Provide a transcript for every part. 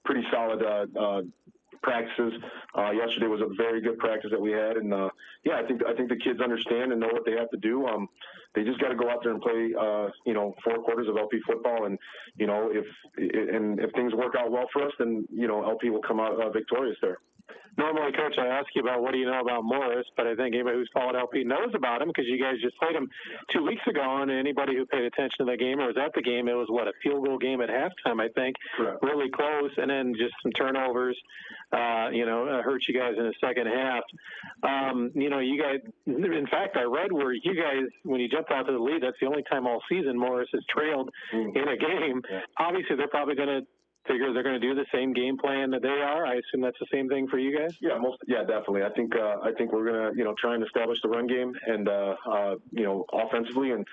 pretty solid practices. Yesterday was a very good practice that we had, and yeah, I think the kids understand and know what they have to do. They just got to go out there and play, 4 quarters of LP football, and if things work out well for us, then LP will come out victorious there. Normally, Coach, I ask you about what do you know about Morris, but I think anybody who's followed LP knows about him because you guys just played him 2 weeks ago, and anybody who paid attention to the game or was at the game, it was, a field goal game at halftime, I think. Correct. Really close, and then just some turnovers, hurt you guys in the second half. You guys, in fact, I read where you guys, when you jumped out to the lead, that's the only time all season Morris has trailed in a game. Yeah. Obviously, they're probably going to figure they're going to do the same game plan that they are. I assume that's the same thing for you guys. Yeah, definitely. I think we're going to try and establish the run game and offensively, and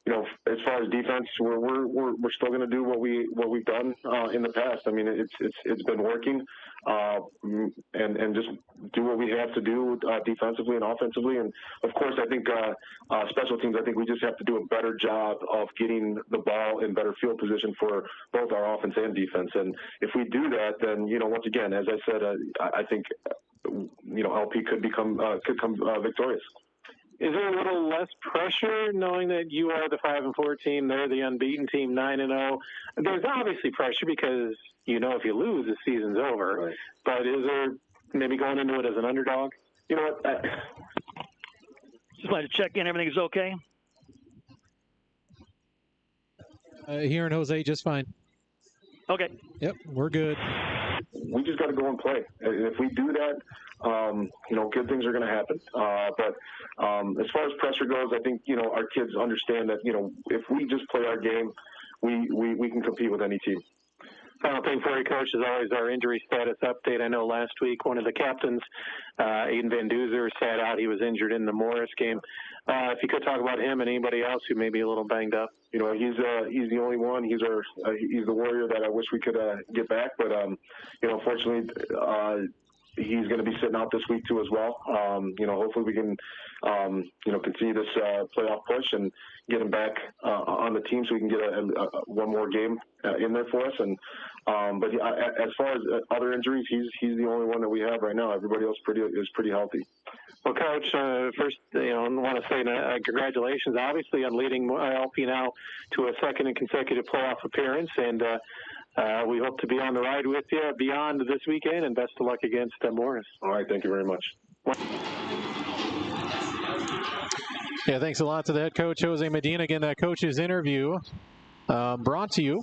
as far as defense, we're still going to do what we've done in the past. I mean, it's been working, and just do what we have to do defensively and offensively. And of course, I think special teams. I think we just have to do a better job of getting the ball in better field position for both our offense and defense. And if we do that, then once again, as I said, I think LP could come victorious. Is there a little less pressure knowing that you are the 5-4 team, they're the unbeaten team, 9-0? There's obviously pressure because if you lose, the season's over. Right. But is there maybe going into it as an underdog? You know what? Just wanted to check in. Everything's okay? Hearing Jose just fine. Okay. Yep, we're good. We just got to go and play. If we do that, good things are going to happen. But as far as pressure goes, I think, our kids understand that, if we just play our game, we can compete with any team. Final thing for you, Coach, is always our injury status update. I know last week one of the captains, Aiden Van Duzer, sat out. He was injured in the Morris game. If you could talk about him and anybody else who may be a little banged up. He's the only one. He's the warrior that I wish we could get back, but unfortunately, he's going to be sitting out this week too as well. Hopefully we can continue this playoff push and get him back on the team so we can get one more game in there for us. And but as far as other injuries, he's the only one that we have right now. Everybody else is pretty healthy. Well, Coach, first, I want to say congratulations, obviously, on leading LP now to a second and consecutive playoff appearance, and we hope to be on the ride with you beyond this weekend, and best of luck against Morris. All right, thank you very much. Yeah, thanks a lot to the head coach, Jose Medina. Again, that coach's interview brought to you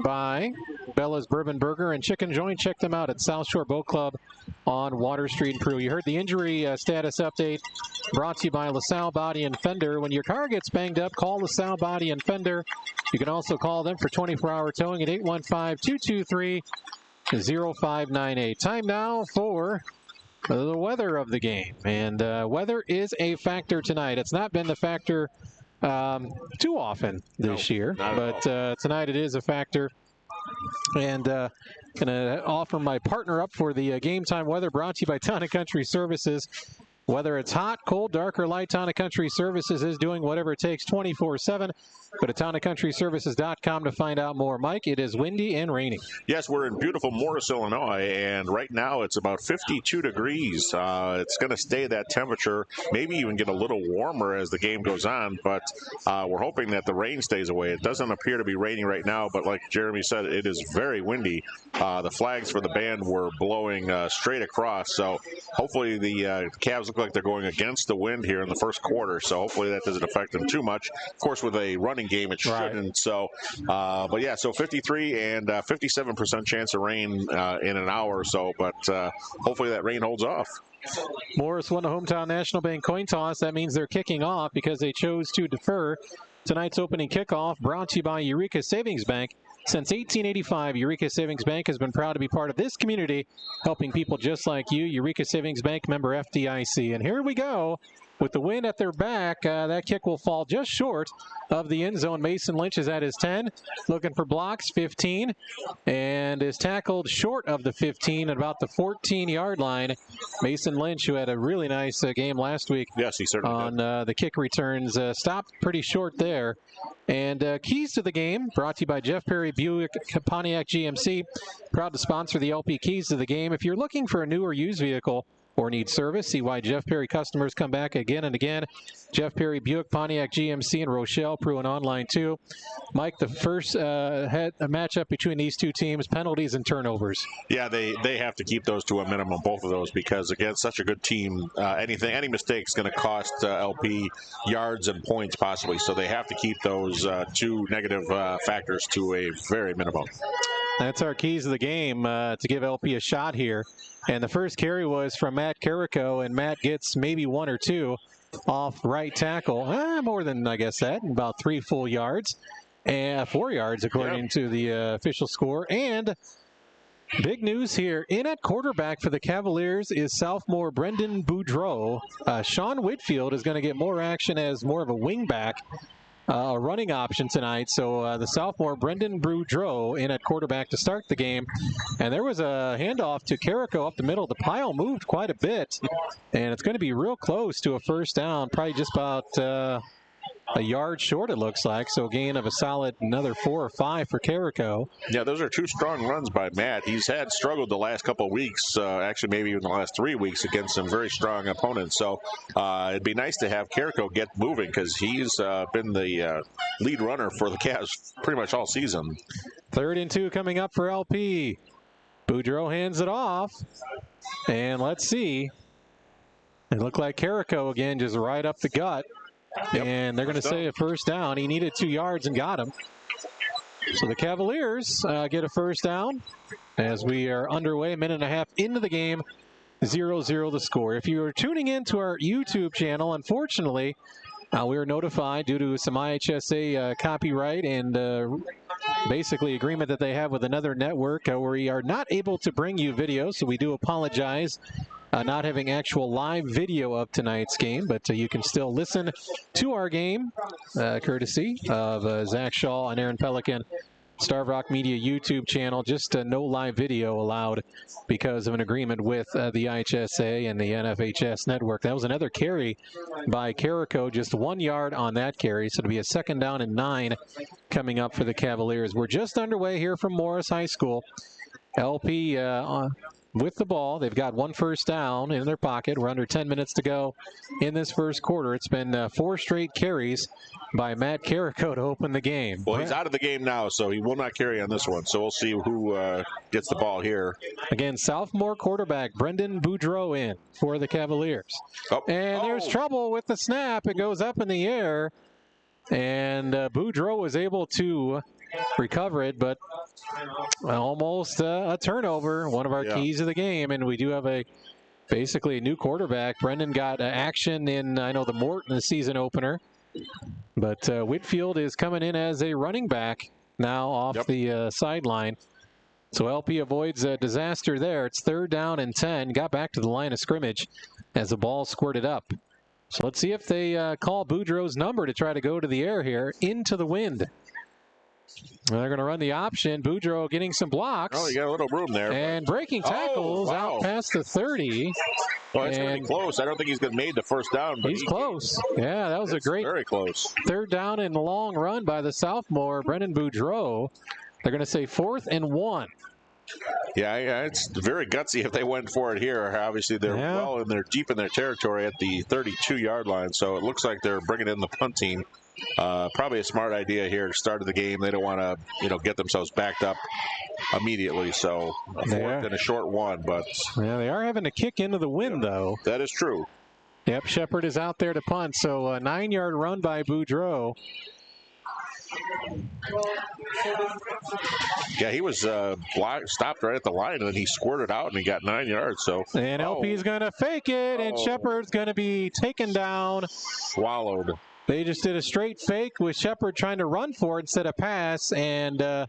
by Bella's Bourbon Burger and Chicken Joint. Check them out at South Shore Boat Club on Water Street in Peru. You heard the injury status update brought to you by LaSalle Body and Fender. When your car gets banged up, call LaSalle Body and Fender. You can also call them for 24-hour towing at 815-223-0598. Time now for the weather of the game. And weather is a factor tonight. It's not been the factor too often this year, but tonight it is a factor. And going to offer my partner up for the game time weather, brought to you by Town & Country Services. Whether it's hot, cold, dark, or light, Town & Country Services is doing whatever it takes 24/7. Go to townandcountryservices.com to find out more. Mike, it is windy and raining. Yes, we're in beautiful Morris, Illinois, and right now it's about 52 degrees. It's going to stay that temperature, maybe even get a little warmer as the game goes on, but we're hoping that the rain stays away. It doesn't appear to be raining right now, but like Jeremy said, it is very windy. The flags for the band were blowing straight across, so hopefully the Cavs look like they're going against the wind here in the first quarter, so hopefully that doesn't affect them too much. Of course, with a running game, it shouldn't. Right. So, but yeah, so 53 and 57% chance of rain in an hour or so, but hopefully that rain holds off. Morris won the hometown National Bank coin toss. That means they're kicking off because they chose to defer tonight's opening kickoff, brought to you by Eureka Savings Bank. Since 1885, Eureka Savings Bank has been proud to be part of this community, helping people just like you. Eureka Savings Bank, member FDIC. And here we go. with the wind at their back, that kick will fall just short of the end zone. Mason Lynch is at his 10, looking for blocks, 15, and is tackled short of the 15 at about the 14-yard line. Mason Lynch, who had a really nice game last week, yes, he certainly on did. the kick returns, stopped pretty short there. And keys to the game, brought to you by Jeff Perry Buick Pontiac GMC, proud to sponsor the LP Keys to the Game. If you're looking for a new or used vehicle or need service, see why Jeff Perry customers come back again and again. Jeff Perry Buick Pontiac GMC in LaSalle-Peru and online too. Mike, the first matchup between these two teams, penalties and turnovers. Yeah, they have to keep those to a minimum, both of those, because against such a good team, any mistake is going to cost LP yards and points possibly. So they have to keep those two negative factors to a very minimum. That's our keys of the game to give LP a shot here. And the first carry was from Matt Carrico, and Matt gets maybe 1 or 2 off right tackle. More than, I guess, that, about 3 full yards. And 4 yards, according to the official score. And big news here, in at quarterback for the Cavaliers is sophomore Brendan Boudreau. Sean Whitfield is going to get more action as more of a wingback. A running option tonight. So the sophomore Brendan Boudreau in at quarterback to start the game. And there was a handoff to Carrico up the middle. The pile moved quite a bit, and it's going to be real close to a first down, probably just about a yard short, it looks like. So a gain of a solid another 4 or 5 for Carrico. Yeah, those are 2 strong runs by Matt. He's had struggled the last couple of weeks, actually maybe even the last 3 weeks against some very strong opponents. So it'd be nice to have Carrico get moving, because he's been the lead runner for the Cavs pretty much all season. 3rd and 2 coming up for LP. Boudreau hands it off. And let's see. It looked like Carrico again, just right up the gut. Yep. And they're going to say a first down. He needed 2 yards and got him. So the Cavaliers get a first down as we are underway, a minute and a half into the game, 0-0 the score. If you are tuning in to our YouTube channel, unfortunately, we were notified due to some IHSA copyright and basically agreement that they have with another network where we are not able to bring you videos, so we do apologize. Not having actual live video of tonight's game, but you can still listen to our game, courtesy of Zach Shaw and Aaron Pelican, Starve Rock Media YouTube channel. Just no live video allowed because of an agreement with the IHSA and the NFHS network. That was another carry by Carrico, just 1 yard on that carry, so it'll be a 2nd down and 9 coming up for the Cavaliers. We're just underway here from Morris High School. LP with the ball. They've got 1 first down in their pocket. We're under 10 minutes to go in this first quarter. It's been 4 straight carries by Matt Carrico to open the game. Well, he's out of the game now, so he will not carry on this one. So we'll see who gets the ball here. Again, sophomore quarterback Brendan Boudreau in for the Cavaliers. And there's trouble with the snap. It goes up in the air, and Boudreau was able to recover it, but almost a turnover, one of our keys of the game. And we do have basically a new quarterback. Brendan got action in, I know, the Morton season opener, but Whitfield is coming in as a running back now off the sideline. So LP avoids a disaster there. It's 3rd down and 10. Got back to the line of scrimmage as the ball squirted up. So let's see if they call Boudreau's number to try to go to the air here into the wind. They're going to run the option. Boudreau getting some blocks. Oh, you got a little room there. And breaking tackles out past the 30. Well, it's going to be close. I don't think he's going to make the first down. But he's close. Yeah, that was a great, very close 3rd down and long run by the sophomore, Brendan Boudreau. They're going to say 4th and 1. Yeah, it's very gutsy if they went for it here. Obviously, they're well in their deep in their territory at the 32-yard line. So it looks like they're bringing in the punt team. Probably a smart idea here to start of the game. They don't want to, get themselves backed up immediately. So a 4th and a short 1, but they are having to kick into the wind though. That is true. Yep, Shepard is out there to punt. So a 9-yard run by Boudreau. Yeah, he was stopped right at the line, and then he squirted out, and he got 9 yards. So and LP's going to fake it, and Shepard's going to be taken down. Swallowed. They just did a straight fake with Shepard trying to run for it instead of pass, and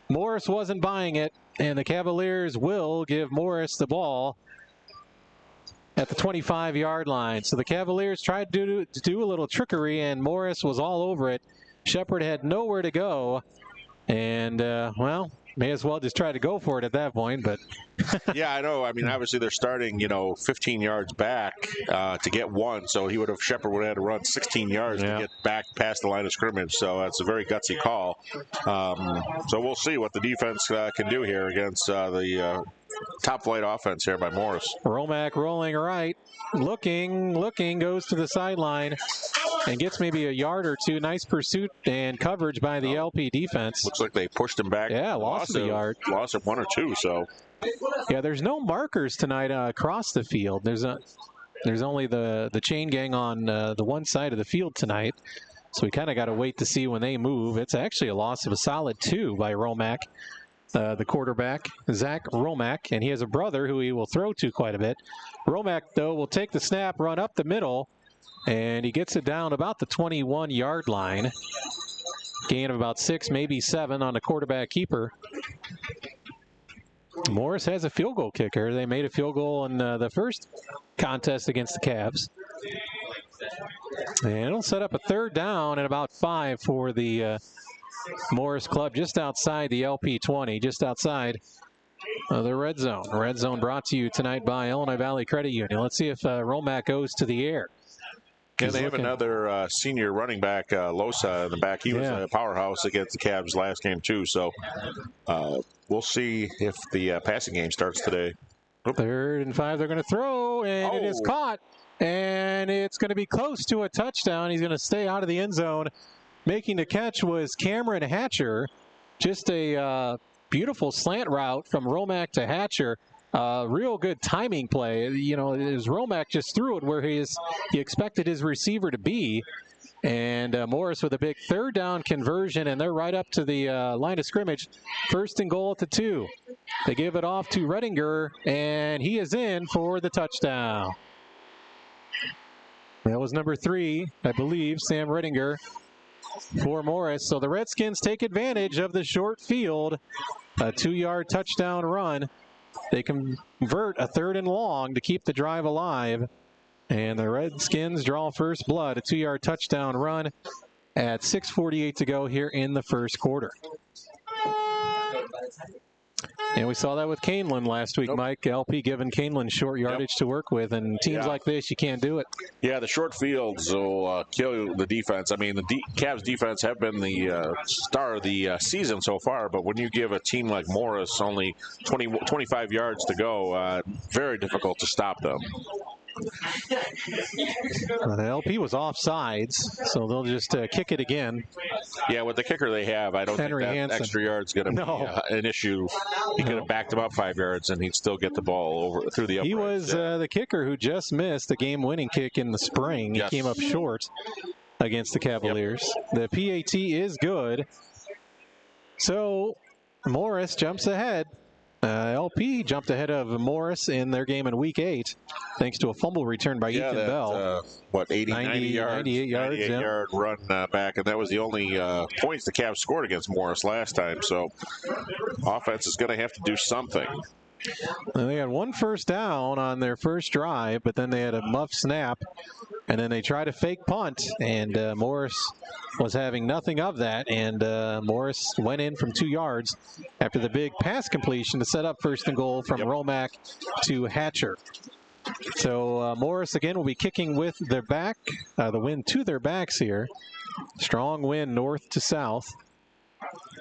Morris wasn't buying it, and the Cavaliers will give Morris the ball at the 25-yard line. So the Cavaliers tried to do a little trickery, and Morris was all over it. Shepard had nowhere to go, and, well, may as well just try to go for it at that point. But yeah, I know. I mean, obviously they're starting, 15 yards back to get one. So Shepard would have had to run 16 yards to get back past the line of scrimmage. So that's a very gutsy call. So we'll see what the defense can do here against the top flight offense here by Morris. Romack rolling right, looking, goes to the sideline and gets maybe a yard or two. Nice pursuit and coverage by the LP defense. Looks like they pushed him back. Yeah, lost a yard. Loss of 1 or 2, so. Yeah, there's no markers tonight across the field. There's only the chain gang on the one side of the field tonight. So we kind of got to wait to see when they move. It's actually a loss of a solid 2 by Romack. The quarterback, Zach Romack, and he has a brother who he will throw to quite a bit. Romack, though, will take the snap, run up the middle, and he gets it down about the 21-yard line. Gain of about 6, maybe 7 on the quarterback keeper. Morris has a field goal kicker. They made a field goal in the first contest against the Cavs. And it'll set up a 3rd down and about 5 for the Morris club, just outside the LP 20, just outside the red zone. Red zone brought to you tonight by Illinois Valley Credit Union. Let's see if Romack goes to the air. Yeah, they have another senior running back, Losa, in the back. He was a powerhouse against the Cavs last game, too. So we'll see if the passing game starts today. 3rd and 5, they're going to throw, and it is caught. And it's going to be close to a touchdown. He's going to stay out of the end zone. Making the catch was Cameron Hatcher. Just a beautiful slant route from Romack to Hatcher. Real good timing play. It was Romack just threw it where he expected his receiver to be. And Morris with a big 3rd down conversion, and they're right up to the line of scrimmage. 1st and goal at the 2. They give it off to Redinger, and he is in for the touchdown. That was number 3, I believe, Sam Redinger, for Morris. So the Redskins take advantage of the short field. A 2-yard touchdown run. They convert a 3rd and long to keep the drive alive. And the Redskins draw first blood. A 2-yard touchdown run at 6:48 to go here in the first quarter. And we saw that with Canelan last week, Mike. LP giving Canelan short yardage to work with, and teams like this, you can't do it. Yeah, the short fields will kill the defense. I mean, the Cavs defense have been the star of the season so far, but when you give a team like Morris only 25 yards to go, very difficult to stop them. The LP was offsides, so they'll just kick it again. Yeah, with the kicker they have, I don't think that extra yard's going to be an issue. He could have backed him up 5 yards, and he'd still get the ball over through the uprights. He was the kicker who just missed the game-winning kick in the spring. He came up short against the Cavaliers. The PAT is good. So Morris jumps ahead. LP jumped ahead of Morris in their game in Week 8, thanks to a fumble return by Ethan Bell. 98 yards? 98-yard run back, and that was the only points the Cavs scored against Morris last time. So offense is going to have to do something. They had 1 first down on their first drive, but then they had a muff snap, and then they tried a fake punt, and Morris was having nothing of that, and Morris went in from 2 yards after the big pass completion to set up 1st and goal from Romack to Hatcher. So Morris again will be kicking with their back, the wind to their backs here. Strong wind north to south.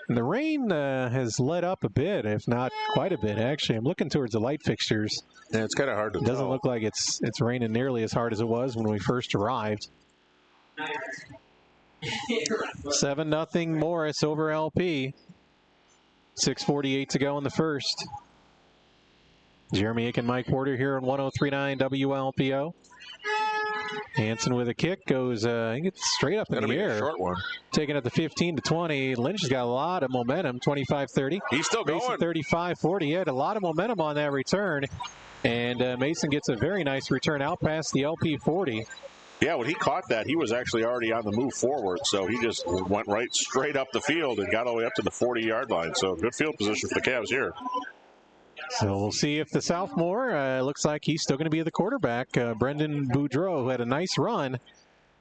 And the rain has let up a bit, if not quite a bit, actually. I'm looking towards the light fixtures. Yeah, it's kind of hard to tell. It doesn't look like it's raining nearly as hard as it was when we first arrived. 7-0 Morris over LP. 6:48 to go in the first. Jeremy Aiken, Mike Porter here on 103.9 WLPO. Hansen with a kick goes, he gets straight up in the air. A short one. Taking it to 15 to 20. Lynch has got a lot of momentum, 25-30. He's still going. Mason 35-40. He had a lot of momentum on that return. And Mason gets a very nice return out past the LP 40. Yeah, when he caught that, he was actually already on the move forward. So he just went right straight up the field and got all the way up to the 40-yard line. So good field position for the Cavs here. So we'll see if the sophomore, looks like he's still going to be the quarterback. Brendan Boudreau, who had a nice run,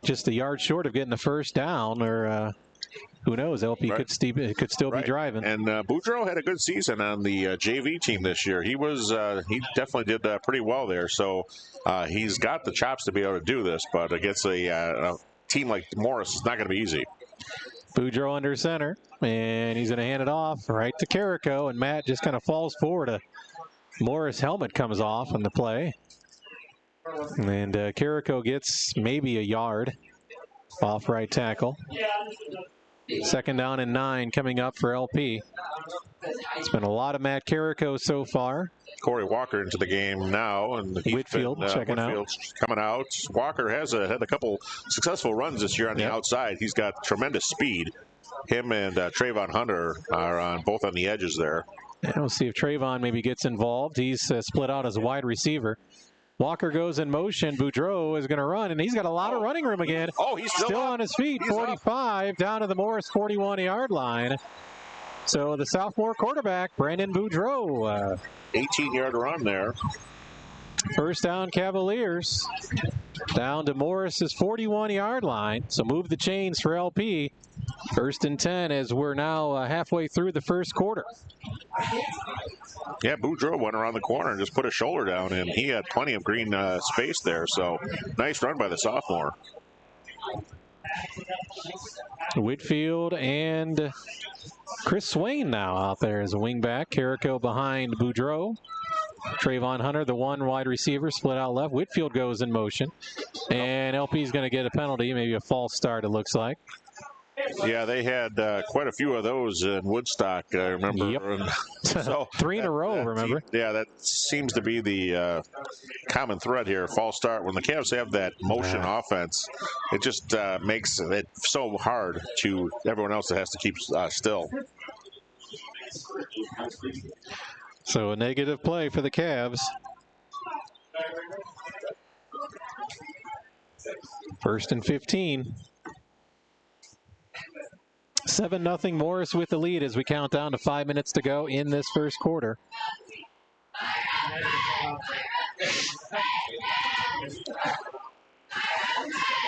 just a yard short of getting the first down, or who knows, LP could still be driving. And Boudreau had a good season on the JV team this year. He definitely did pretty well there. So he's got the chops to be able to do this, but against a team like Morris, it's not going to be easy. Boudreau under center, and he's going to hand it off right to Carrico, and Matt just kind of falls forward. Morris' helmet comes off on the play, and Carrico gets maybe a yard off right tackle. Second down and 9 coming up for LP. It's been a lot of Matt Carrico so far. Corey Walker into the game now, and Whitfield checking out. Coming out. Walker has had a couple successful runs this year on the outside. He's got tremendous speed. Him and Trayvon Hunter are both on the edges there. And we'll see if Trayvon maybe gets involved. He's split out as a wide receiver. Walker goes in motion. Boudreau is going to run, and he's got a lot of running room again. Oh, he's still on his feet. He's 45 up. Down to the Morris 41-yard line. So the sophomore quarterback, Brandon Boudreau. 18-yard run there. First down, Cavaliers. Down to Morris's 41-yard line. So move the chains for LP. First and 10 as we're now halfway through the first quarter. Yeah, Boudreau went around the corner and just put a shoulder down, and he had plenty of green space there. So nice run by the sophomore. Whitfield and Chris Swain now out there as a wingback. Carrico behind Boudreau. Trayvon Hunter, the one wide receiver, split out left. Whitfield goes in motion. And LP's going to get a penalty, maybe a false start, it looks like. Yeah, they had quite a few of those in Woodstock, I remember. Yep. And so 3 in a row, remember? That seems to be the common thread here, false start. When the Cavs have that motion offense, it just makes it so hard to everyone else that has to keep still. So a negative play for the Cavs. First and 15. 7-0 Morris with the lead as we count down to 5 minutes to go in this first quarter.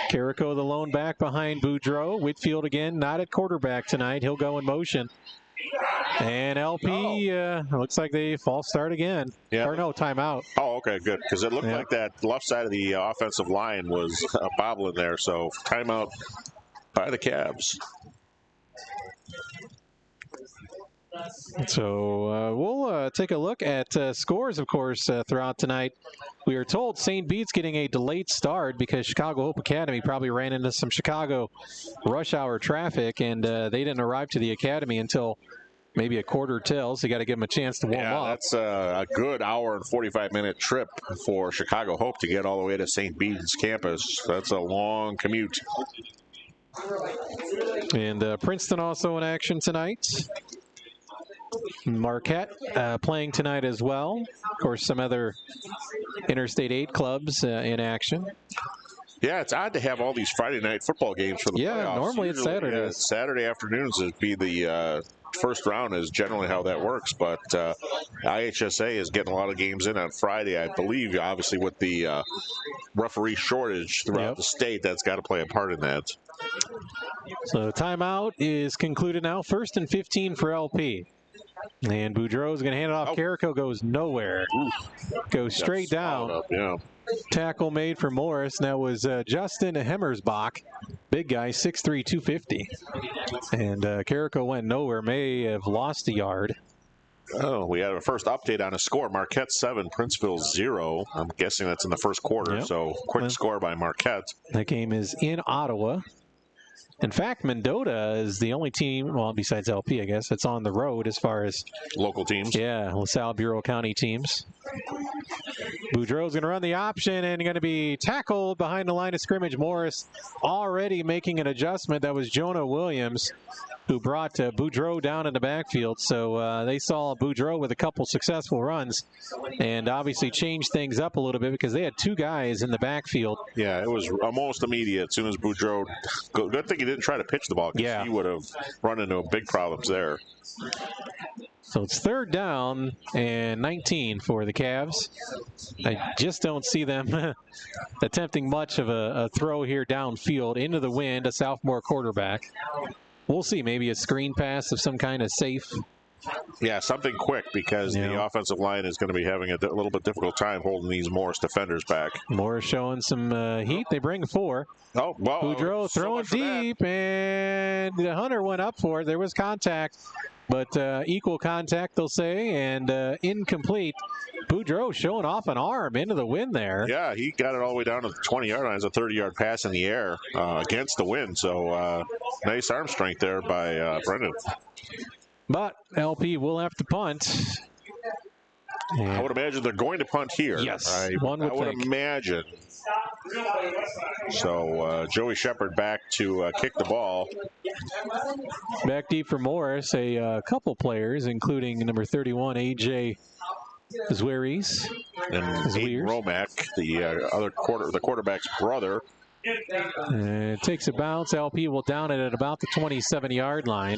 Carrico the lone back behind Boudreau. Whitfield again not at quarterback tonight. He'll go in motion. And LP looks like they false start again. Yeah. Or no, timeout. Oh, okay, good. Because it looked like that left side of the offensive line was bobbling there. So timeout by the Cavs. So we'll take a look at scores, of course, throughout tonight. We are told St. Bede's getting a delayed start because Chicago Hope Academy probably ran into some Chicago rush hour traffic, and they didn't arrive to the academy until maybe a quarter till, so you got to give them a chance to warm up. That's a good hour and 45-minute trip for Chicago Hope to get all the way to St. Bede's campus. That's a long commute. And Princeton also in action tonight. Marquette playing tonight as well. Of course, some other Interstate 8 clubs in action. Yeah, it's odd to have all these Friday night football games for the playoffs. Normally it's Saturday. Saturday afternoons would be the first round is generally how that works, but IHSA is getting a lot of games in on Friday, I believe, obviously with the referee shortage throughout the state. That's got to play a part in that. So timeout is concluded now. First and 15 for LP. And Boudreau is going to hand it off. Carrico goes nowhere. Goes straight down. Tackle made for Morris. That was Justin Hemmersbach. Big guy, 6'3", 250. And Carrico went nowhere. May have lost a yard. Oh, we have a first update on a score. Marquette 7, Princeville 0. I'm guessing that's in the first quarter, so quick score by Marquette. That game is in Ottawa. In fact, Mendota is the only team, well, besides LP, I guess, that's on the road as far as local teams. Yeah, LaSalle Bureau County teams. Boudreau's going to run the option and going to be tackled behind the line of scrimmage. Morris already making an adjustment. That was Jonah Williams. who brought Boudreau down in the backfield. So they saw Boudreau with a couple successful runs and obviously changed things up a little bit because they had two guys in the backfield. Yeah, it was almost immediate as soon as Boudreau. Good thing he didn't try to pitch the ball because he would have run into big problems there. So it's 3rd down and 19 for the Cavs. I just don't see them attempting much of a throw here downfield into the wind, a sophomore quarterback. We'll see, maybe a screen pass of some kind of safe. Yeah, something quick because the offensive line is going to be having a little bit difficult time holding these Morris defenders back. Morris showing some heat. They bring 4. Oh, well. Boudreau throwing deep, and Hunter went up for it. There was contact, but equal contact, they'll say, and incomplete. Boudreau showing off an arm into the wind there. Yeah, he got it all the way down to the 20-yard line. It's a 30-yard pass in the air against the wind. So nice arm strength there by Brendan. But LP will have to punt. I would imagine they're going to punt here. Yes, I would imagine. So Joey Shepard back to kick the ball. Back deep for Morris, a couple players, including number 31, A.J. Zweries. And Aiden Romack, the quarterback's brother. It takes a bounce. LP will down it at about the 27-yard line.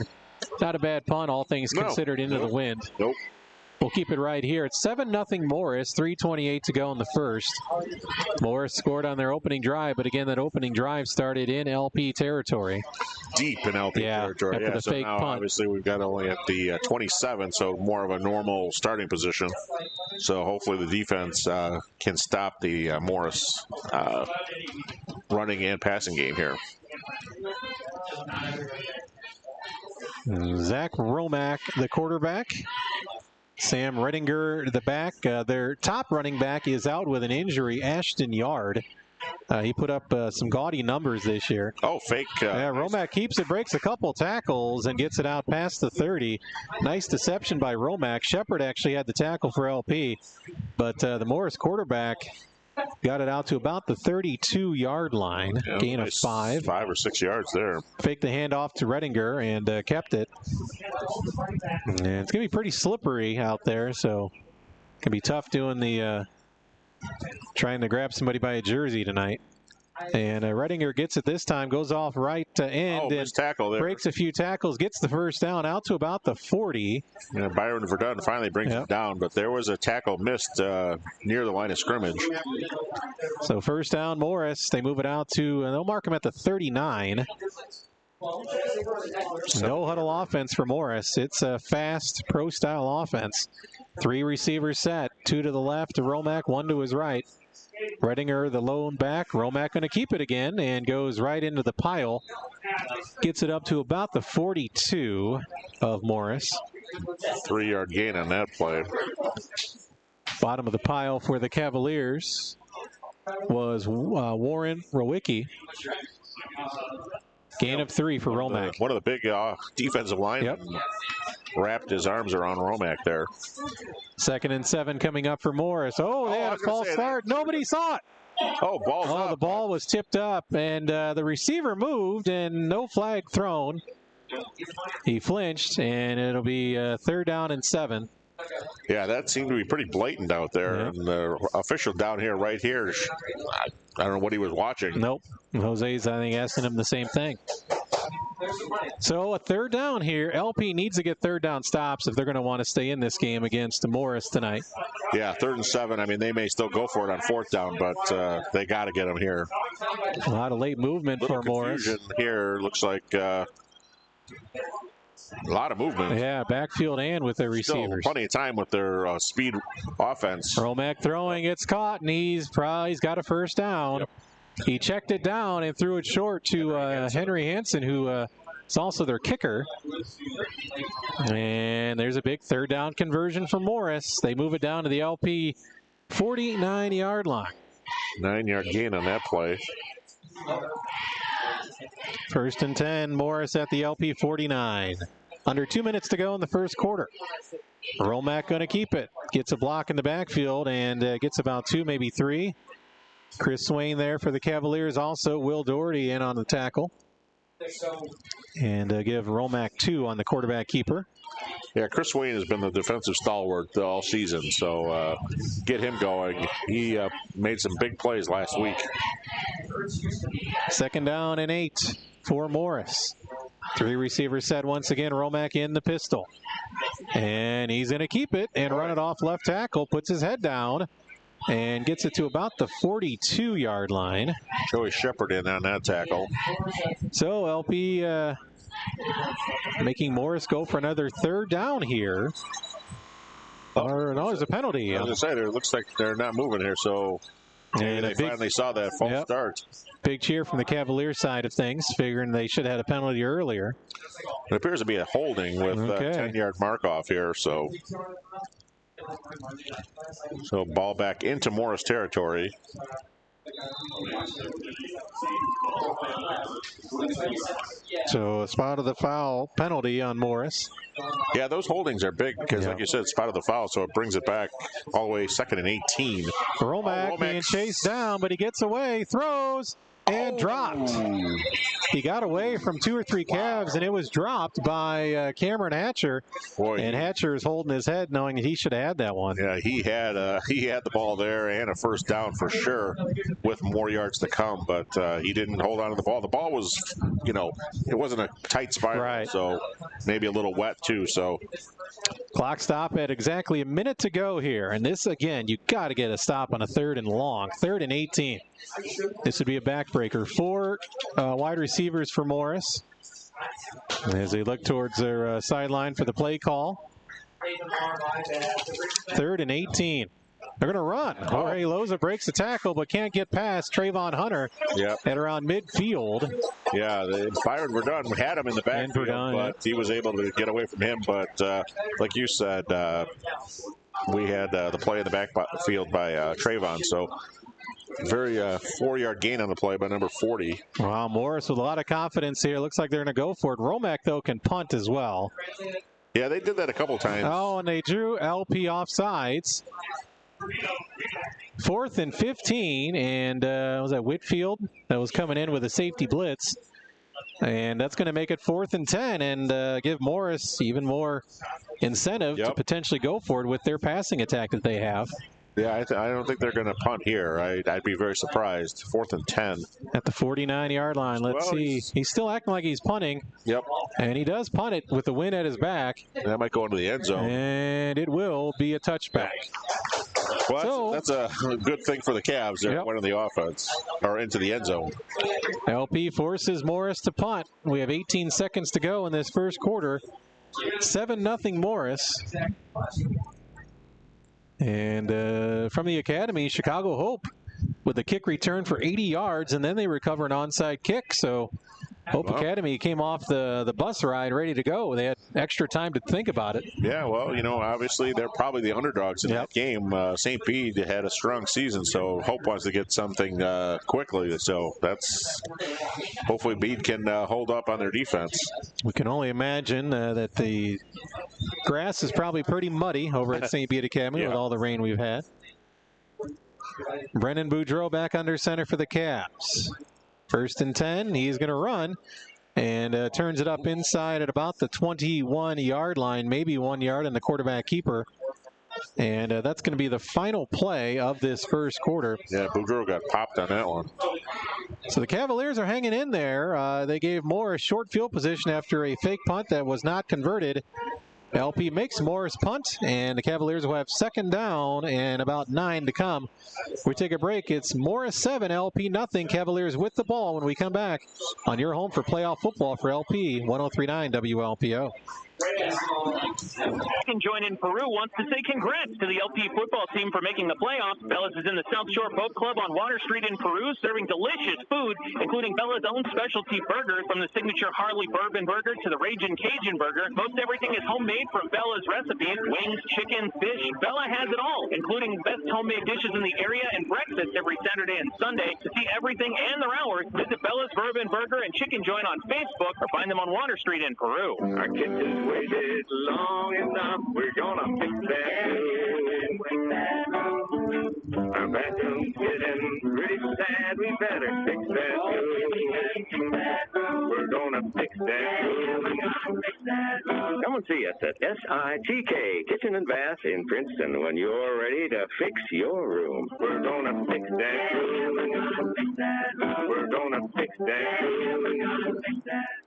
Not a bad punt, all things considered, into the wind. Nope. We'll keep it right here. It's 7-0 Morris, 3:28 to go in the first. Morris scored on their opening drive, but again, that opening drive started in LP territory. Deep in LP territory. After the fake now, punt. Obviously, we've got only at the 27, so more of a normal starting position. So hopefully the defense can stop the Morris running and passing game here. Zach Romack, the quarterback. Sam Redinger, the back. Their top running back is out with an injury, Ashton Yard. He put up some gaudy numbers this year. Oh, fake. Romack keeps it, breaks a couple tackles, and gets it out past the 30. Nice deception by Romack. Shepard actually had the tackle for LP, but the Morris quarterback got it out to about the 32-yard line. Gain of 5. 5 or 6 yards there. Faked the handoff to Redinger and kept it. And it's going to be pretty slippery out there, so it can be tough doing the trying to grab somebody by a jersey tonight. And Redinger gets it this time, goes off right end and tackle there. Breaks a few tackles, gets the first down out to about the 40. Yeah, Byron Verdun finally brings it down, but there was a tackle missed near the line of scrimmage. So first down, Morris. They move it out to, they'll mark him at the 39. No huddle offense for Morris. It's a fast pro-style offense. 3 receivers set, 2 to the left to Romack, 1 to his right. Redinger, the lone back. Romack going to keep it again and goes right into the pile. Gets it up to about the 42 of Morris. 3-yard gain on that play. Bottom of the pile for the Cavaliers was Warren Rowicki. Gain of 3 for Romack. One of the big defensive linemen wrapped his arms around Romack there. 2nd and 7 coming up for Morris. Oh, they had a false start. Nobody saw it. The ball was tipped up, and the receiver moved, and no flag thrown. He flinched, and it'll be 3rd down and 7. Yeah, that seemed to be pretty blatant out there. And the official down here, right here, I don't know what he was watching. Nope. Jose's, I think, asking him the same thing. So a 3rd down here. LP needs to get 3rd down stops if they're going to want to stay in this game against Morris tonight. Yeah, 3rd and 7. I mean, they may still go for it on 4th down, but they got to get them here. A lot of late movement for Morris. Here looks like a lot of movement. Yeah, backfield and with their receivers. Still plenty of time with their speed offense. Romack throwing, it's caught, and he's got a 1st down. Yep. He checked it down and threw it short to Henry Hansen, who is also their kicker. And there's a big 3rd down conversion for Morris. They move it down to the LP 49-yard line. 9-yard gain on that play. 1st and 10, Morris at the LP 49. Under 2 minutes to go in the first quarter. Romack going to keep it. Gets a block in the backfield and gets about 2, maybe 3. Chris Swain there for the Cavaliers. Also, Will Doherty in on the tackle. And give Romack 2 on the quarterback keeper. Yeah, Chris Wayne has been the defensive stalwart all season, so get him going. He made some big plays last week. 2nd down and 8 for Morris. 3 receivers set once again. Romack in the pistol. And he's going to keep it and run it off left tackle. Puts his head down and gets it to about the 42-yard line. Joey Shepard in on that tackle. So LP making Morris go for another 3rd down here. Or no, there's a penalty. I was going to say, it looks like they're not moving here, so maybe they finally saw that false start. Big cheer from the Cavalier side of things, figuring they should have had a penalty earlier. It appears to be a holding with a 10-yard mark off here, so ball back into Morris territory. So a spot of the foul penalty on Morris. Yeah, those holdings are big because, like you said, spot of the foul, so it brings it back all the way 2nd and 18. Romack being chased down, but he gets away, throws, and dropped. He got away from 2 or 3 Cavs, and it was dropped by Cameron Hatcher. And Hatcher is holding his head, knowing that he should have had that one. Yeah, he had the ball there and a 1st down for sure, with more yards to come. But he didn't hold on to the ball. The ball was, it wasn't a tight spiral, so maybe a little wet too. So clock stop at exactly a minute to go here, and this again, you got to get a stop on a 3rd and long, 3rd and 18. This would be a backbreaker. 4 wide receivers for Morris as they look towards their sideline for the play call. 3rd and 18. They're going to run. Jorge Loza breaks the tackle, but can't get past Trayvon Hunter at around midfield. Yeah, Byron Verdun had him in the backfield, but he was able to get away from him. But like you said, we had the play in the backfield by Trayvon, so very 4-yard gain on the play by number 40. Wow, Morris with a lot of confidence here. Looks like they're going to go for it. Romack, though, can punt as well. Yeah, they did that a couple times. Oh, and they drew LP offsides. 4th and 15, and was that Whitfield that was coming in with a safety blitz? And that's going to make it 4th and 10 and give Morris even more incentive to potentially go for it with their passing attack that they have. Yeah, I don't think they're going to punt here. I'd be very surprised. 4th and 10. At the 49-yard line. Let's see. He's still acting like he's punting. Yep. And he does punt it with the wind at his back. That might go into the end zone. And it will be a touchback. Well, that's a good thing for the Cavs. They're winning the offense, or into the end zone. LP forces Morris to punt. We have 18 seconds to go in this first quarter. 7-0 Morris. And from the academy, Chicago Hope with a kick return for 80 yards, and then they recover an onside kick. So Hope Academy came off the bus ride ready to go. They had extra time to think about it. Yeah, well, obviously they're probably the underdogs in that game. St. Bede had a strong season, so Hope wants to get something quickly. So that's hopefully Bede can hold up on their defense. We can only imagine that the grass is probably pretty muddy over at St. Bede Academy with all the rain we've had. Brennan Boudreau back under center for the Cavs. 1st and 10, he's going to run and turns it up inside at about the 21-yard line, maybe 1 yard, and the quarterback keeper. And that's going to be the final play of this first quarter. Yeah, Boudreau got popped on that one. So the Cavaliers are hanging in there. They gave Moore a short field position after a fake punt that was not converted. LP makes Morris punt, and the Cavaliers will have 2nd down and about 9 to come. We take a break. It's Morris 7, LP nothing. Cavaliers with the ball when we come back on your home for playoff football for LP 103.9 WLPO. Can join in Peru wants to say congrats to the LP football team for making the playoffs. Bella's is in the South Shore Boat Club on Water Street in Peru, serving delicious food, including Bella's own specialty burgers, from the signature Harley Bourbon Burger to the Ragin' Cajun Burger. Most everything is homemade from Bella's recipes. Wings, chicken, fish. Bella has it all, including best homemade dishes in the area and breakfast every Saturday and Sunday. To see everything and their hours, visit Bella's Bourbon Burger and Chicken Joint on Facebook or find them on Water Street in Peru. Our kitchen's waited long enough, we're gonna fix that. Our bathroom's getting pretty sad, we better fix that. We're gonna gonna fix that room. Come and see us at SITK Kitchen and Bath in Princeton when you're ready to fix your room. We're gonna fix that room. We're gonna fix that room.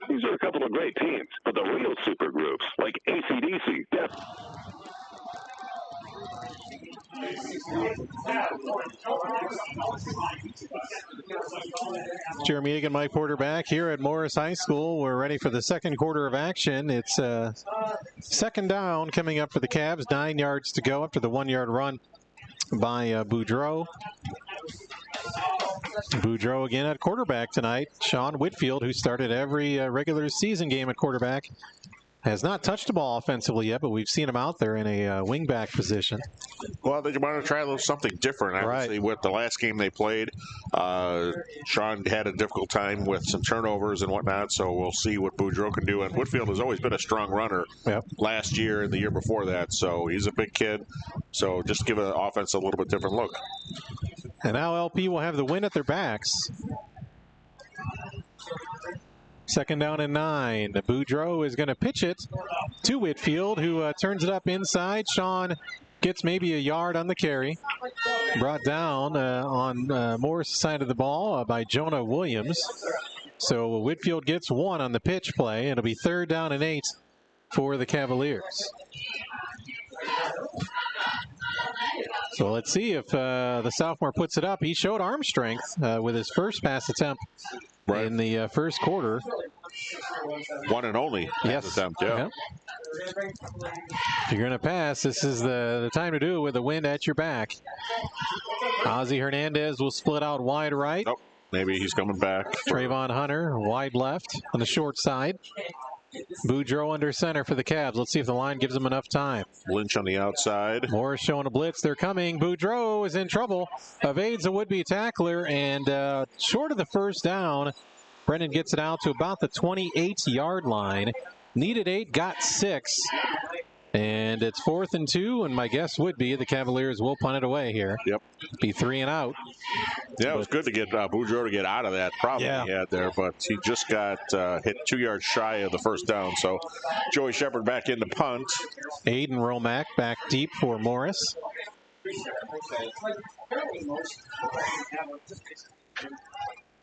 These are a couple of great teams, but the real super groups like AC/DC, Jeremy Egan, Mike Porter back here at Morris High School. We're ready for the second quarter of action. It's second down coming up for the Cavs. 9 yards to go after the 1 yard run by Boudreau. Boudreau again at quarterback tonight. Sean Whitfield, who started every regular season game at quarterback, has not touched the ball offensively yet, but we've seen him out there in a wingback position. Well, they want to try a little something different. Obviously, with the last game they played, Sean had a difficult time with some turnovers and whatnot, so we'll see what Boudreau can do. And Whitfield has always been a strong runner last year and the year before that, so he's a big kid. So just give the offense a little bit different look. And now LP will have the wind at their backs. Second down and 9. Boudreau is going to pitch it to Whitfield, who turns it up inside. Sean gets maybe a yard on the carry. Brought down on Morris' side of the ball by Jonah Williams. So Whitfield gets 1 on the pitch play. It'll be third down and 8 for the Cavaliers. So let's see if the sophomore puts it up. He showed arm strength with his first pass attempt in the first quarter. One and only pass attempt, If you're going to pass, this is the time to do it with the wind at your back. Ozzie Hernandez will split out wide right. Nope. Maybe he's coming back. Trayvon Hunter wide left on the short side. Boudreau under center for the Cavs. Let's see if the line gives them enough time. Lynch on the outside. Morris showing a blitz. They're coming. Boudreau is in trouble. Evades a would-be tackler, and short of the first down, Brennan gets it out to about the 28-yard line. Needed 8, got 6. And it's 4th and 2, and my guess would be the Cavaliers will punt it away here. Yep. Be 3 and out. Yeah, it was good to get Boudreau to get out of that problem he had there, but he just got hit 2 yards shy of the first down. So Joey Shepard back in to punt. Aiden Romack back deep for Morris.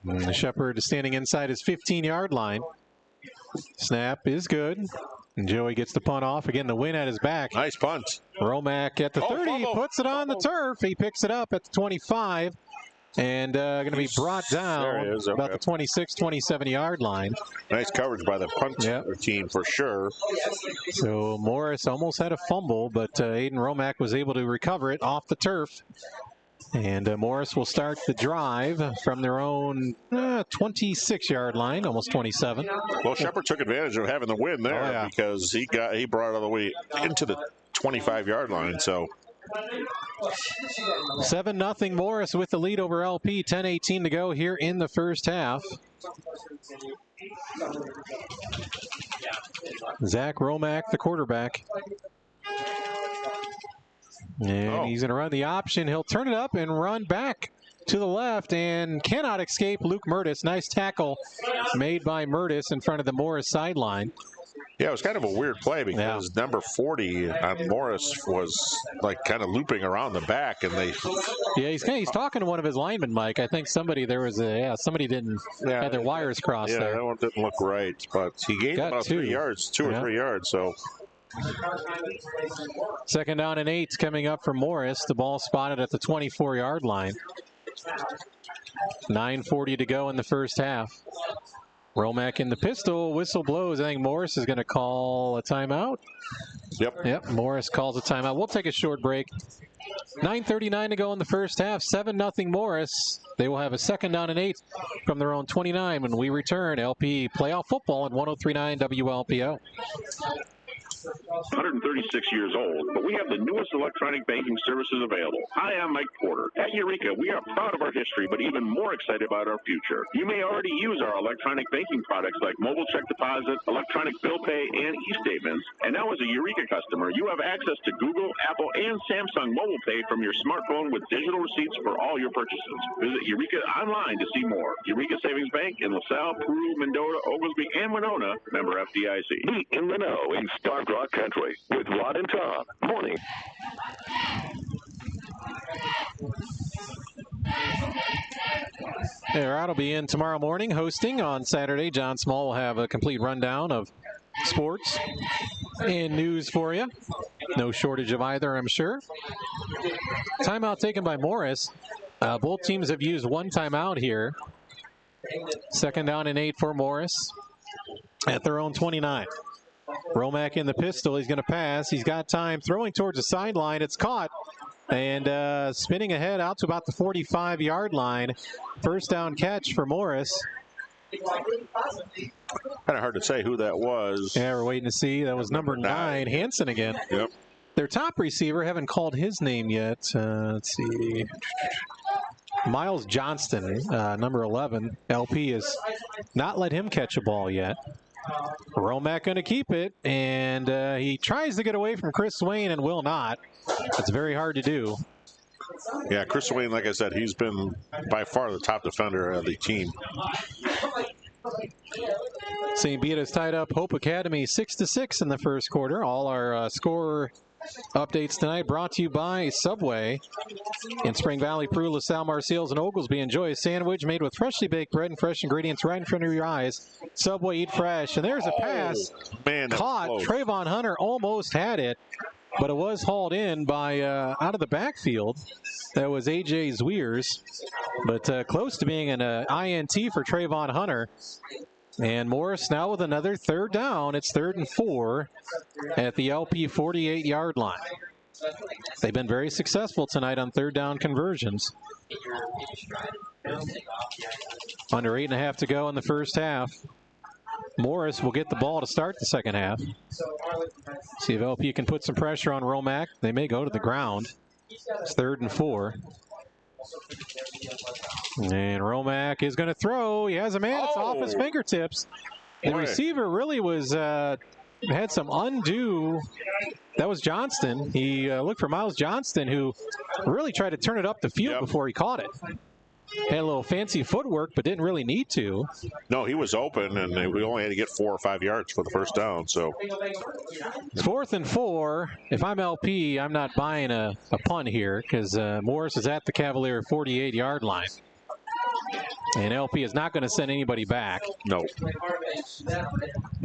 And Shepard is standing inside his 15-yard line. Snap is good. And Joey gets the punt off. Again, the wind at his back. Nice punt. Romack at the 30. Fumble. Puts it on the turf. He picks it up at the 25. And going to be brought down about the 26, 27-yard line. Nice coverage by the punt team for sure. So Morris almost had a fumble, but Aiden Romack was able to recover it off the turf. And Morris will start the drive from their own 26-yard line, almost 27. Well, Shepard took advantage of having the win there because he brought it all the way into the 25-yard line. So 7-0 Morris with the lead over LP. 10:18 to go here in the first half. Zach Romack, the quarterback. And he's going to run the option. He'll turn it up and run back to the left and cannot escape Luke Mertis. Nice tackle made by Mertis in front of the Morris sideline. Yeah, it was kind of a weird play because number 40 on Morris was like kind of looping around the back, and they. Yeah, he's talking to one of his linemen, Mike. I think somebody somebody didn't had their wires crossed there. Yeah, that one didn't look right, but he gained about 3 yards, 2 or 3 yards. So. Second down and 8 coming up for Morris. The ball spotted at the 24-yard line. 9:40 to go in the first half. Romack in the pistol. Whistle blows. I think Morris is going to call a timeout. Yep, Morris calls a timeout. We'll take a short break. 9:39 to go in the first half. 7-0 Morris. They will have a second down and 8 from their own 29 when we return. LP playoff football at 103.9 WLPO. 136 years old, but we have the newest electronic banking services available. Hi, I'm Mike Porter. At Eureka, we are proud of our history, but even more excited about our future. You may already use our electronic banking products like mobile check deposit, electronic bill pay, and e-statements. And now as a Eureka customer, you have access to Google, Apple, and Samsung Mobile Pay from your smartphone with digital receipts for all your purchases. Visit Eureka online to see more. Eureka Savings Bank in LaSalle, Peru, Mendota, Oglesby, and Winona. Member FDIC. Be in the know in Stark Rock Country with Rod and Tom. Morning. Rod will be in tomorrow morning hosting on Saturday. John Small will have a complete rundown of sports and news for you. No shortage of either, I'm sure. Timeout taken by Morris. Both teams have used one timeout here. 2nd down and 8 for Morris at their own 29. Romack in the pistol. He's going to pass. He's got time. Throwing towards the sideline. It's caught. And spinning ahead out to about the 45-yard line. 1st down catch for Morris. Kind of hard to say who that was. Yeah, we're waiting to see. That was number 9, Hansen again. Yep. Their top receiver, haven't called his name yet. Let's see. Miles Johnston, number 11. LP has not let him catch a ball yet. Romack going to keep it, and he tries to get away from Chris Swain and will not. It's very hard to do. Yeah, Chris Swain, like I said, he's been by far the top defender of the team. St. Vita's tied up Hope Academy 6-6 in the first quarter. All our score updates tonight brought to you by Subway. In Spring Valley, Peru, LaSalle, Marseilles, and Oglesby. Enjoy a sandwich made with freshly baked bread and fresh ingredients right in front of your eyes. Subway, eat fresh. And there's a pass. Man, caught. Trayvon Hunter almost had it, but it was hauled in by out of the backfield. That was A.J. Zwiers, but close to being an INT for Trayvon Hunter. And Morris now with another 3rd down. It's 3rd and 4 at the LP 48-yard line. They've been very successful tonight on 3rd down conversions. Under 8.5 to go in the first half. Morris will get the ball to start the second half. See if LP can put some pressure on Romack. They may go to the ground. It's 3rd and 4. And Romack is going to throw. He has a man. It's off his fingertips. The receiver really was had some undue. That was Johnston. He looked for Miles Johnston, who really tried to turn it up the field before he caught it. Had a little fancy footwork, but didn't really need to. No, he was open, and we only had to get 4 or 5 yards for the 1st down. So 4th and 4. If I'm LP, I'm not buying a punt here because Morris is at the Cavalier 48-yard line. And LP is not going to send anybody back. No.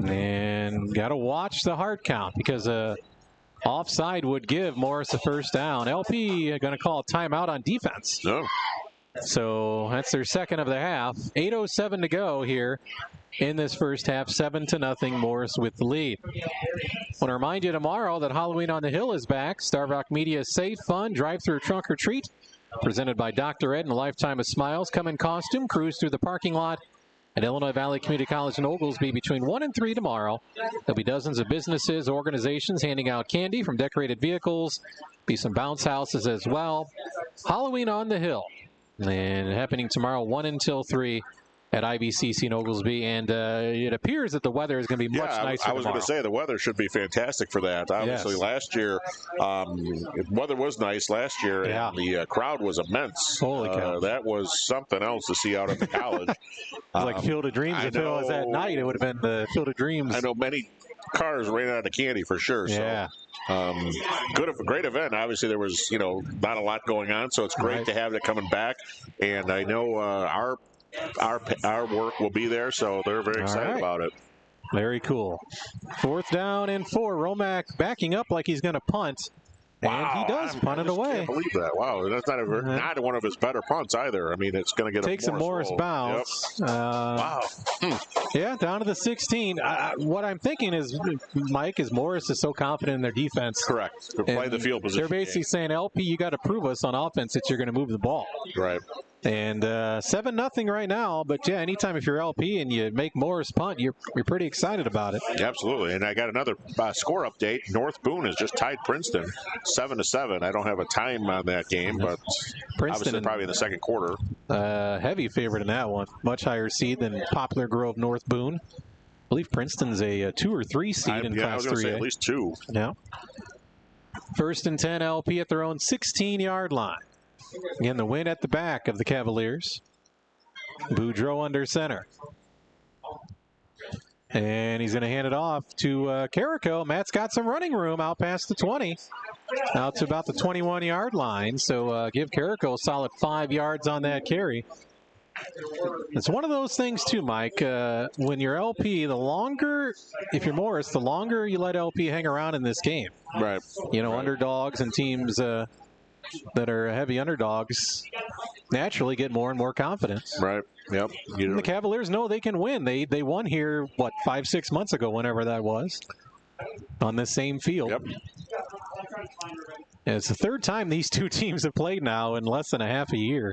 And got to watch the hard count because offside would give Morris a 1st down. LP going to call a timeout on defense. No. So that's their 2nd of the half. 8:07 to go here in this first half. 7-0. Morris with the lead. I want to remind you tomorrow that Halloween on the Hill is back. Starbuck Media Safe, Fun, Drive-Through Trunk or Treat. Presented by Dr. Ed and a Lifetime of Smiles. Come in costume, cruise through the parking lot at Illinois Valley Community College in Oglesby between 1 and 3 tomorrow. There'll be dozens of businesses, organizations handing out candy from decorated vehicles. Be some bounce houses as well. Halloween on the Hill. And happening tomorrow 1 until 3 at IVCC in Oglesby. And it appears that the weather is going to be much nicer I was going to say the weather should be fantastic for that. Obviously, last year, weather was nice last year, and the crowd was immense. Holy cow. That was something else to see out at the college. Like Field of Dreams. If it was at night, it would have been the Field of Dreams. I know many cars ran out of candy for sure. Yeah. So, great event. Obviously, there was not a lot going on, so it's great to have it coming back. And I know our work will be there, so they're very excited about it. Very cool. 4th down and 4. Romack backing up like he's going to punt. Wow, and he does punt it away. I can't believe that. Wow, that's not one of his better punts either. I mean, it's going to get takes a Morris bounce. Yep. Wow. Yeah, down to the 16. What I'm thinking is, Mike, is Morris is so confident in their defense. Correct. To play the field position. They're basically saying, LP, you got to prove us on offense that you're going to move the ball. Right. And 7-0 right now. But, yeah, anytime if you're LP and you make Morris punt, you're pretty excited about it. Absolutely. And I got another score update. North Boone has just tied Princeton 7-7. I don't have a time on that game, but Princeton probably in the second quarter. Heavy favorite in that one. Much higher seed than Poplar Grove North Boone. I believe Princeton's a 2 or 3 seed in Class 3A. I was going to say at least 2. Yeah. 1st and 10, LP at their own 16-yard line. Again, the win at the back of the Cavaliers. Boudreau under center. And he's going to hand it off to Carrico. Matt's got some running room out past the 20. Out to about the 21-yard line. So give Carrico a solid 5 yards on that carry. It's one of those things, too, Mike. When you're LP, the longer, if you're Morris, the longer you let LP hang around in this game. Right. You know, underdogs and teams that are heavy underdogs naturally get more and more confidence. Right. Yep. The Cavaliers know they can win. They won here, 5-6 months ago, whenever that was, on this same field. Yep. And it's the third time these two teams have played now in less than a half a year.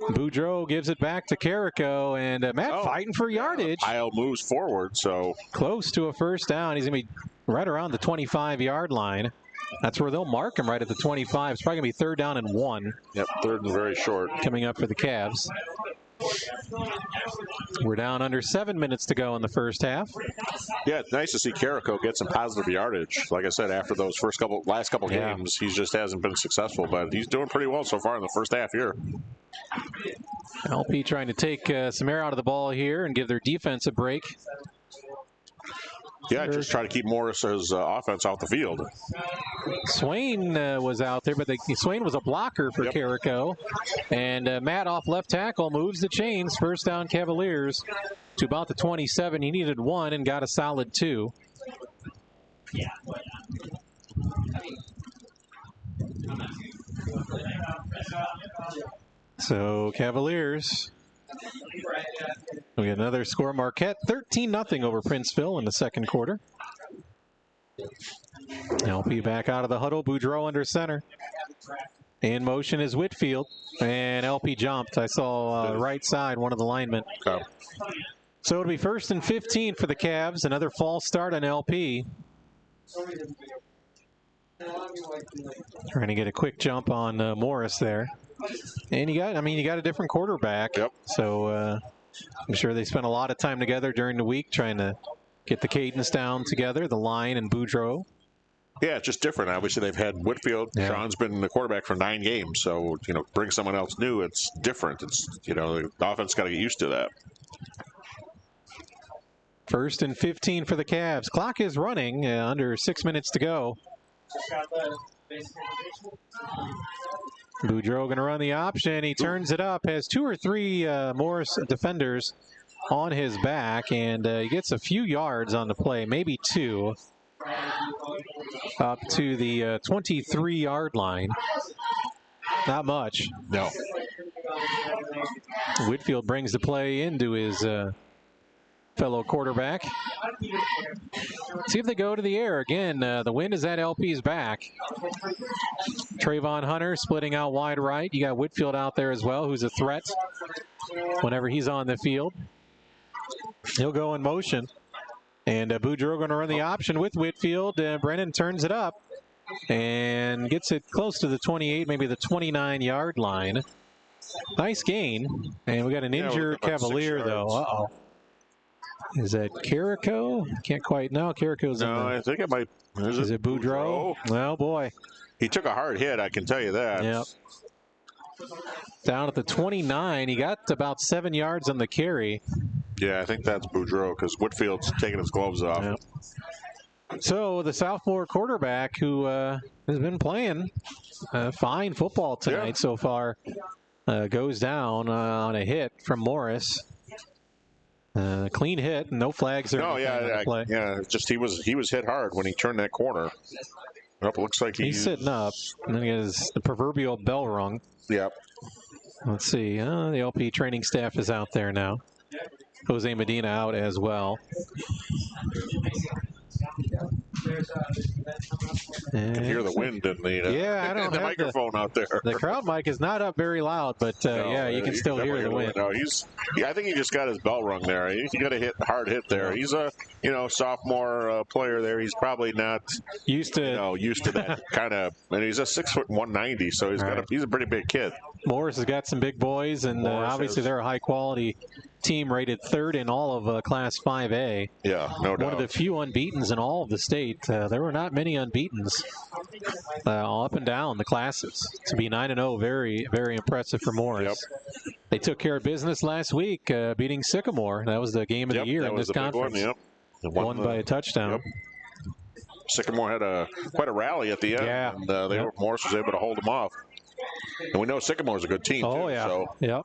Boudreau gives it back to Carrico, and Matt fighting for yardage. Pile moves forward, so close to a first down. He's going to be right around the 25-yard line. That's where they'll mark him, right at the 25. It's probably going to be 3rd down and 1. Yep, 3rd and very short. Coming up for the Cavs. We're down under 7 minutes to go in the first half. Yeah, it's nice to see Carrico get some positive yardage. Like I said, after those last couple games, he just hasn't been successful, but he's doing pretty well so far in the first half here. LP trying to take some air out of the ball here and give their defense a break. Yeah, just try to keep Morris's offense off the field. Swain was out there, but Swain was a blocker for Carrico. And Matt off left tackle moves the chains. First down Cavaliers to about the 27. He needed 1 and got a solid 2. So Cavaliers, we get another score. Marquette 13-0 over Princeville in the second quarter. LP back out of the huddle. Boudreau under center. In motion is Whitfield, and LP jumped. I saw right side, one of the linemen. Okay. So it'll be 1st and 15 for the Cavs. Another false start on LP. Trying to get a quick jump on Morris there. And you got a different quarterback. Yep. So I'm sure they spent a lot of time together during the week trying to get the cadence down together, the line and Boudreau. Yeah, it's just different. Obviously, they've had Whitfield. Yeah. Sean's been the quarterback for 9 games. So, bring someone else new, it's different. It's, the offense got to get used to that. 1st and 15 for the Cavs. Clock is running, under 6 minutes to go. Boudreau going to run the option. He turns it up, has 2 or 3 Morris defenders on his back, and he gets a few yards on the play, maybe 2, up to the 23-yard line. Not much. No. Whitfield brings the play into his fellow quarterback. See if they go to the air. Again, the wind is at LP's back. Trayvon Hunter splitting out wide right. You got Whitfield out there as well, who's a threat whenever he's on the field. He'll go in motion. And Boudreau going to run the option with Whitfield. Brennan turns it up and gets it close to the 28, maybe the 29-yard line. Nice gain. And we got an injured Cavalier, though. Uh-oh. Is that Carrico? Can't quite know. Carrico's in the... I think it might... Is it Boudreau? Oh, boy. He took a hard hit, I can tell you that. Yep. Down at the 29. He got about 7 yards on the carry. Yeah, I think that's Boudreau because Whitfield's taking his gloves off. Yep. So the sophomore quarterback who has been playing fine football tonight so far goes down on a hit from Morris. Clean hit, no flags or anything on the play. Yeah, just he was hit hard when he turned that corner. It looks like he's sitting up, and then he has the proverbial bell rung. Yep. Let's see. The LP training staff is out there now. Jose Medina out as well. You can hear the wind in the, I don't the have microphone out there. The crowd mic is not up very loud, but No, you can still hear the wind. No, I think he just got his bell rung there. He got a hard hit there. He's a sophomore player there. He's probably not used to that kind of. And he's a 6'1", 190, so he's a pretty big kid. Morris has got some big boys, and obviously they're a high quality team, rated third in all of Class 5A. Yeah, no doubt. One of the few unbeatens in all of the state. There were not many unbeatens up and down the classes. To be 9-0, very, very impressive for Morris. Yep. They took care of business last week, beating Sycamore. That was the game of the year in this conference. Won by a touchdown. Yep. Sycamore had quite a rally at the end. Yeah. And Morris was able to hold them off. And we know Sycamore's a good team, too. Oh, yeah. So. Yep.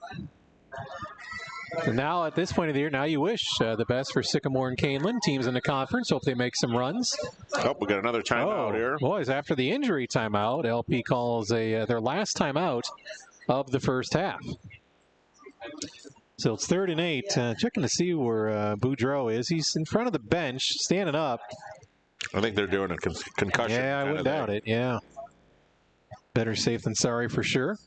And now, at this point of the year, now you wish the best for Sycamore and Canelan. Teams in the conference. Hope they make some runs. Oh, we got another timeout here. Boys, after the injury timeout, LP calls their last timeout of the first half. So it's 3rd and 8. Checking to see where Boudreau is. He's in front of the bench, standing up. I think they're doing a concussion. Yeah, I wouldn't doubt it. Yeah. Better safe than sorry for sure.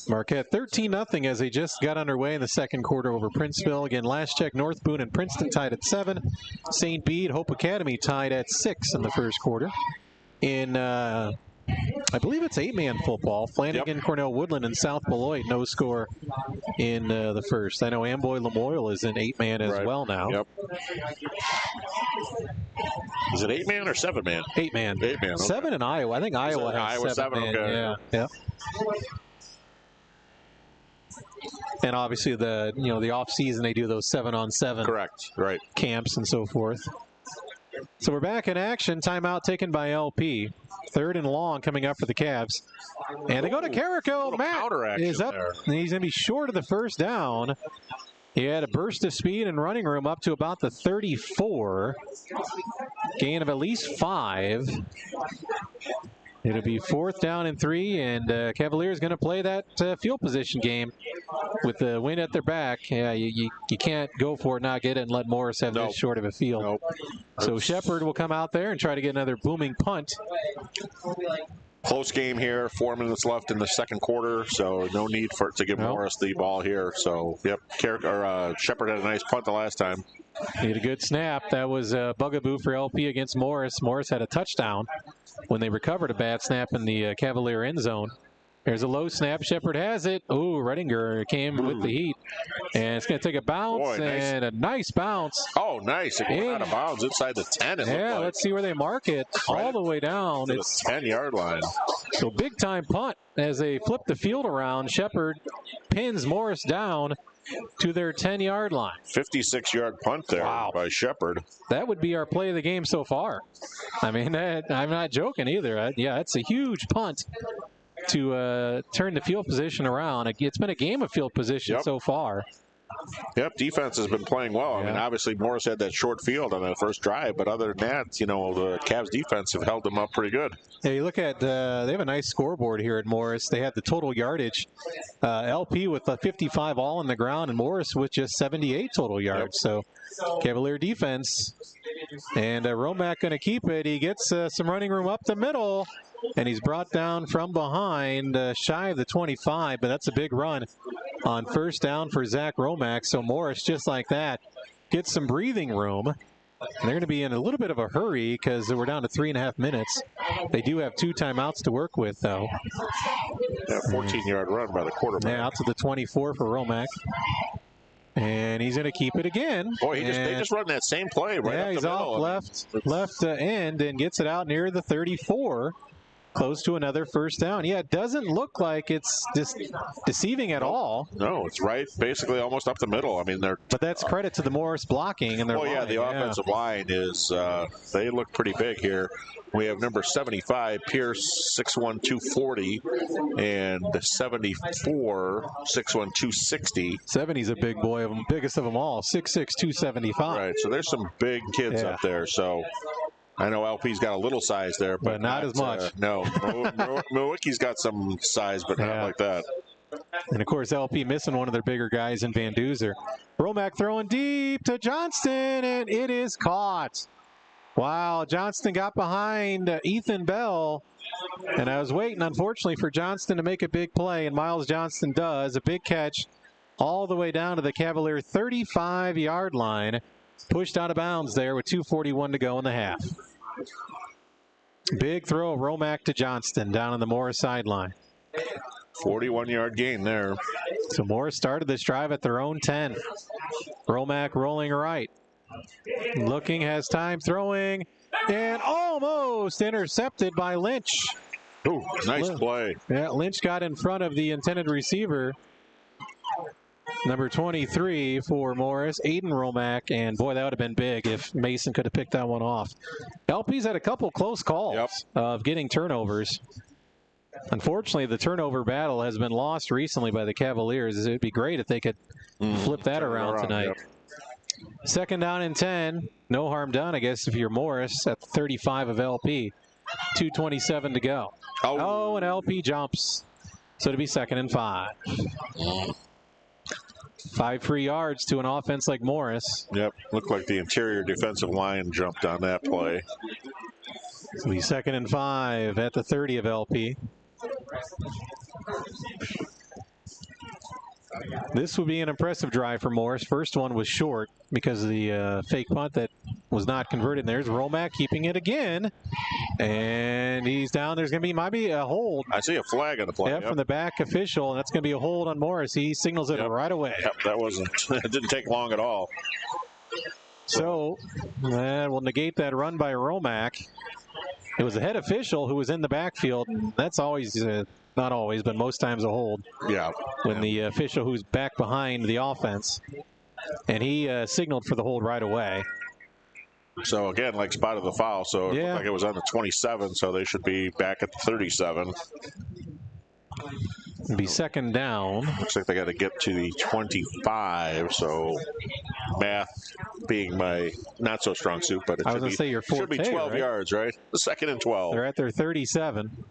Marquette 13-0 as they just got underway in the second quarter over Princeville. Again, last check, North Boone and Princeton tied at 7. St. Bede, Hope Academy tied at 6 in the first quarter. In, I believe it's 8-man football. Flanagan, Cornell Woodland, and South Beloit, no score in the first. I know Amboy Lamoille is in 8-man as well now. Yep. Is it 8-man or 7-man? 8-man. 8-man. Okay. 7 in Iowa. I think Iowa has 7-man. Okay. Yeah. And obviously the off season they do those 7-on-7 correct, right, camps and so forth. So we're back in action. Timeout taken by LP. 3rd and long coming up for the Cavs. And they go to Carrico. Matt is up. And he's going to be short of the first down. He had a burst of speed and running room up to about the 34. Gain of at least 5. It'll be 4th down and 3, and Cavaliers going to play that field position game with the wind at their back. Yeah, you can't go for it, not get it, and let Morris have this short of a field. Nope. So Shepard will come out there and try to get another booming punt. Close game here. 4 minutes left in the second quarter, so no need to give Morris the ball here. So, yep, Shepard had a nice punt the last time. He had a good snap. That was a bugaboo for LP against Morris. Morris had a touchdown when they recovered a bad snap in the Cavalier end zone. There's a low snap. Shepard has it. Ooh, Redinger came with the heat. And it's going to take a bounce, and a nice bounce. Oh, nice. It went out of bounds inside the 10. Let's see where they mark it. All the way down. It's the 10-yard line. So big-time punt as they flip the field around. Shepard pins Morris down to their 10-yard line. 56-yard punt there by Shepard. That would be our play of the game so far. I mean, I'm not joking either. It's a huge punt to turn the field position around. It's been a game of field position so far. Yep, defense has been playing well. I mean, obviously Morris had that short field on that first drive, but other than that, the Cavs defense have held them up pretty good. Yeah, you look at, they have a nice scoreboard here at Morris. They had the total yardage. LP with 55 all on the ground, and Morris with just 78 total yards. So Cavalier defense. And Romack going to keep it. He gets some running room up the middle, and he's brought down from behind, shy of the 25, but that's a big run on first down for Zach Romack. So Morris, just like that, gets some breathing room. And they're going to be in a little bit of a hurry because we're down to 3.5 minutes. They do have 2 timeouts to work with, though. That 14-yard run by the quarterback. Yeah, out to the 24 for Romack. And he's going to keep it again. Boy, they just run that same play right up the he's middle. Off left end and gets it out near the 34. Close to another first down. Yeah, it doesn't look like it's just deceiving at all. No, it's right, basically almost up the middle. I mean, but that's credit to the Morris blocking and their line. The offensive line is, they look pretty big here. We have number 75, Pierce, 6'1", 240, and 74, 6'1", 260. 70's a big boy, biggest of them all, 6'6", 275. Right, so there's some big kids up there. So I know LP's got a little size there, but not as much. No, Milwaukee's got some size, but not like that. And, of course, LP missing one of their bigger guys in Van Duzer. Romack throwing deep to Johnston, and it is caught. Wow, Johnston got behind Ethan Bell, and I was waiting, unfortunately, for Johnston to make a big play, and Miles Johnston does. A big catch all the way down to the Cavalier 35-yard line. Pushed out of bounds there with 2:41 to go in the half. Big throw, Romack to Johnston down on the Morris sideline. 41-yard gain there. So Morris started this drive at their own 10. Romack rolling right. Looking, has time, throwing, and almost intercepted by Lynch. Ooh, nice play. Yeah, Lynch got in front of the intended receiver. Number 23 for Morris, Aiden Romack, and boy, that would have been big if Mason could have picked that one off. LP's had a couple close calls of getting turnovers. Unfortunately, the turnover battle has been lost recently by the Cavaliers. It'd be great if they could flip that around tonight. Yep. Second down and 10. No harm done, I guess, if you're Morris at 35 of LP. 2:27 to go. Oh, and LP jumps. So it'll be 2nd and 5. 5 free yards to an offense like Morris. Yep, looked like the interior defensive line jumped on that play. It'll be 2nd and 5 at the 30 of LP. This would be an impressive drive for Morris. First one was short because of the fake punt that was not converted. There's Romack keeping it again. And he's down. There's going to be might be a hold. I see a flag on the play. Yeah, from the back official, and that's going to be a hold on Morris. He signals it right away. Yep, that wasn't. It didn't take long at all. So that will negate that run by Romack. It was the head official who was in the backfield. That's always, not always, but most times a hold. Yeah. When the official who's back behind the offense. And he signaled for the hold right away. So, again, like spotted the foul. So, it looked like it was on the 27, so they should be back at the 37. It'll be 2nd down. Looks like they got to get to the 25, so math being my not so strong suit, but it I was going to say your forte, should be 12 yards, right? 2nd and 12. They're at their 37.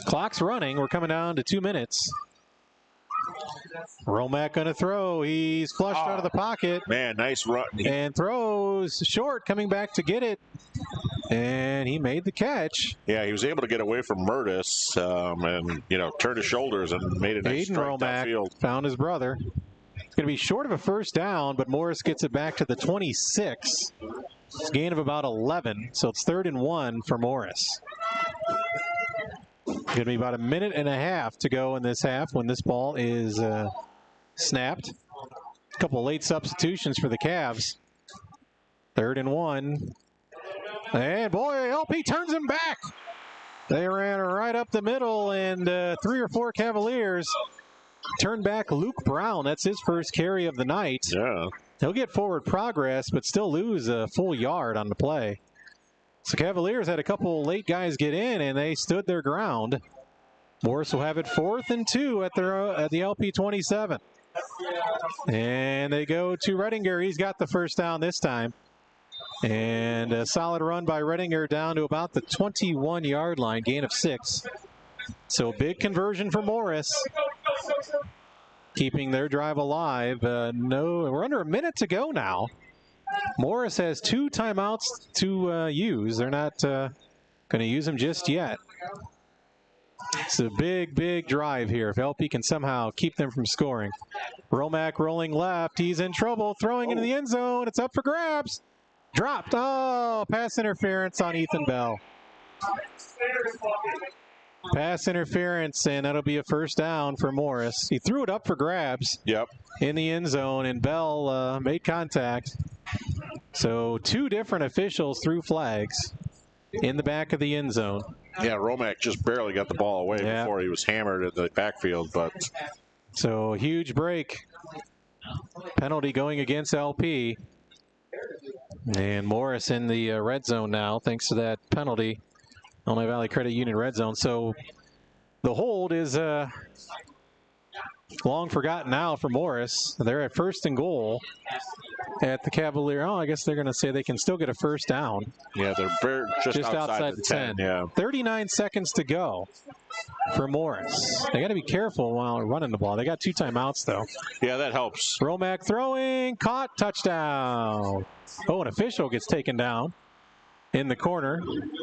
Clock's running. We're coming down to 2 minutes. Romack going to throw. He's flushed out of the pocket. Man, nice run. And throws short, coming back to get it. And he made the catch. Yeah, he was able to get away from Murtis and, turned his shoulders and made a nice strike downfield. Found his brother. It's going to be short of a first down, but Morris gets it back to the 26. It's a gain of about 11, so it's 3rd and 1 for Morris. Going to be about a minute and a half to go in this half when this ball is snapped. A couple of late substitutions for the Cavs. 3rd and 1. And boy, LP turns him back. They ran right up the middle, and 3 or 4 Cavaliers turned back Luke Brown. That's his first carry of the night. Yeah. He'll get forward progress, but still lose a full yard on the play. So Cavaliers had a couple late guys get in, and they stood their ground. Morris will have it 4th and 2 at the LP 27. And they go to Redinger. He's got the first down this time. And a solid run by Redinger down to about the 21-yard line, gain of 6. So big conversion for Morris, keeping their drive alive. We're under a minute to go now. Morris has 2 timeouts to use. They're not going to use them just yet. It's a big, big drive here. If LP can somehow keep them from scoring. Romack rolling left. He's in trouble. Throwing into the end zone. It's up for grabs. Dropped. Oh, pass interference on Ethan Bell. Pass interference, and that'll be a first down for Morris. He threw it up for grabs in the end zone, and Bell made contact. So 2 different officials threw flags in the back of the end zone. Yeah, Romack just barely got the ball away before he was hammered in the backfield. So a huge break. Penalty going against LP. And Morris in the red zone now, thanks to that penalty. Illinois Valley Credit Union red zone. So the hold is long forgotten now for Morris. They're at 1st and goal at the Cavalier. Oh, I guess they're going to say they can still get a first down. Yeah, they're just outside the 10. Yeah. 39 seconds to go. for Morris. They got to be careful while running the ball. They got 2 timeouts, though. Yeah, that helps. Romack throwing, caught, touchdown. Oh, an official gets taken down in the corner,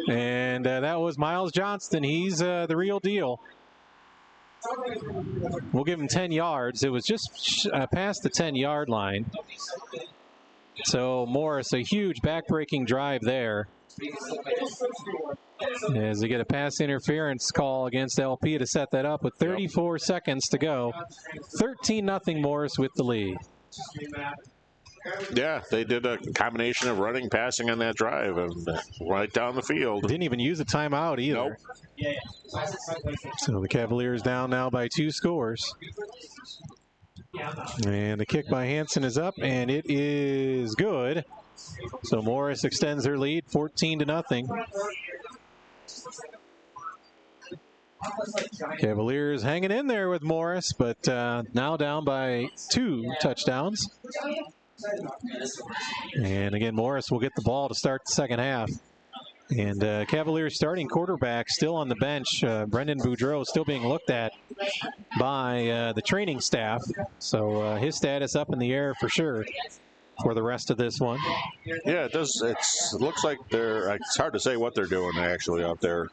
and that was Miles Johnston. He's the real deal. We'll give him 10 yards. It was just past the 10-yard line. So Morris, a huge back-breaking drive there. As they get a pass interference call against LP to set that up with 34 seconds to go. 13-0 Morris with the lead. Yeah, they did a combination of running, passing on that drive, and right down the field. Didn't even use a timeout either. Nope. So the Cavaliers down now by 2 scores. And the kick by Hansen is up, and it is good. So Morris extends their lead 14-0. Cavaliers hanging in there with Morris, but now down by 2 touchdowns. And again, Morris will get the ball to start the second half. And Cavaliers starting quarterback still on the bench. Brendan Boudreau still being looked at by the training staff. So his status up in the air for sure for the rest of this one. Yeah, it does. It looks like it's hard to say what they're doing actually out there.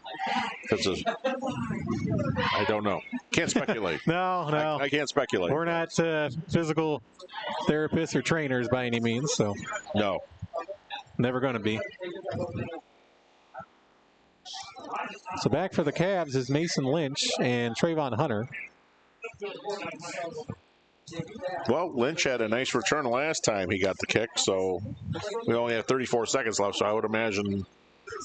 I don't know. Can't speculate. No. I can't speculate. We're not physical therapists or trainers by any means, so. No. Never going to be. So back for the Cavs is Mason Lynch and Trayvon Hunter. Well, Lynch had a nice return last time he got the kick, so we only have 34 seconds left, so I would imagine,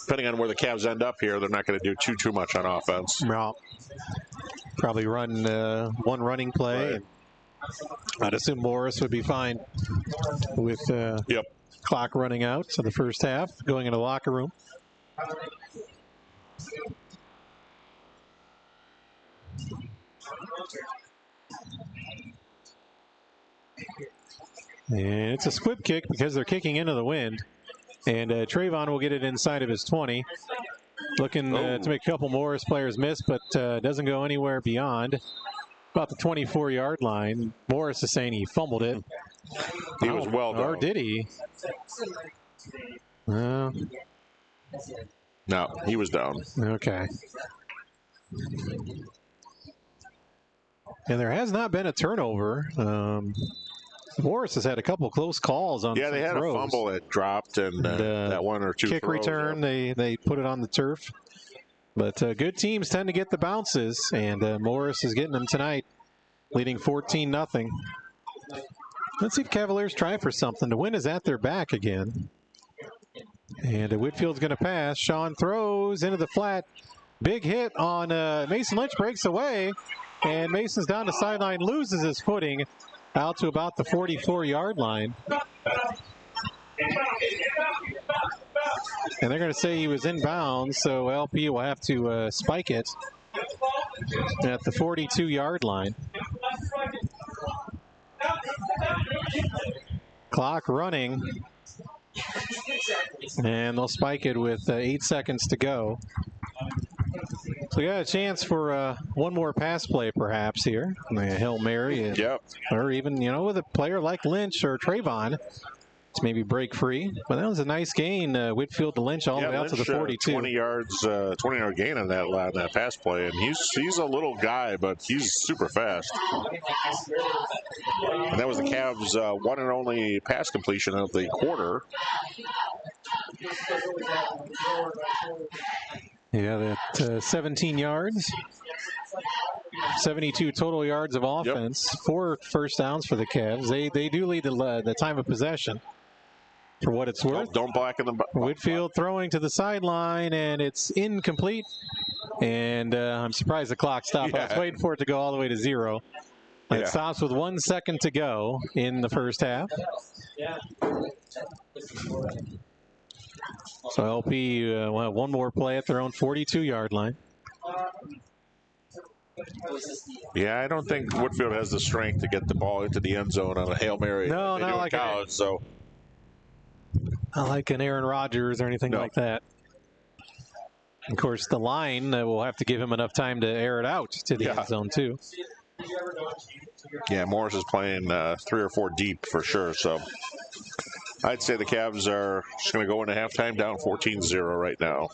depending on where the Cavs end up here, they're not going to do too much on offense. No. Probably run one running play. Right. I'd assume Morris would be fine with clock running out to the first half, going into the locker room. And it's a squib kick because they're kicking into the wind. And Trayvon will get it inside of his 20. Looking to make a couple Morris players miss, but doesn't go anywhere beyond about the 24-yard line. Morris is saying he fumbled it. He was well done. Or did he? No, he was down. Okay. And there has not been a turnover. Morris has had a couple close calls on they had throws. A fumble that dropped and that 1 or 2 kick throws, return. They put it on the turf. But good teams tend to get the bounces, and Morris is getting them tonight, leading 14-0. Let's see if Cavaliers try for something. The wind is at their back again. And Whitfield's going to pass. Sean throws into the flat. Big hit on Mason Lynch, breaks away. And Mason's down the sideline, loses his footing out to about the 44-yard line. And they're going to say he was inbounds, so LP will have to spike it at the 42-yard line. Clock running. And they'll spike it with 8 seconds to go. So we got a chance for one more pass play perhaps here. A Hail Mary. Or even, with a player like Lynch or Trayvon to maybe break free. But that was a nice gain, Whitfield to Lynch all the way out to the 42. 20-yard gain on that pass play. And he's a little guy, but he's super fast. And that was the Cavs' one and only pass completion of the quarter. Yeah, that 17 yards, 72 total yards of offense, 4 first downs for the Cavs. They do lead the time of possession for what it's worth. Don't blacken them. Whitfield throwing to the sideline, and it's incomplete. And I'm surprised the clock stopped. I was waiting for it to go all the way to 0. It stops with 1 second to go in the first half. So LP will have one more play at their own 42-yard line. Yeah, I don't think Whitfield has the strength to get the ball into the end zone on a Hail Mary. No, not like college, so not like an Aaron Rodgers or anything like that. Of course, the line will have to give him enough time to air it out to the end zone, too. Yeah, Morris is playing 3 or 4 deep for sure. So I'd say the Cavs are just going to go into halftime down 14-0 right now.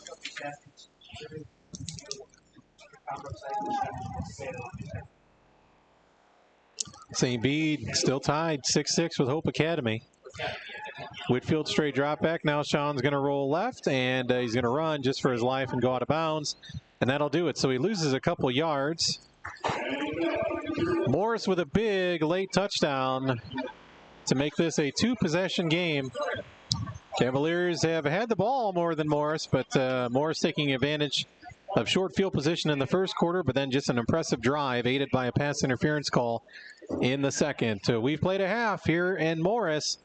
St. Bede still tied 6-6 with Hope Academy. Whitfield straight drop back. Now Sean's going to roll left, and he's going to run just for his life and go out of bounds, and that'll do it. So he loses a couple yards. Morris with a big late touchdown to make this a 2-possession game. Cavaliers have had the ball more than Morris, but Morris taking advantage of short field position in the first quarter, but then just an impressive drive aided by a pass interference call in the second. We've played a half here in Morris,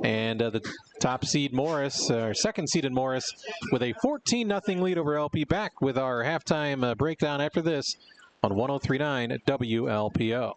and the top seed Morris, second seeded Morris, with a 14-0 lead over LP. Back with our halftime breakdown after this on 103.9 WLPO.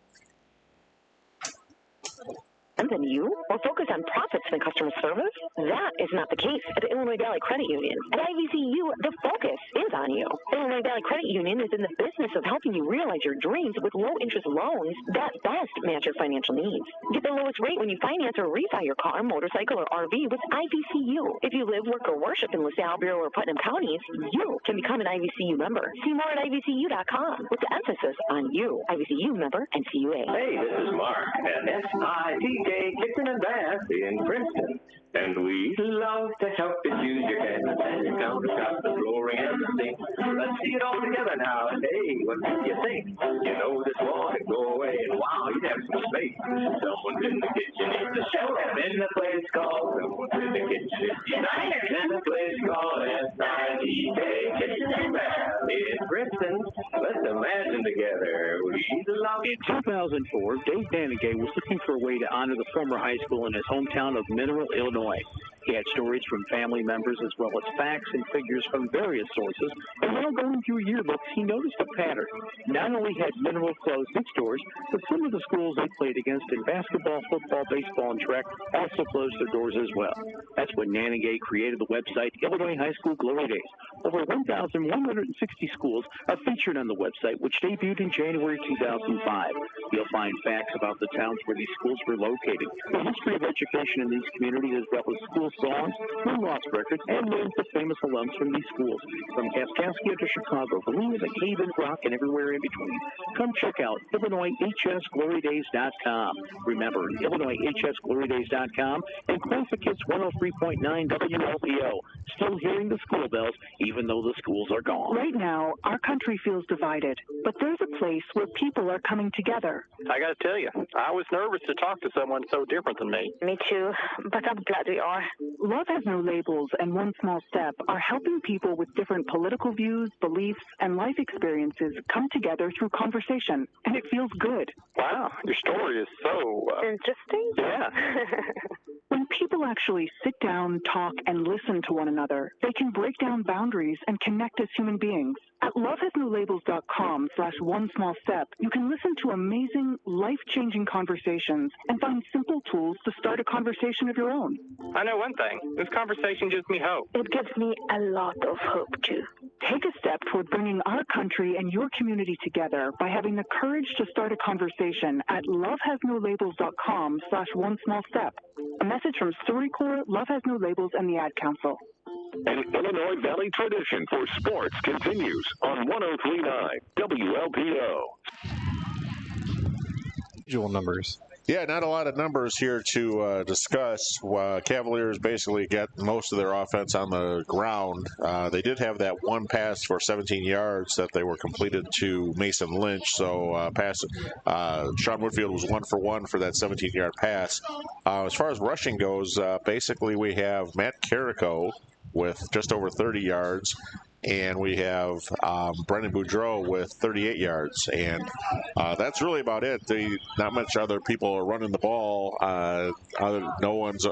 And then you will focus on profits and customer service? That is not the case at Illinois Valley Credit Union. At IVCU, the focus is on you. Illinois Valley Credit Union is in the business of helping you realize your dreams with low-interest loans that best match your financial needs. Get the lowest rate when you finance or refi your car, motorcycle, or RV with IVCU. If you live, work, or worship in LaSalle-Peru or Putnam counties, you can become an IVCU member. See more at IVCU.com with the emphasis on you. IVCU member NCUA. Hey, this is Mark at SITK Kitchen and Bath in Princeton. And we love to help you use your cabinets and your countertops, the flooring, and the sink. Let's see it all together now. Hey, what do you think? You know this wall could go away, and wow, you'd have some space. Someone's in the kitchen, it's a show. In the place called, someone's in the kitchen, it's united. In the place called SITK Kitchen and Bath in Princeton. Let's imagine together. We love it. In 2004, Dave Danigay was looking for a way to honor the former high school in his hometown of Mineral, Illinois. He had stories from family members as well as facts and figures from various sources. And while going through yearbooks, he noticed a pattern. Not only had Mineral closed its doors, but some of the schools they played against in basketball, football, baseball, and track also closed their doors as well. That's when Nanigay created the website Illinois High School Glory Days. Over 1,160 schools are featured on the website, which debuted in January 2005. You'll find facts about the towns where these schools were located, the history of education in these communities, as well as school songs, win-loss records, and names of famous alums from these schools. From Kaskaskia to Chicago, Galena to Haven, Rock, and everywhere in between. Come check out IllinoisHSGloryDays.com. Remember, IllinoisHSGloryDays.com and Classic 103.9 WLPO. Still hearing the school bells, even though the schools are gone. Right now, our country feels divided, but there's a place where people are coming together. I got to tell you, I was nervous to talk to someone so different than me. Me too, but I'm glad we are. Love Has No Labels and One Small Step are helping people with different political views, beliefs, and life experiences come together through conversation, and it feels good. Wow, your story is so... interesting? Yeah. When people actually sit down, talk, and listen to one another, they can break down boundaries and connect as human beings. At lovehasnolabels.com/onesmallstep, you can listen to amazing, life-changing conversations and find simple tools to start a conversation of your own. I know one thing. This conversation gives me hope. It gives me a lot of hope, too. Take a step toward bringing our country and your community together by having the courage to start a conversation at lovehasnolabels.com/onesmallstep. A message from StoryCorps, Love Has No Labels, and the Ad Council. An Illinois Valley tradition for sports continues on 103.9 WLPO. Usual numbers. Yeah, not a lot of numbers here to discuss. Cavaliers basically get most of their offense on the ground. They did have that one pass for 17 yards that they were completed to Mason Lynch. So Sean Whitfield was 1 for 1 for that 17-yard pass. As far as rushing goes, basically we have Matt Carrico with just over 30 yards. And we have Brendan Boudreau with 38 yards. And that's really about it. Not much other people are running the ball. No one's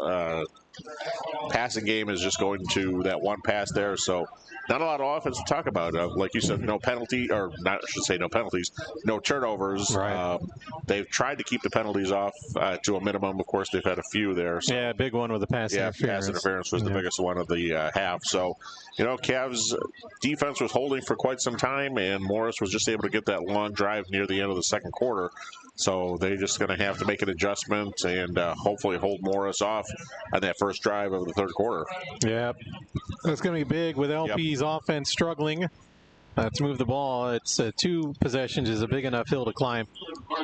passing game is just going to that one pass there. So not a lot of offense to talk about. Like you said, no penalty, or not, I should say no penalties, no turnovers. Right. They've tried to keep the penalties off to a minimum. Of course, they've had a few there. So. Yeah, big one with the pass interference. Yeah, pass interference was the biggest one of the half. So, Cavs defense was holding for quite some time, and Morris was just able to get that long drive near the end of the second quarter. So they're just going to have to make an adjustment and hopefully hold Morris off on that first drive of the third quarter. Yeah, that's going to be big with LP's offense struggling to move the ball. It's 2 possessions is a big enough hill to climb.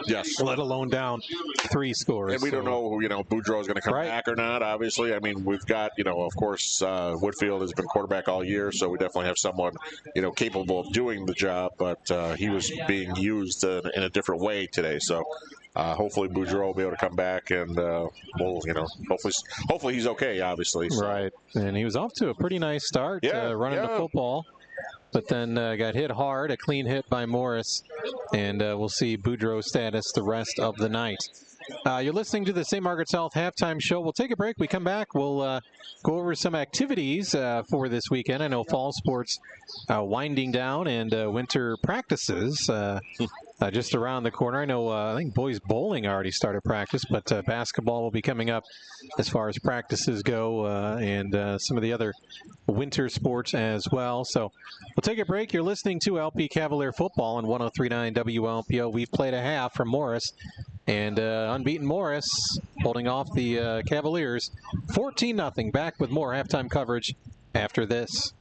Yes. Let alone down 3 scores. And we don't know, Boudreau is going to come back or not, obviously. I mean, we've got, of course, Woodfield has been quarterback all year, so we definitely have someone, capable of doing the job, but he was being used in a different way today. So hopefully Boudreau will be able to come back, and we'll, hopefully he's okay, obviously. So. Right. And he was off to a pretty nice start running the football. But then got hit hard, a clean hit by Morris, and we'll see Boudreau's status the rest of the night. You're listening to the St. Margaret's Health Halftime Show. We'll take a break. We come back. We'll go over some activities for this weekend. I know fall sports winding down and winter practices just around the corner. I know I think boys bowling already started practice, but basketball will be coming up as far as practices go and some of the other winter sports as well. So we'll take a break. You're listening to LP Cavalier Football on 103.9 WLPO. We've played a half from Morris. And unbeaten Morris holding off the Cavaliers 14-0. Back with more halftime coverage after this.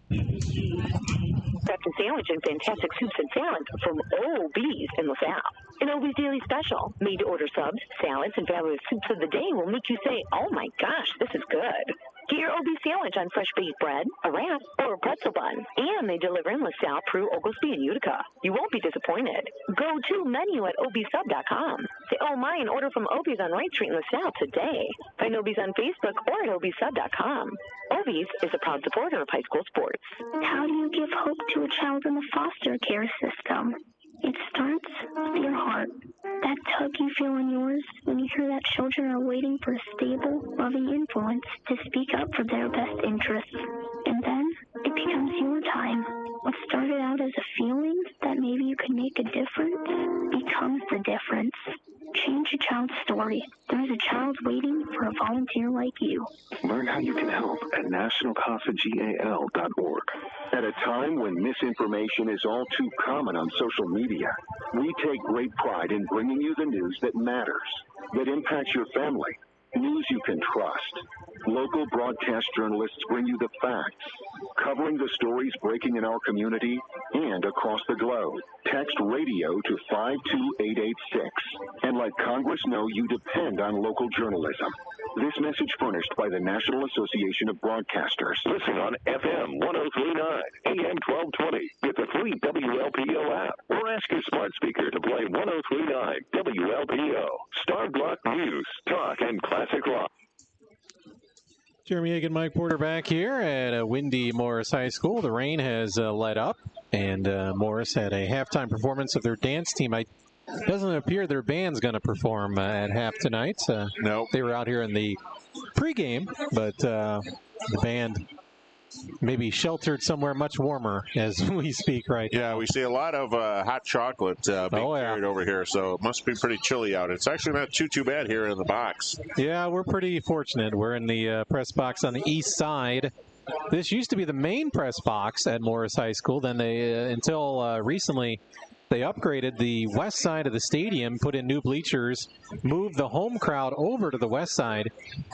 Breakfast sandwich and fantastic soups and salads from OB's in LaSalle. An OB's Daily Special. Made to order subs, salads, and fabulous soups of the day will make you say, oh my gosh, this is good. Get your OB sandwich on fresh baked bread, a wrap, or a pretzel bun. And they deliver in LaSalle, Peru, Oglesby, and Utica. You won't be disappointed. Go to menu at obsub.com. Say, oh my, and order from Ob's on Wright Street in LaSalle today. Find Ob's on Facebook or at obsub.com. Ob's is a proud supporter of high school sports. How do you give hope to a child in the foster care system? It starts with your heart. That tug you feel in yours when you hear that children are waiting for a stable, loving influence to speak up for their best interests. And then it becomes your time. What started out as a feeling that maybe you could make a difference becomes the difference. Change a child's story. There's a child waiting for a volunteer like you. Learn how you can help at nationalcasagal.org. At a time when misinformation is all too common on social media, we take great pride in bringing you the news that matters, that impacts your family, news you can trust. Local broadcast journalists bring you the facts, covering the stories breaking in our community and across the globe. Text radio to 52886 and let Congress know you depend on local journalism. This message furnished by the National Association of Broadcasters. Listen on FM 103.9, AM 1220. Get the free WLPO app or ask your smart speaker to play 103.9 WLPO. Star Block News, Talk, and Classic Rock. Jeremy Hagan, Mike Porter back here at windy Morris High School. The rain has let up, and Morris had a halftime performance of their dance team. It doesn't appear their band's going to perform at half tonight. No. They were out here in the pregame, but the band maybe sheltered somewhere much warmer as we speak right now. Yeah, we see a lot of hot chocolate being carried over here, so it must be pretty chilly out. It's actually not too bad here in the box. Yeah, we're pretty fortunate. We're in the press box on the east side. This used to be the main press box at Morris High School. Then they, until recently, they upgraded the west side of the stadium, put in new bleachers, moved the home crowd over to the west side,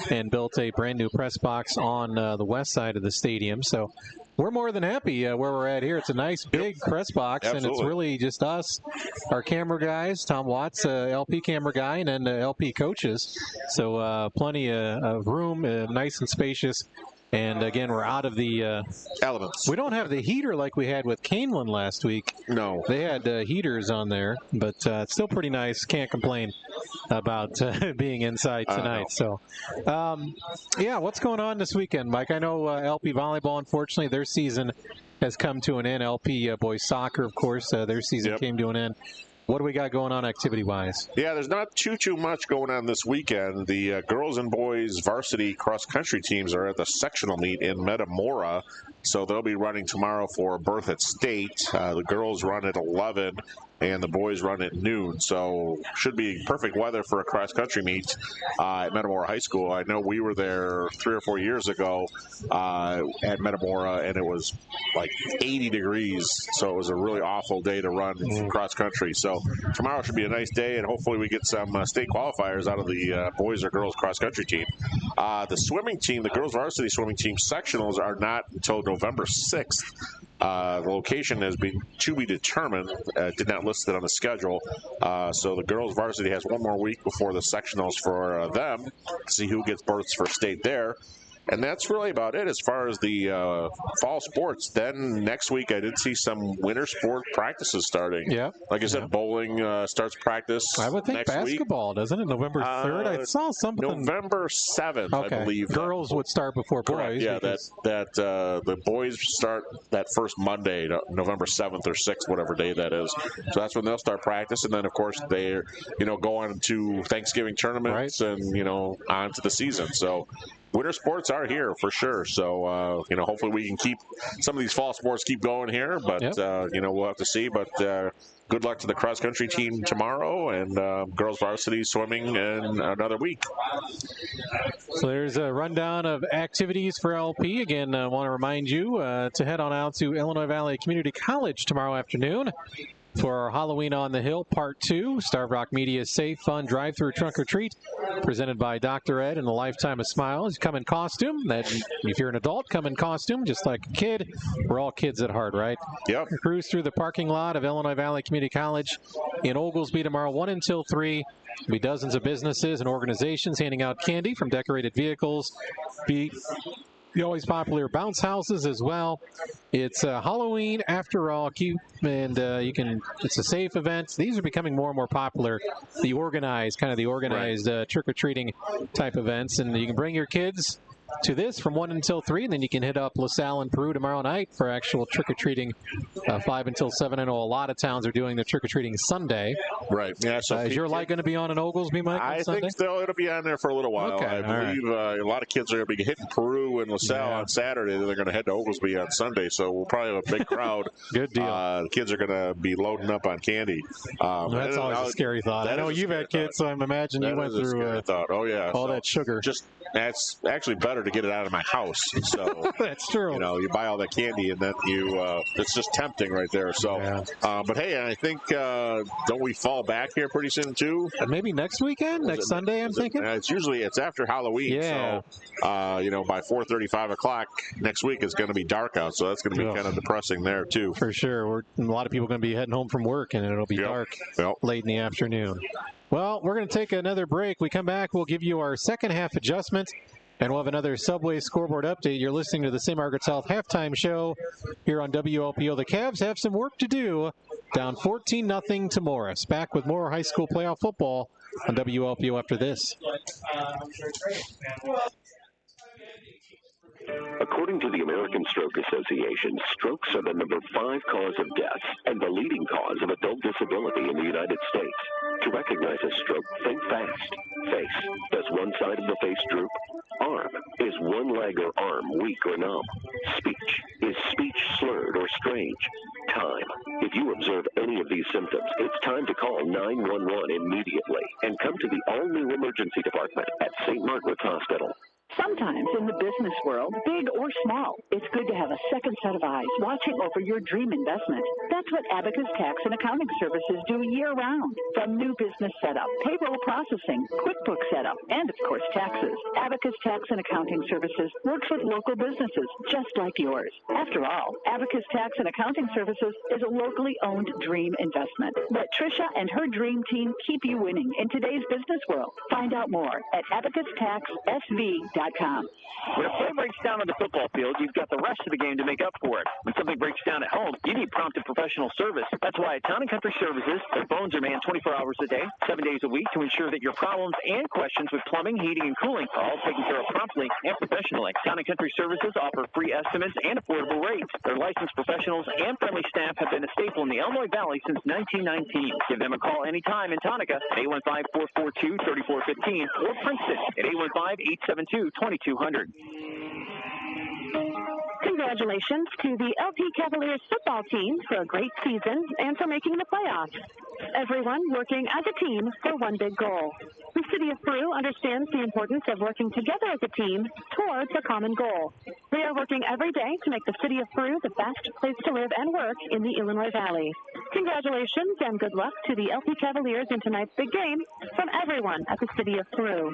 and built a brand new press box on the west side of the stadium. So we're more than happy where we're at here. It's a nice big press box, Absolutely. And it's really just us, our camera guys, Tom Watts, LP camera guy, and then LP coaches. So plenty of room, nice and spacious. And again, we're out of the elements. We don't have the heater like we had with Canelan last week. No. They had heaters on there, but it's still pretty nice. Can't complain about being inside tonight. So, yeah, what's going on this weekend, Mike? I know LP Volleyball, unfortunately, their season has come to an end. LP Boys Soccer, of course, their season came to an end What do we got going on activity-wise? Yeah, there's not too much going on this weekend. The girls and boys varsity cross-country teams are at the sectional meet in Metamora, so they'll be running tomorrow for berth at state. The girls run at 11, and the boys run at noon, so should be perfect weather for a cross-country meet at Metamora High School. I know we were there 3 or 4 years ago at Metamora, and it was like 80 degrees, so it was a really awful day to run cross-country. So tomorrow should be a nice day, and hopefully we get some state qualifiers out of the boys or girls cross-country team. The swimming team, the girls varsity swimming team sectionals are not until November 6th. The location has been to be determined. Did not list it on the schedule. So the girls varsity has one more week before the sectionals for them to see who gets berths for state there. And that's really about it as far as the fall sports. Then next week I did see some winter sport practices starting. Yeah. Like I said, bowling starts practice I would think next basketball, week. Doesn't it? November 3rd? I saw something. November 7th, okay. I believe. Girls would start before boys. Correct, yeah, the boys start that first Monday, November 7th or 6th, whatever day that is. So that's when they'll start practice. And then, of course, they're, go on to Thanksgiving tournaments and, on to the season. So winter sports are here for sure. So, hopefully we can keep some of these fall sports keep going here. But, we'll have to see. But good luck to the cross-country team tomorrow and girls varsity swimming in another week. So there's a rundown of activities for LP. Again, I want to remind you to head on out to Illinois Valley Community College tomorrow afternoon for our Halloween on the Hill Part 2. Starved Rock Media's Safe, Fun, Drive-Thru Trunk or Treat, presented by Dr. Ed and a Lifetime of Smiles. Come in costume. If you're an adult, come in costume, just like a kid. We're all kids at heart, right? Yep. Cruise through the parking lot of Illinois Valley Community College in Oglesby tomorrow, 1 until 3. There'll be dozens of businesses and organizations handing out candy from decorated vehicles. The always popular bounce houses as well. It's Halloween after all, it's a safe event. These are becoming more and more popular, the organized trick-or-treating type events, and you can bring your kids to this from 1 until 3, and then you can hit up LaSalle and Peru tomorrow night for actual trick-or-treating 5 until 7. I know a lot of towns are doing their trick-or-treating Sunday. Right. Yeah. So is your light going to be on in Oglesby, Mike, on Sunday? Think it'll be on there for a little while. Okay, I believe a lot of kids are going to be hitting Peru and LaSalle on Saturday. Then they're going to head to Oglesby on Sunday, so we'll probably have a big crowd. Good deal. The kids are going to be loading up on candy. That's always a scary thought. I know you've had kids, so I'm imagining you went through all that sugar. That's actually better to get it out of my house. So that's true. You buy all that candy and then it's just tempting right there. So, but hey, I think don't we fall back here pretty soon too? Maybe next weekend, next Sunday. I'm thinking. It's after Halloween. Yeah. So, by 4:30, 5 o'clock next week it's going to be dark out. So that's going to be kind of depressing there too. For sure. A lot of people are going to be heading home from work and it'll be dark late in the afternoon. Well, we're going to take another break. We come back, we'll give you our second half adjustment, and we'll have another Subway scoreboard update. You're listening to the St. Margaret's Health halftime show here on WLPO. The Cavs have some work to do, down 14-0 to Morris. Back with more high school playoff football on WLPO after this. According to the American Stroke Association, strokes are the number 5 cause of death and the leading cause of adult disability in the United States. To recognize a stroke, think fast. Face. Does one side of the face droop? Arm. Is one leg or arm weak or numb? Speech. Is speech slurred or strange? Time. If you observe any of these symptoms, it's time to call 911 immediately and come to the all-new emergency department at St. Margaret's Hospital. Sometimes in the business world, big or small, it's good to have a second set of eyes watching over your dream investment. That's what Abacus Tax and Accounting Services do year-round. From new business setup, payroll processing, QuickBooks setup, and, of course, taxes. Abacus Tax and Accounting Services works with local businesses just like yours. After all, Abacus Tax and Accounting Services is a locally owned dream investment. Let Tricia and her dream team keep you winning in today's business world. Find out more at abacustaxsv.com. LaSalle-Peru.com. When a play breaks down on the football field, you've got the rest of the game to make up for it. When something breaks down at home, you need prompt and professional service. That's why at Town & Country Services, their phones are manned 24 hours a day, 7 days a week to ensure that your problems and questions with plumbing, heating, and cooling are all taken care of promptly and professionally. Town & Country Services offer free estimates and affordable rates. Their licensed professionals and friendly staff have been a staple in the Illinois Valley since 1919. Give them a call anytime in Tonka at 815-442-3415 or Princeton at 815-872-2200. Congratulations to the LP Cavaliers football team for a great season and for making the playoffs. Everyone working as a team for one big goal. The City of Peru understands the importance of working together as a team towards a common goal. They are working every day to make the City of Peru the best place to live and work in the Illinois Valley. Congratulations and good luck to the LP Cavaliers in tonight's big game from everyone at the City of Peru.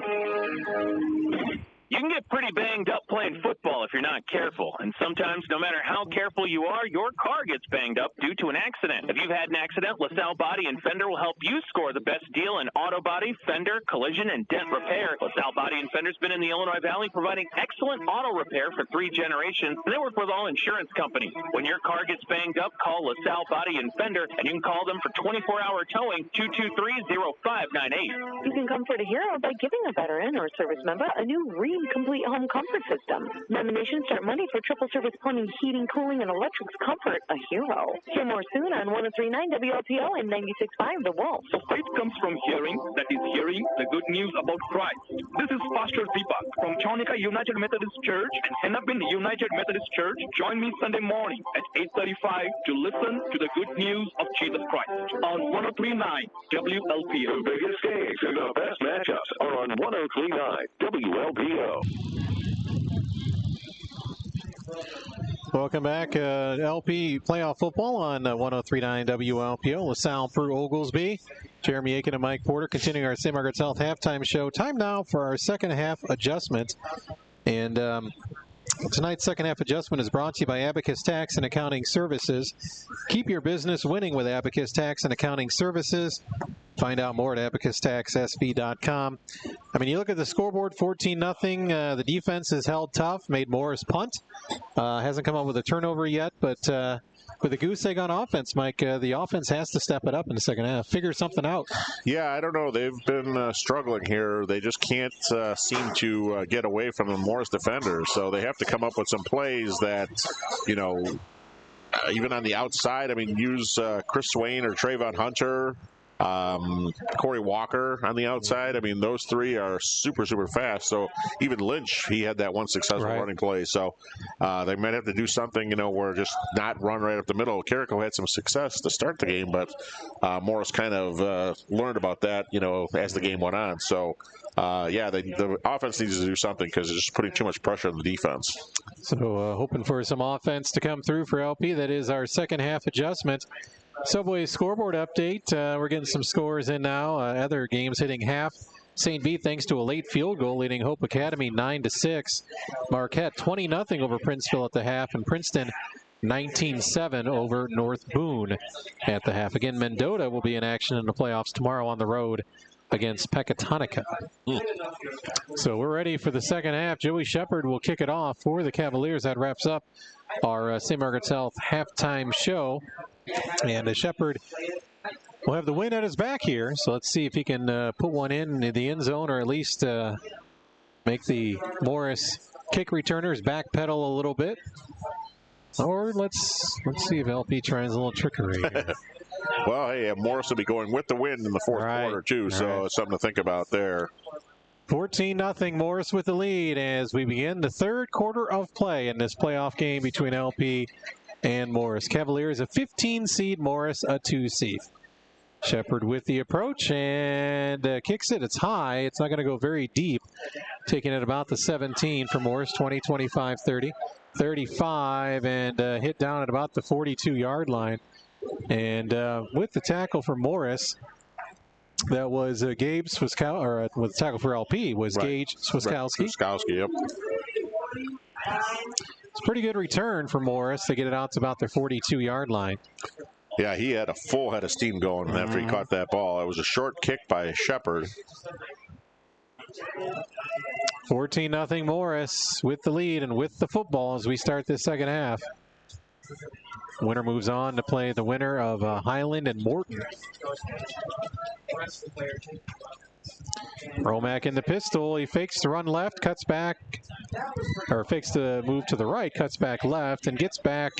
You can get pretty banged up playing football if you're not careful. And sometimes, no matter how careful you are, your car gets banged up due to an accident. If you've had an accident, LaSalle Body and Fender will help you score the best deal in auto body, fender, collision, and dent repair. LaSalle Body and Fender's been in the Illinois Valley providing excellent auto repair for 3 generations, and they work with all insurance companies. When your car gets banged up, call LaSalle Body and Fender, and you can call them for 24-hour towing, 223-0598. You can comfort a hero by giving a veteran or service member a new complete home comfort system. Nominations start Monday for triple service plumbing, heating, cooling, and electrics. Comfort a hero. Hear more soon on 103.9 WLPO and 96.5 The Wolf. So faith comes from hearing, that is hearing the good news about Christ. This is Pastor Deepak from Chaunica United Methodist Church and Hennepin United Methodist Church. Join me Sunday morning at 8:35 to listen to the good news of Jesus Christ on 103.9 WLPO. The biggest games and the best matchups are on 103.9 WLPO. Welcome back. LP playoff football on 103.9 WLPO. LaSalle-Peru Oglesby. Jeremy Aiken and Mike Porter continuing our St. Margaret's Health halftime show. Time now for our second half adjustment. And tonight's second half adjustment is brought to you by Abacus Tax and Accounting Services. Keep your business winning with Abacus Tax and Accounting Services. Find out more at abacustaxsv.com. I mean, you look at the scoreboard, 14-0. The defense has held tough, made Morris punt. Hasn't come up with a turnover yet, but with a goose egg on offense, Mike, the offense has to step it up in the second half, figure something out. Yeah, I don't know. They've been struggling here. They just can't seem to get away from the Morris defenders, so they have to come up with some plays that, you know, even on the outside, I mean, use Chris Swain or Trayvon Hunter, Corey Walker on the outside. I mean, those three are super, super fast. So even Lynch, he had that one successful running play. So they might have to do something, you know, where just not run right up the middle. Carrico had some success to start the game, but Morris kind of learned about that, you know, as the game went on. So, yeah, the offense needs to do something because it's just putting too much pressure on the defense. So hoping for some offense to come through for LP. That is our second half adjustment. Subway scoreboard update. We're getting some scores in now. Other games hitting half. St. V, thanks to a late field goal, leading Hope Academy 9-6. Marquette 20-0 over Princeville at the half, and Princeton 19-7 over North Boone at the half. Again, Mendota will be in action in the playoffs tomorrow on the road against Pecatonica. So we're ready for the second half. Joey Shepard will kick it off for the Cavaliers. That wraps up our St. Margaret's Health halftime show. And Shepard will have the win at his back here. So let's see if he can put one in the end zone, or at least make the Morris kick returners backpedal a little bit. Or let's see if LP tries a little trickery here. Well, hey, Morris will be going with the win in the fourth quarter, too, so it's something to think about there. 14-0, Morris with the lead as we begin the third quarter of play in this playoff game between LP and Morris. Cavaliers a 15 seed, Morris a 2 seed. Shepard with the approach and kicks it. It's high. It's not going to go very deep. Taking it about the 17 for Morris, 20, 25, 30, 35, and hit down at about the 42-yard line. And with the tackle for Morris, that was Gabe Swiskowski, or with the tackle for LP was Gage Swiskowski. Swiskowski, yep. It's a pretty good return for Morris. They get it out to about their 42-yard line. Yeah, he had a full head of steam going after he caught that ball. It was a short kick by Shepard. 14-0 Morris with the lead and with the football as we start this second half. Winner moves on to play the winner of Highland and Morton. Romack in the pistol. He fakes to run left, cuts back, or fakes to move to the right, cuts back left, and gets back.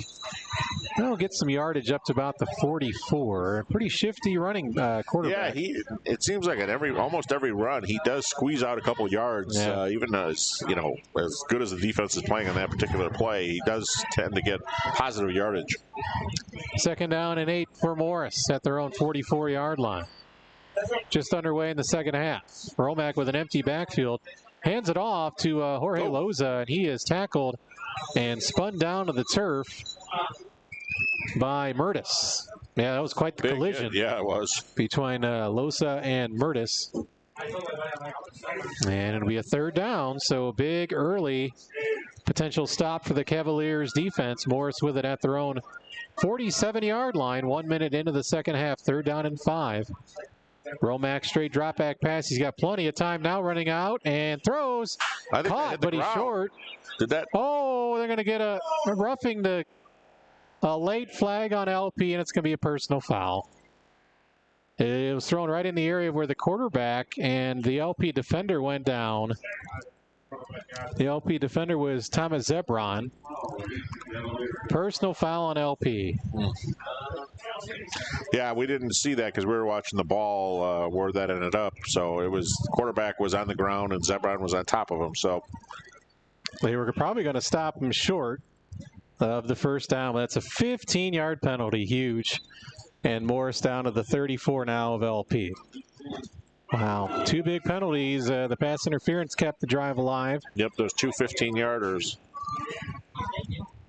Well, gets some yardage up to about the 44. Pretty shifty running quarterback. Yeah, it seems like at almost every run he does squeeze out a couple yards. Yeah. Even as as good as the defense is playing on that particular play, he does tend to get positive yardage. 2nd down and 8 for Morris at their own 44-yard line. Just underway in the second half. Romack with an empty backfield. Hands it off to Jorge Loza, and he is tackled and spun down to the turf by Murtis. Yeah, that was quite the collision. Yeah, it was. Between Loza and Murtis. And it'll be a 3rd down, so a big early potential stop for the Cavaliers defense. Morris with it at their own 47-yard line, 1 minute into the second half, 3rd down and 5. Romack straight drop back pass. He's got plenty of time now, running out and throws. Caught, but he's short. Did that? Oh, they're going to get a roughing the late flag on LP, and it's going to be a personal foul. It was thrown right in the area where the quarterback and the LP defender went down. The LP defender was Thomas Zebron. Personal foul on LP. Yeah, we didn't see that because we were watching the ball where that ended up. So it was quarterback was on the ground and Zebron was on top of him. So they were probably going to stop him short of the 1st down. That's a 15-yard penalty, huge. And Morris down to the 34 now of LP. Wow, 2 big penalties. The pass interference kept the drive alive. Yep, those 2 15-yarders.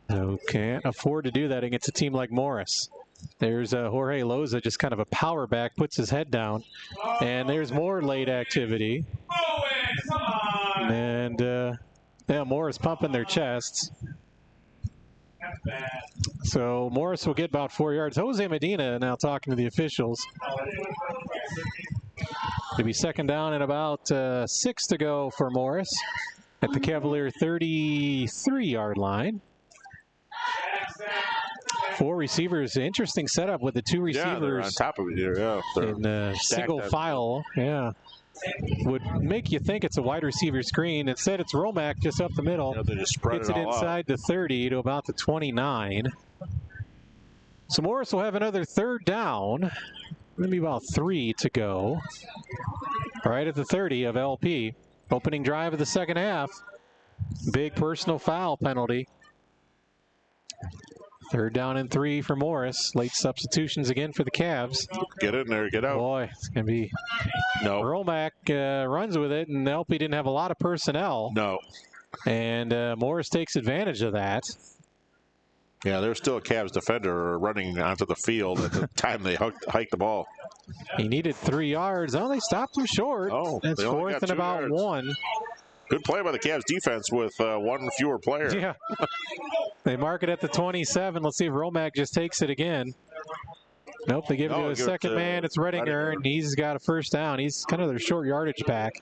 No, can't afford to do that against a team like Morris. There's Jorge Loza, just kind of a power back, puts his head down. And there's more late activity. And Morris pumping their chests. So Morris will get about 4 yards. Jose Medina now talking to the officials. It'll be 2nd down and about 6 to go for Morris at the Cavalier 33-yard line. 4 receivers. Interesting setup with the 2 receivers. Yeah, they're on top of it here. Yeah, in single file. Yeah. Would make you think it's a wide receiver screen. Instead, it's Romack just up the middle. They just spread Gets it inside the 30 to about the 29. So Morris will have another 3rd down. Maybe about 3 to go. Right at the 30 of LP. Opening drive of the second half. Big personal foul penalty. 3rd down and 3 for Morris. Late substitutions again for the Cavs. Get in there, get out. Boy, it's going to be... No. Romack runs with it, and LP didn't have a lot of personnel. No. And Morris takes advantage of that. Yeah, there's still a Cavs defender running onto the field at the time they hiked the ball. He needed 3 yards. Oh, they stopped him short. Oh, that's 4th and about yards. 1. Good play by the Cavs defense with 1 fewer player. Yeah. They mark it at the 27. Let's see if Romack just takes it again. Nope, they give it to a second man. It's Redinger, and he's got a 1st down. He's kind of their short yardage back.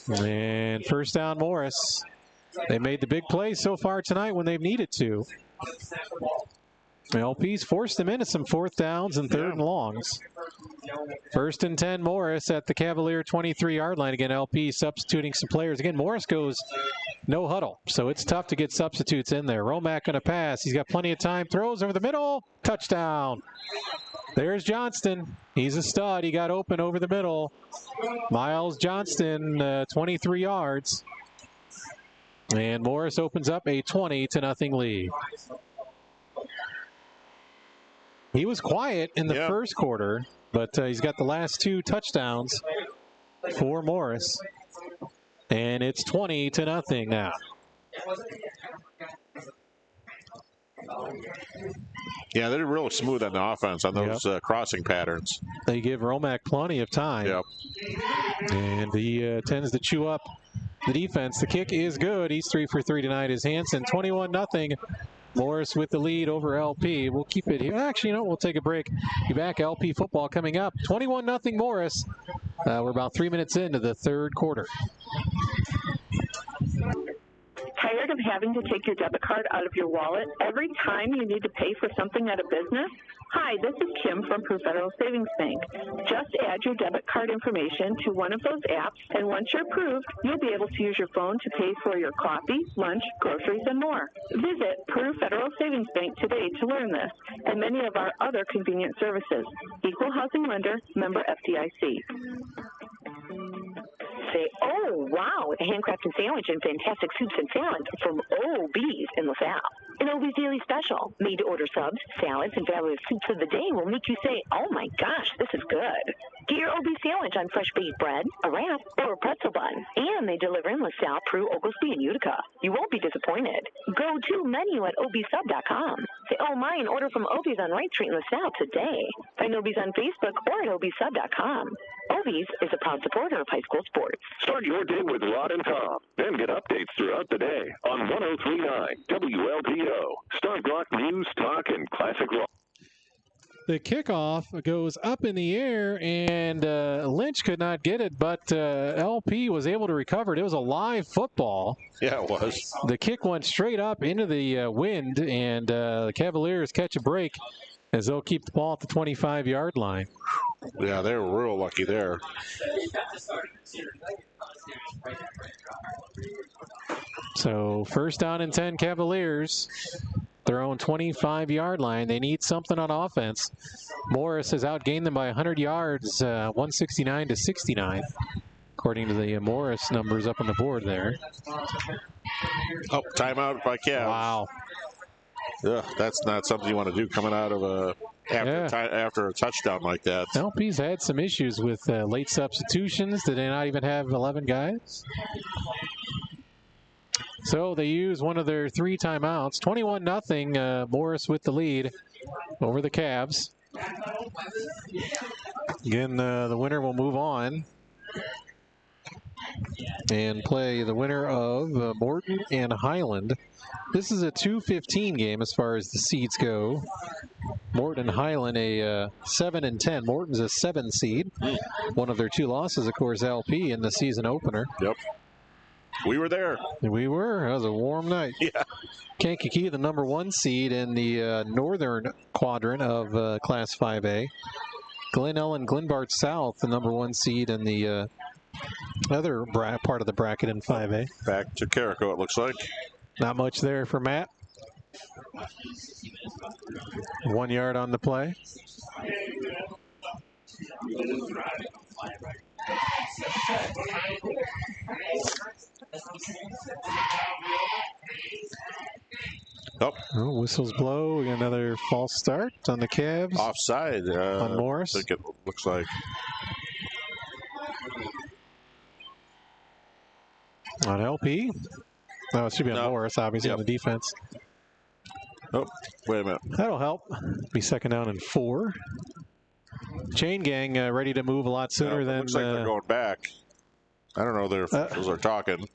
And 1st down, Morris. They made the big play so far tonight when they've needed to. LP's forced them into some 4th downs and 3rd and longs. 1st and 10, Morris at the Cavalier 23-yard line. Again, LP substituting some players. Again, Morris goes no huddle, so it's tough to get substitutes in there. Romack going to pass. He's got plenty of time. Throws over the middle. Touchdown. There's Johnston. He's a stud. He got open over the middle. Miles Johnston, 23 yards. And Morris opens up a 20-0 lead. He was quiet in the first quarter, but he's got the last 2 touchdowns for Morris. And it's 20-0 now. Yeah, they're real smooth on the offense on those crossing patterns. They give Romack plenty of time. Yep. And he tends to chew up the defense. The kick is good. He's 3 for 3 tonight. Is Hansen. 21-0 Morris with the lead over LP. We'll keep it here. Actually, we'll take a break. Be back. LP football coming up. 21-0 Morris. We're about 3 minutes into the third quarter. Tired of having to take your debit card out of your wallet every time you need to pay for something at a business? Hi, this is Kim from Peru Federal Savings Bank. Just add your debit card information to one of those apps, and once you're approved, you'll be able to use your phone to pay for your coffee, lunch, groceries, and more. Visit Peru Federal Savings Bank today to learn this and many of our other convenient services. Equal housing lender, member FDIC. Say, oh, wow, a handcrafted sandwich and fantastic soups and salads from OB's in LaSalle. An OB's Daily Special. Made-to-order subs, salads, and fabulous soups of the day will make you say, oh, my gosh, this is good. Get your OB sandwich on fresh baked bread, a wrap, or a pretzel bun. And they deliver in LaSalle, Peru, Oglesby, and Utica. You won't be disappointed. Go to menu at obsub.com. Say, oh, my, and order from OB's on Wright Street in LaSalle today. Find OB's on Facebook or at obsub.com. OB's is a proud supporter of high school sports. Start your day with Rod and Tom. Then get updates throughout the day on 103.9 WLPO. Star Block News, Talk, and Classic Rock. The kickoff goes up in the air, and Lynch could not get it, but LP was able to recover it. It was a live football. Yeah, it was. The kick went straight up into the wind, and the Cavaliers catch a break as they'll keep the ball at the 25-yard line. Yeah, they were real lucky there. So first down and 10 Cavaliers. Their own 25-yard line. They need something on offense. Morris has outgained them by 100 yards, 169 to 69, according to the Morris numbers up on the board there. Oh, timeout by Cavs. Wow. Ugh, that's not something you want to do coming out of after a touchdown like that. LP's had some issues with late substitutions. Did they not even have 11 guys? So they use one of their 3 timeouts. 21-0. Morris with the lead over the Cavs. Again, the winner will move on and play the winner of Morton and Highland. This is a 2-15 game as far as the seeds go. Morton and Highland a 7-10. Morton's a 7 seed. One of their 2 losses, of course, LP in the season opener. Yep. We were there. We were. That was a warm night. Yeah. Kankakee, the number 1 seed in the northern quadrant of Class 5A. Glen Ellen, Glenbart South, the number 1 seed in the other part of the bracket in 5A. Back to Carrico, it looks like. Not much there for Matt. 1 yard on the play. Oh, whistles blow. We got another false start on the Cavs. Offside. On Morris. I think it looks like. On LP. No, it should be on Morris, obviously, on the defense. Oh, wait a minute. That'll help. Be second down and 4. Chain gang ready to move a lot sooner than. Looks like they're going back. I don't know. Their officials are talking.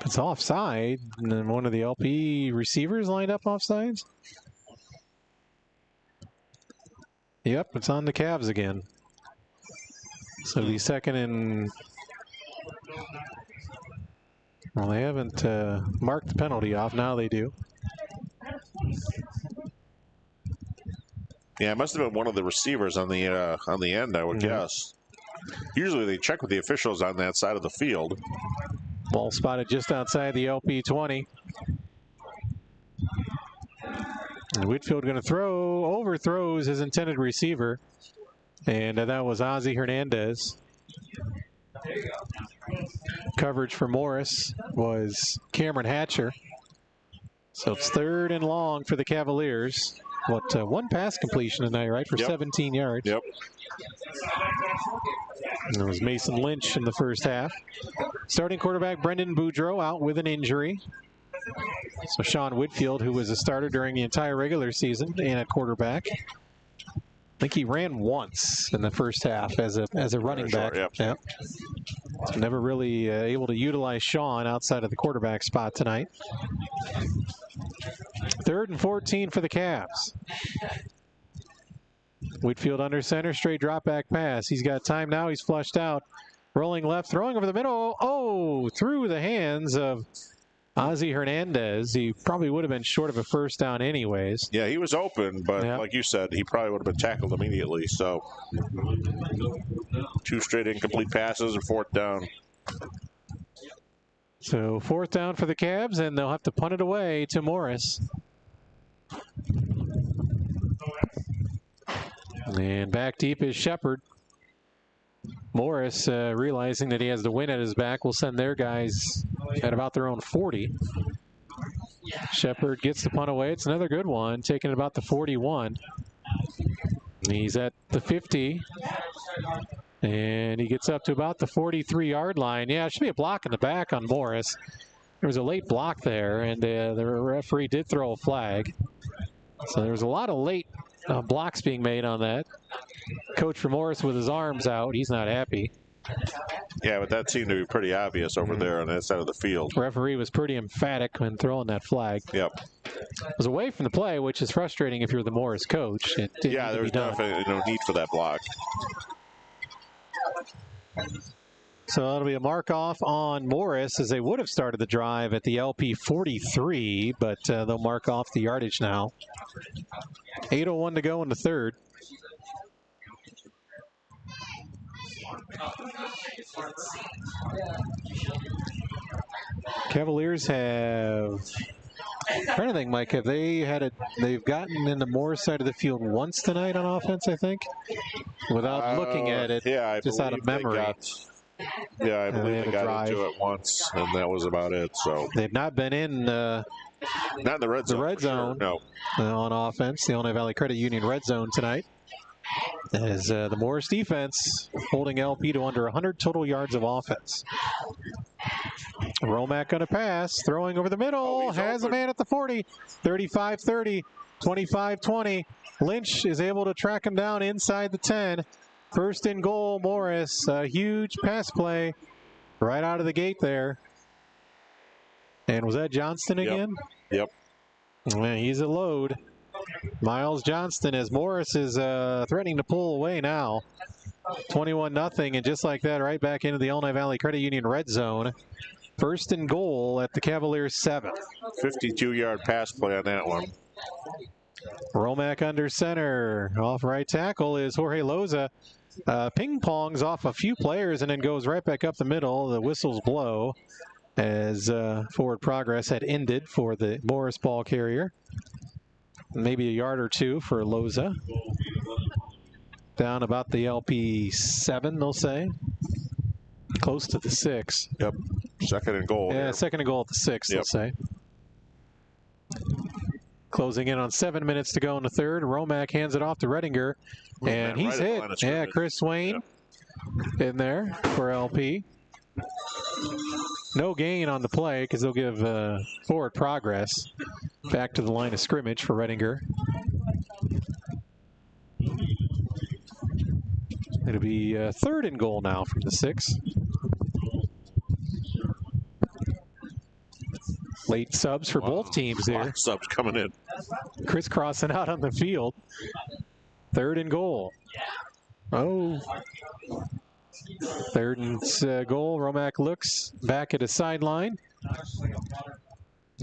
It's offside, and then one of the LP receivers lined up offsides. Yep, it's on the Cavs again. So it'll be second and. Well, they haven't marked the penalty off. Now they do. Yeah, it must have been one of the receivers on the end, I would guess. Usually they check with the officials on that side of the field. Ball spotted just outside the LP 20. And Whitfield going to overthrows his intended receiver. And that was Ozzie Hernandez. Coverage for Morris was Cameron Hatcher. So it's 3rd and long for the Cavaliers. One pass completion tonight, right, for 17 yards. Yep. And it was Mason Lynch in the first half. Starting quarterback Brendan Boudreau out with an injury. So Sean Whitfield, who was a starter during the entire regular season and at quarterback, think he ran once in the first half as a running back. Short, yep. So never really able to utilize Sean outside of the quarterback spot tonight. 3rd and 14 for the Cavs. Whitfield under center, straight drop back pass. He's got time now. He's flushed out. Rolling left, throwing over the middle. Oh, through the hands of Ozzie Hernandez. He probably would have been short of a first down anyways. Yeah, he was open, but like you said, he probably would have been tackled immediately. So 2 straight incomplete passes and 4th down. So 4th down for the Cavs, and they'll have to punt it away to Morris. And back deep is Shepard. Morris, realizing that he has the wind at his back, will send their guys at about their own 40. Shepard gets the punt away. It's another good one, taking about the 41. He's at the 50. And he gets up to about the 43-yard line. Yeah, it should be a block in the back on Morris. There was a late block there, and the referee did throw a flag. So there was a lot of late blocks being made on that. Coach for Morris with his arms out. He's not happy. Yeah, but that seemed to be pretty obvious over there on that side of the field. Referee was pretty emphatic when throwing that flag. Yep. It was away from the play, which is frustrating if you're the Morris coach. Yeah, there was no need for that block. So that'll be a mark off on Morris, as they would have started the drive at the LP 43, but they'll mark off the yardage now. 8:01 to go in the 3rd. Cavaliers have, I'm trying to think, Mike, have they've gotten in the Morris side of the field once tonight on offense, I think, without looking at it, just out of memory. I believe they got into it once, and that was about it. So they've not been in not in the red zone. Sure, no. On offense, the Illinois Valley Credit Union red zone tonight. As the Morris defense holding LP to under 100 total yards of offense. Romack going to pass, throwing over the middle, has open. A man at the 40, 35-30, 25-20. Lynch is able to track him down inside the 10. 1st and goal, Morris. A huge pass play right out of the gate there. And was that Johnston again? Yep. Well, he's a load. Miles Johnston, as Morris is threatening to pull away now. 21-0, and just like that, right back into the Illinois Valley Credit Union red zone. 1st and goal at the Cavaliers 7. 52-yard pass play on that one. Romack under center. Off right tackle is Jorge Loza. Ping-pongs off a few players and then goes right back up the middle. The whistles blow as forward progress had ended for the Morris ball carrier. Maybe a yard or two for Loza. Down about the LP 7, they'll say. Close to the 6. Yep. 2nd and goal. Yeah, here. 2nd and goal at the 6, they'll say. Closing in on 7 minutes to go in the 3rd. Romack hands it off to Redinger. And he's hit. Yeah, Chris Swain in there for LP. No gain on the play because they'll give forward progress back to the line of scrimmage for Redinger. It'll be 3rd and goal now from the 6. Late subs for both teams there. Subs coming in. Crisscrossing out on the field. 3rd and goal. Oh. 3rd and goal. Romack looks back at his sideline.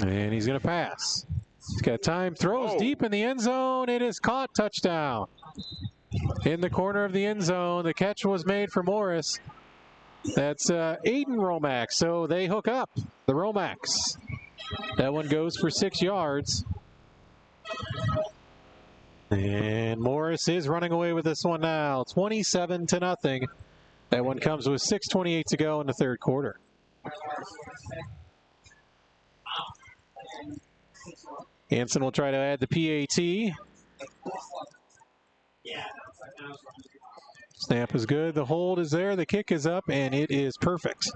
And he's going to pass. He's got time. Throws deep in the end zone. It is caught. Touchdown. In the corner of the end zone. The catch was made for Morris. That's Aiden Romack. So they hook up. The Romacks. That one goes for 6 yards. And Morris is running away with this one now. 27-0. That one comes with 6:28 to go in the 3rd quarter. Hansen will try to add the PAT. Snap is good. The hold is there. The kick is up, and it is perfect.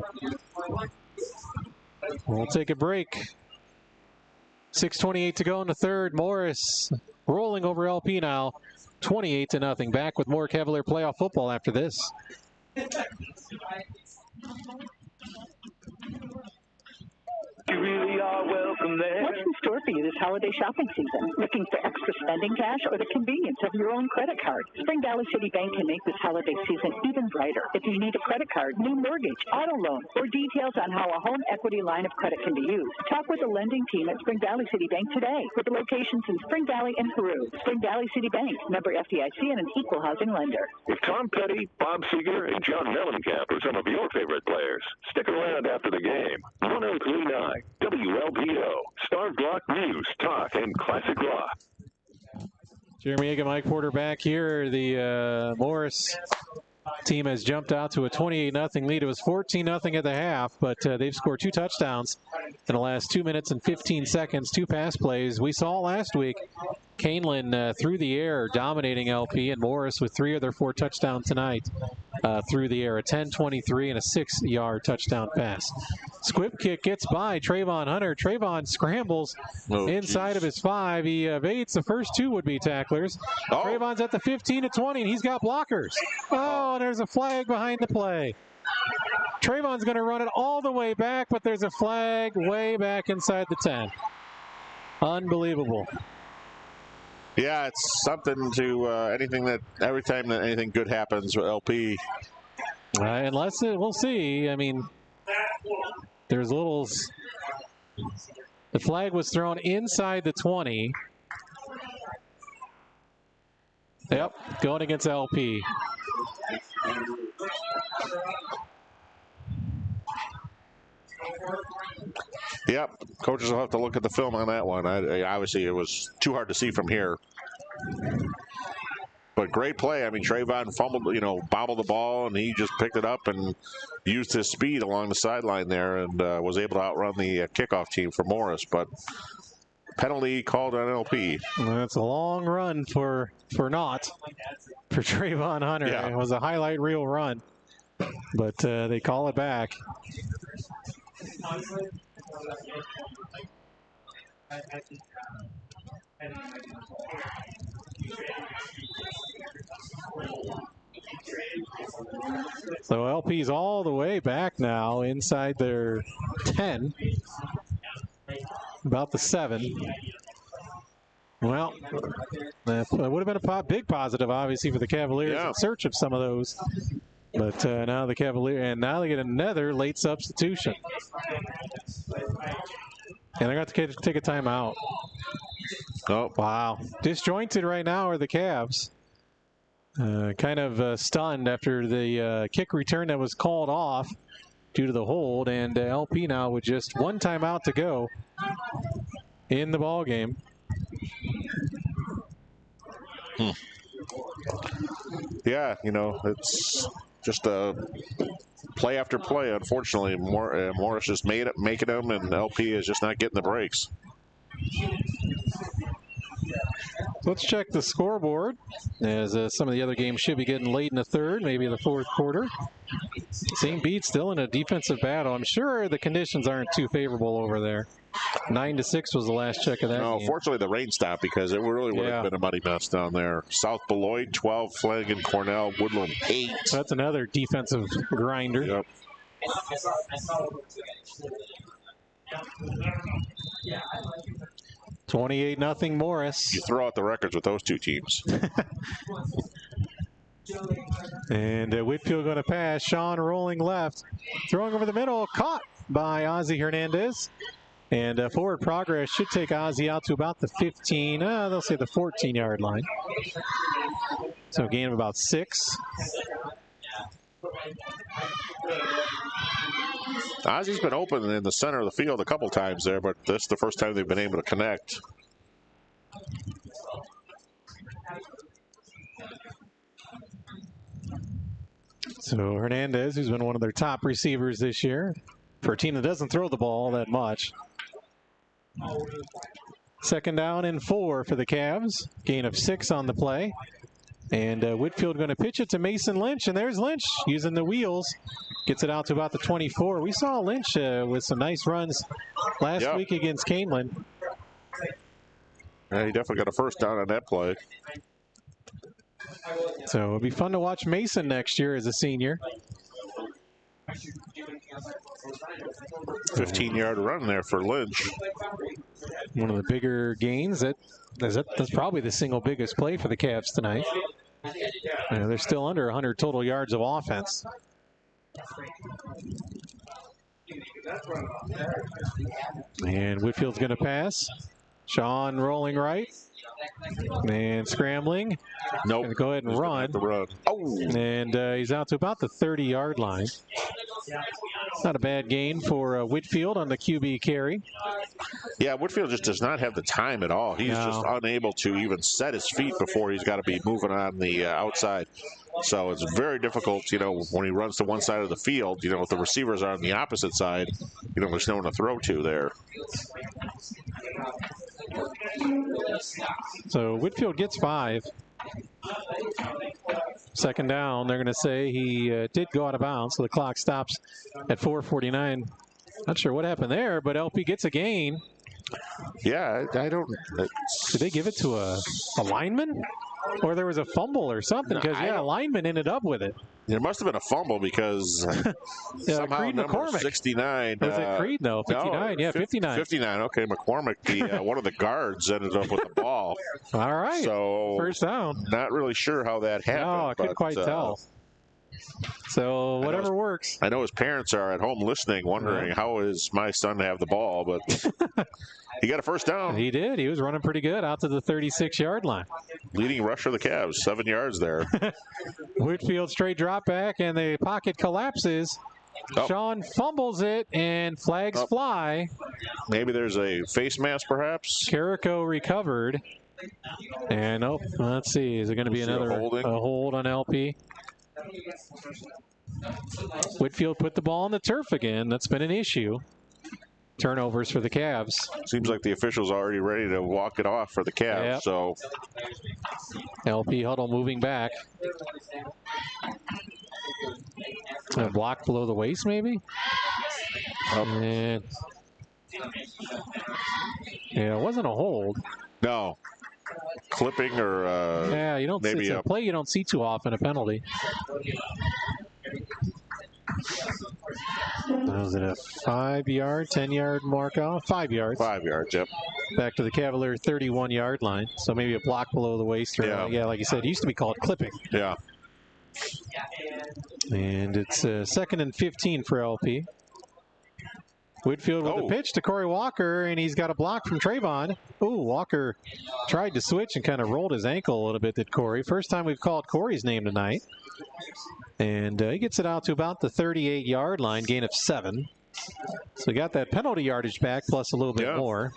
We'll take a break. 6:28 to go in the 3rd. Morris rolling over LP now. 28-0. Back with more Cavalier playoff football after this. You really are welcome there. What's in store for you this holiday shopping season? Looking for extra spending cash or the convenience of your own credit card? Spring Valley City Bank can make this holiday season even brighter. If you need a credit card, new mortgage, auto loan, or details on how a home equity line of credit can be used, talk with the lending team at Spring Valley City Bank today, with locations in Spring Valley and Peru. Spring Valley City Bank, member FDIC and an equal housing lender. If Tom Petty, Bob Seger, and John Mellencamp are some of your favorite players, stick around after the game. 1039 WLPO, Star Block News, Talk, and Classic Rock. Jeremy Egan, Mike Porter back here. The Morris team has jumped out to a 28-0 lead. It was 14-0 at the half, but they've scored 2 touchdowns in the last 2 minutes and 15 seconds, 2 pass plays. We saw last week Canelan through the air dominating LP, and Morris with 3 of their 4 touchdowns tonight through the air, a 10-23 and a 6-yard touchdown pass. Squib kick gets by Trayvon Hunter. Trayvon scrambles inside of his 5. He evades the first 2 would-be tacklers. Trayvon's at the 15-20, and he's got blockers. Oh, there's a flag behind the play. Trayvon's going to run it all the way back, but there's a flag way back inside the 10. Unbelievable. Yeah, it's something to every time that anything good happens with LP. Unless we'll see. I mean, there's the flag was thrown inside the 20. Yep, going against LP. Yep, coaches will have to look at the film on that one. Obviously, it was too hard to see from here. But great play. I mean, Trayvon fumbled, bobbled the ball, and he just picked it up and used his speed along the sideline there and was able to outrun the kickoff team for Morris. But penalty called on LP. That's a long run for naught for Trayvon Hunter. Yeah. It was a highlight reel run, but they call it back. So LP's all the way back now inside their 10, about the 7. Well, that would have been a big positive, obviously, for the Cavaliers in search of some of those. But now the Cavaliers, now they get another late substitution. And they're going to have to take a timeout. Oh, wow. Disjointed right now are the Cavs. Kind of stunned after the kick return that was called off due to the hold. And LP now with just 1 timeout to go in the ball game. Yeah, it's just a play after play. Unfortunately, Morris just making them, and LP is just not getting the breaks. Let's check the scoreboard, as some of the other games should be getting late in the 3rd, maybe the 4th quarter. St. Bede's still in a defensive battle. I'm sure the conditions aren't too favorable over there. 9-6 was the last check of that game. Fortunately, the rain stopped because it really would have been a muddy mess down there. South Beloit, 12, Flanagan, Cornell, Woodland, 8. So that's another defensive grinder. Yep. 28-0 Morris. You throw out the records with those 2 teams. And Whitfield going to pass. Sean rolling left. Throwing over the middle. Caught by Ozzie Hernandez. And forward progress should take Ozzie out to about the 15. They'll say the 14-yard line. So a gain of about 6. Ozzie's been open in the center of the field a couple times there, but this is the first time they've been able to connect. So Hernandez, who's been one of their top receivers this year, for a team that doesn't throw the ball that much. 2nd down and 4 for the Cavs. Gain of 6 on the play. And Whitfield going to pitch it to Mason Lynch, and there's Lynch using the wheels. Gets it out to about the 24. We saw Lynch with some nice runs last week against Canelan. Yeah, he definitely got a first down on that play. So it'll be fun to watch Mason next year as a senior. 15-yard run there for Lynch. One of the bigger gains. That's probably the single biggest play for the Cavs tonight. They're still under 100 total yards of offense. And Whitfield's going to pass. Sean rolling right. And scrambling. Nope. Gonna go ahead and run. Oh. And he's out to about the 30-yard line. Not a bad gain for Whitfield on the QB carry. Yeah, Whitfield just does not have the time at all. He's just unable to even set his feet before he's got to be moving on the outside. So it's very difficult, when he runs to one side of the field, if the receivers are on the opposite side, there's no one to throw to there. So Whitfield gets 5. Second down, they're going to say he did go out of bounds, so the clock stops at 4:49. Not sure what happened there, but LP gets a gain. Yeah, I don't... Did they give it to a lineman? Or there was a fumble or something, because, a lineman ended up with it. There must have been a fumble because somehow Creed number McCormick. 69. Was it Creed? No, 59. No, 59. 59. Okay, McCormick, one of the guards, ended up with the ball. All right. So first down. Not really sure how that happened. No, I couldn't quite tell. So whatever works. I know his parents are at home listening, wondering how is my son to have the ball, but he got a first down. He did. He was running pretty good out to the 36-yard line. Leading rusher of the Cavs, 7 yards there. Whitfield straight drop back, and the pocket collapses. Sean fumbles it, and flags fly. Maybe there's a face mask, perhaps. Carrico recovered. And, let's see. Is it going to be another hold on LP? Whitfield put the ball on the turf again. That's been an issue. Turnovers for the Cavs. Seems like the officials are already ready to walk it off for the Cavs. Yep. So LP huddle moving back. A block below the waist, maybe? And it wasn't a hold. No. Clipping or you don't maybe it's a play you don't see too often, a penalty. Was it a 5-yard, 10-yard mark off? 5 yards. 5 yards, yep. Back to the Cavalier 31-yard line. So maybe a block below the waist. Or, like you said, it used to be called clipping. Yeah. And it's 2nd and 15 for LP. Whitfield with a pitch to Corey Walker, and he's got a block from Trayvon. Ooh, Walker tried to switch and kind of rolled his ankle a little bit, did Corey. First time we've called Corey's name tonight. And he gets it out to about the 38-yard line, gain of 7. So he got that penalty yardage back, plus a little bit more.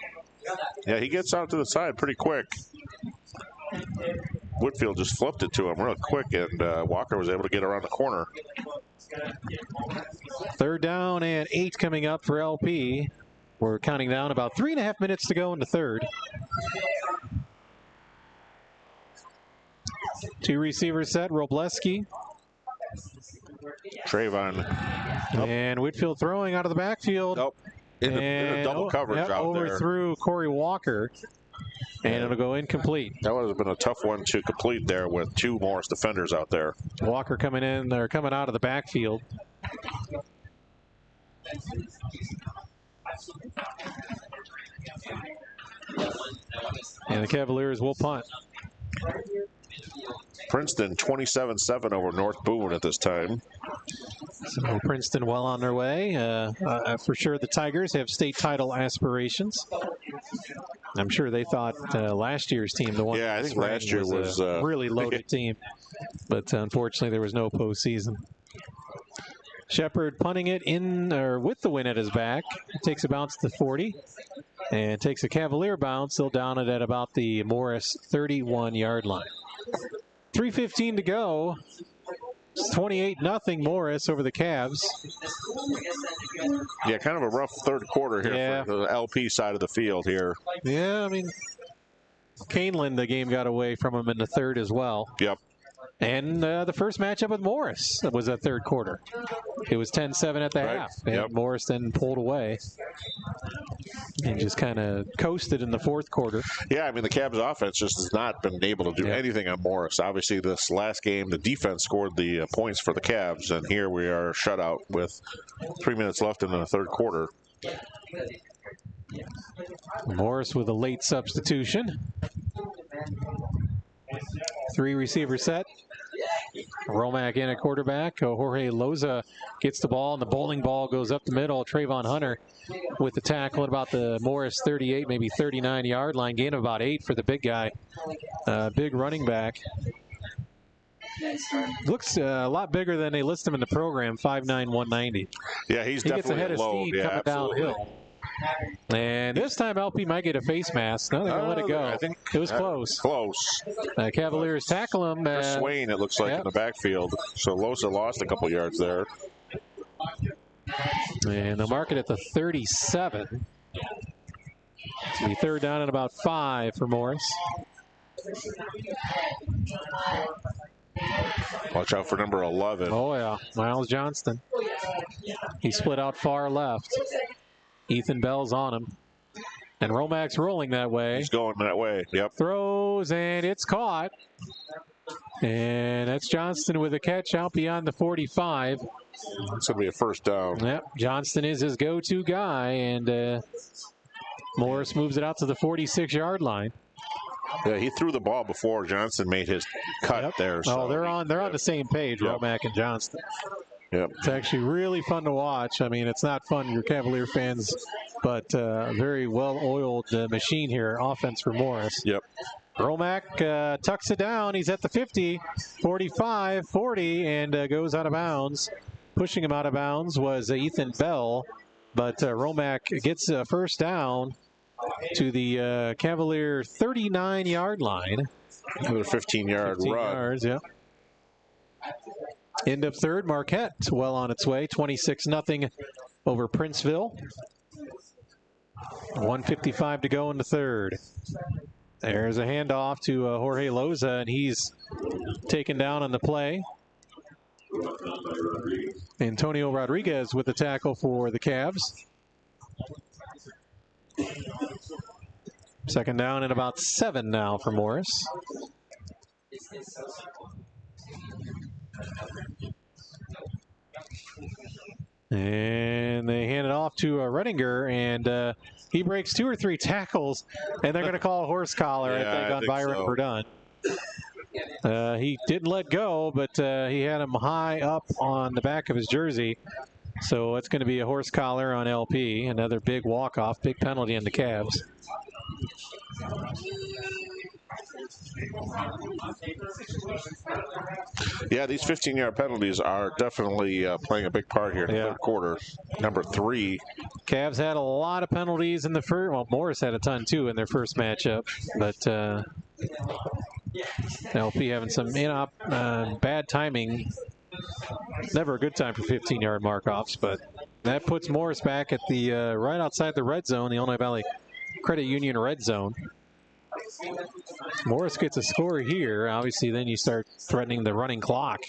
Yeah, he gets out to the side pretty quick. Whitfield just flipped it to him real quick, and Walker was able to get around the corner. 3rd down and 8 coming up for LP. We're counting down about 3.5 minutes to go in the third. 2 receivers set, Robleski. Trayvon. And Whitfield throwing out of the backfield. In a double coverage out there. Overthrew Corey Walker. And it'll go incomplete. That would have been a tough one to complete there with 2 Morris defenders out there. Walker coming out of the backfield. And the Cavaliers will punt. Princeton 27-7 over North Boone at this time. So Princeton well on their way. For sure the Tigers have state title aspirations. I'm sure they thought last year's team, the one I think last year was a really loaded team. But unfortunately there was no postseason. Shepard punting it in or with the win at his back. Takes a bounce to the 40 and takes a Cavalier bounce. He'll down it at about the Morris 31-yard line. 3:15 to go. It's 28-0 Morris over the Cavs. Yeah, kind of a rough third quarter here for the LP side of the field here. Yeah, I mean, Canelan, the game got away from him in the third as well. Yep. And the first matchup with Morris was a third quarter. It was 10-7 at the half. And Morris then pulled away and just kind of coasted in the fourth quarter. Yeah, I mean, the Cavs offense just has not been able to do anything on Morris. Obviously, this last game, the defense scored the points for the Cavs, and here we are shut out with 3 minutes left in the third quarter. Morris with a late substitution. 3 receiver set. Romack in at quarterback. Jorge Loza gets the ball, and the bowling ball goes up the middle. Trayvon Hunter with the tackle at about the Morris 38, maybe 39-yard line. Gain of about 8 for the big guy. Big running back. Looks a lot bigger than they list him in the program, 5'9", 190. Yeah, he gets ahead of load. speed coming downhill. And this time LP might get a face mask. No, they're going to let it go. I think it was close. Close. Cavaliers tackle him. Chris Swain, it looks like, in the backfield. So Loza lost a couple yards there. And they'll mark it at the 37. It'll be third down and about 5 for Morris. Watch out for number 11. Oh, yeah. Miles Johnston. He split out far left. Ethan Bell's on him. And Romack's rolling that way. He's going that way, yep. Throws, and it's caught. And that's Johnston with a catch out beyond the 45. It's going to be a first down. Yep, Johnston is his go-to guy, and Morris moves it out to the 46-yard line. Yeah, he threw the ball before Johnston made his cut there. So. Oh, they're on the same page, Romack and Johnston. Yep. It's actually really fun to watch. I mean, it's not fun, you're Cavalier fans, but very well-oiled machine here, offense for Morris. Yep. Romack tucks it down. He's at the 50, 45, 40, and goes out of bounds. Pushing him out of bounds was Ethan Bell, but Romack gets a first down to the Cavalier 39-yard line. Another 15-yard 15 run. Yards, yeah. End of third, Marquette well on its way, 26-0 over Princeville. 1:55 to go in the third. There's a handoff to Jorge Loza, and he's taken down on the play. Antonio Rodriguez with the tackle for the Cavs. Second down and about 7 now for Morris. And they hand it off to Redinger, and he breaks 2 or 3 tackles, and they're going to call a horse collar, I think, on Byron Verdun. He didn't let go, but he had him high up on the back of his jersey. So it's going to be a horse collar on LP. Another big walk-off, big penalty on the Cavs. Yeah, these 15-yard penalties are definitely playing a big part here in the third quarter. Number 3. Cavs had a lot of penalties in the first. Well, Morris had a ton, too, in their first matchup. But LP having some bad timing. Never a good time for 15-yard mark-offs, but that puts Morris back at the right outside the red zone, the Illinois Valley Credit Union red zone. Morris gets a score here. Obviously, then you start threatening the running clock.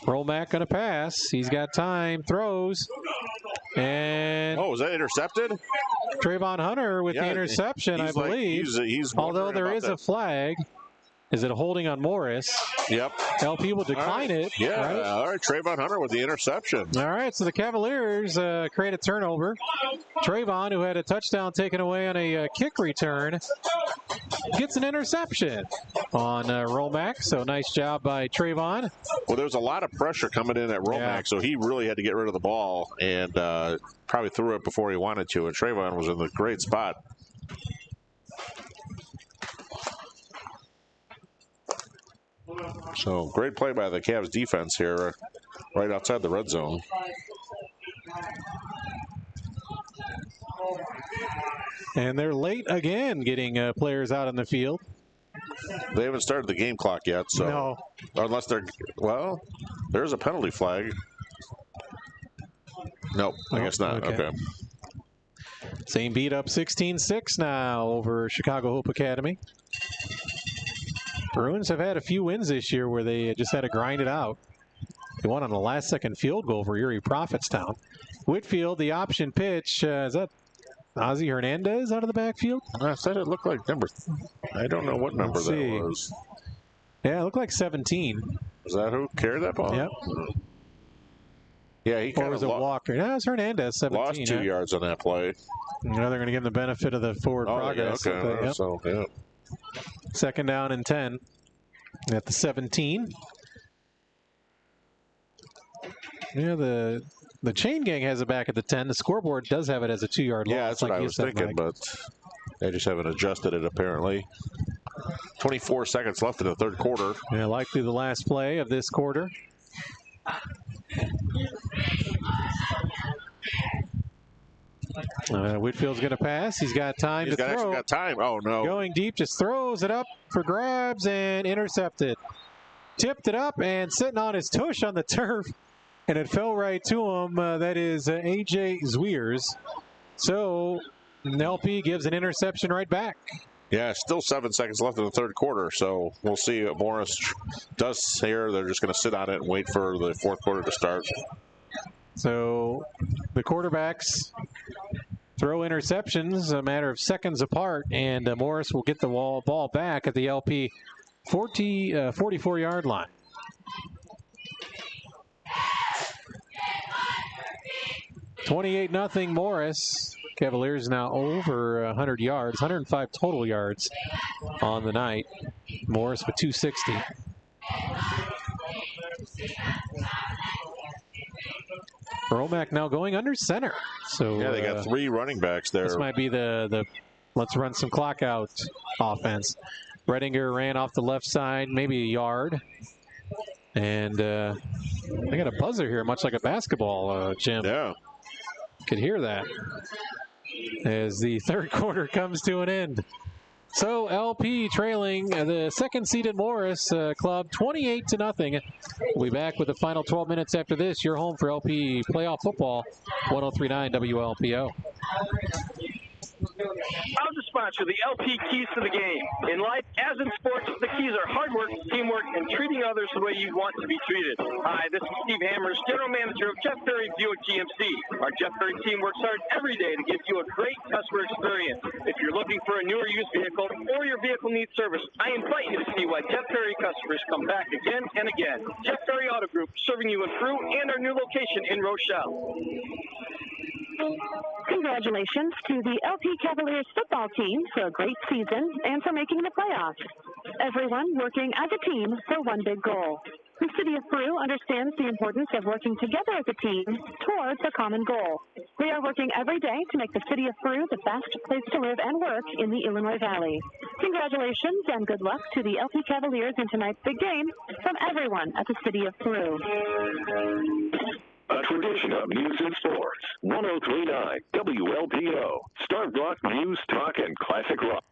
Romack going to pass. He's got time. Throws. And was that intercepted? Trayvon Hunter with the interception, I believe. Although there is a flag. Is it a holding on Morris? Yep. LP will decline it. Yeah. Right? All right. Trayvon Hunter with the interception. All right. So the Cavaliers create a turnover. Trayvon, who had a touchdown taken away on a kick return, gets an interception on Romack. So nice job by Trayvon. Well, there was a lot of pressure coming in at Romack, so he really had to get rid of the ball and probably threw it before he wanted to. And Trayvon was in the great spot. So great play by the Cavs defense here, right outside the red zone. And they're late again getting players out on the field. They haven't started the game clock yet, so no. Unless they're, well, there's a penalty flag. Nope, I guess not. Okay. Same beat up 16-6 now over Chicago Hope Academy. Bruins have had a few wins this year where they just had to grind it out. They won on the last-second field goal for Erie Prophetstown. Whitfield, the option pitch. Is that Ozzie Hernandez out of the backfield? I said it looked like number. I don't know what number that was. Yeah, it looked like 17. Is that who carried that ball? Yep. Yeah, he kind of was a walker. No, it was Hernandez, 17. Lost 2 yards on that play. They're going to give him the benefit of the forward progress. Yeah, okay. So, yeah. Second down and 10 at the 17. Yeah, the chain gang has it back at the 10. The scoreboard does have it as a 2-yard loss. Yeah, that's what I was thinking, but they just haven't adjusted it apparently. 24 seconds left in the third quarter. Yeah, likely the last play of this quarter. Whitfield's going to pass. He's got time to throw. He's got time. Oh, no. Going deep, just throws it up for grabs and intercepted. Tipped it up and sitting on his tush on the turf, and it fell right to him. That is A.J. Zwiers. So LP gives an interception right back. Yeah, still 7 seconds left in the third quarter, so we'll see what Morris does here. They're just going to sit on it and wait for the fourth quarter to start. So the quarterbacks throw interceptions a matter of seconds apart, and Morris will get the ball back at the LP 44-yard line. (28-0) Morris. Cavaliers now over 100 yards, 105 total yards on the night. Morris with 260. Romack now going under center. So yeah, they got 3 running backs there. This might be the let's run some clock out offense. Redinger ran off the left side, maybe a yard. And they got a buzzer here, much like a basketball, Jim. Yeah. Could hear that as the third quarter comes to an end. So LP trailing the second-seeded Morris club 28-0. We'll be back with the final 12 minutes after this. You're home for LP playoff football, 103.9 WLPO. Proud to sponsor the LP Keys to the Game. In life, as in sports, the keys are hard work, teamwork, and treating others the way you want to be treated. Hi, this is Steve Hammers, General Manager of Jeff Berry Buick GMC. Our Jeff Berry team works hard every day to give you a great customer experience. If you're looking for a newer used vehicle or your vehicle needs service, I invite you to see why Jeff Berry customers come back again and again. Jeff Berry Auto Group, serving you in Peru and our new location in Rochelle. Congratulations to the LP Cavaliers football team for a great season and for making the playoffs. Everyone working as a team for one big goal. The City of Peru understands the importance of working together as a team towards a common goal. We are working every day to make the City of Peru the best place to live and work in the Illinois Valley. Congratulations and good luck to the LP Cavaliers in tonight's big game from everyone at the City of Peru. A tradition of news and sports. 103.9 WLPO. Star Block News, Talk, and Classic Rock.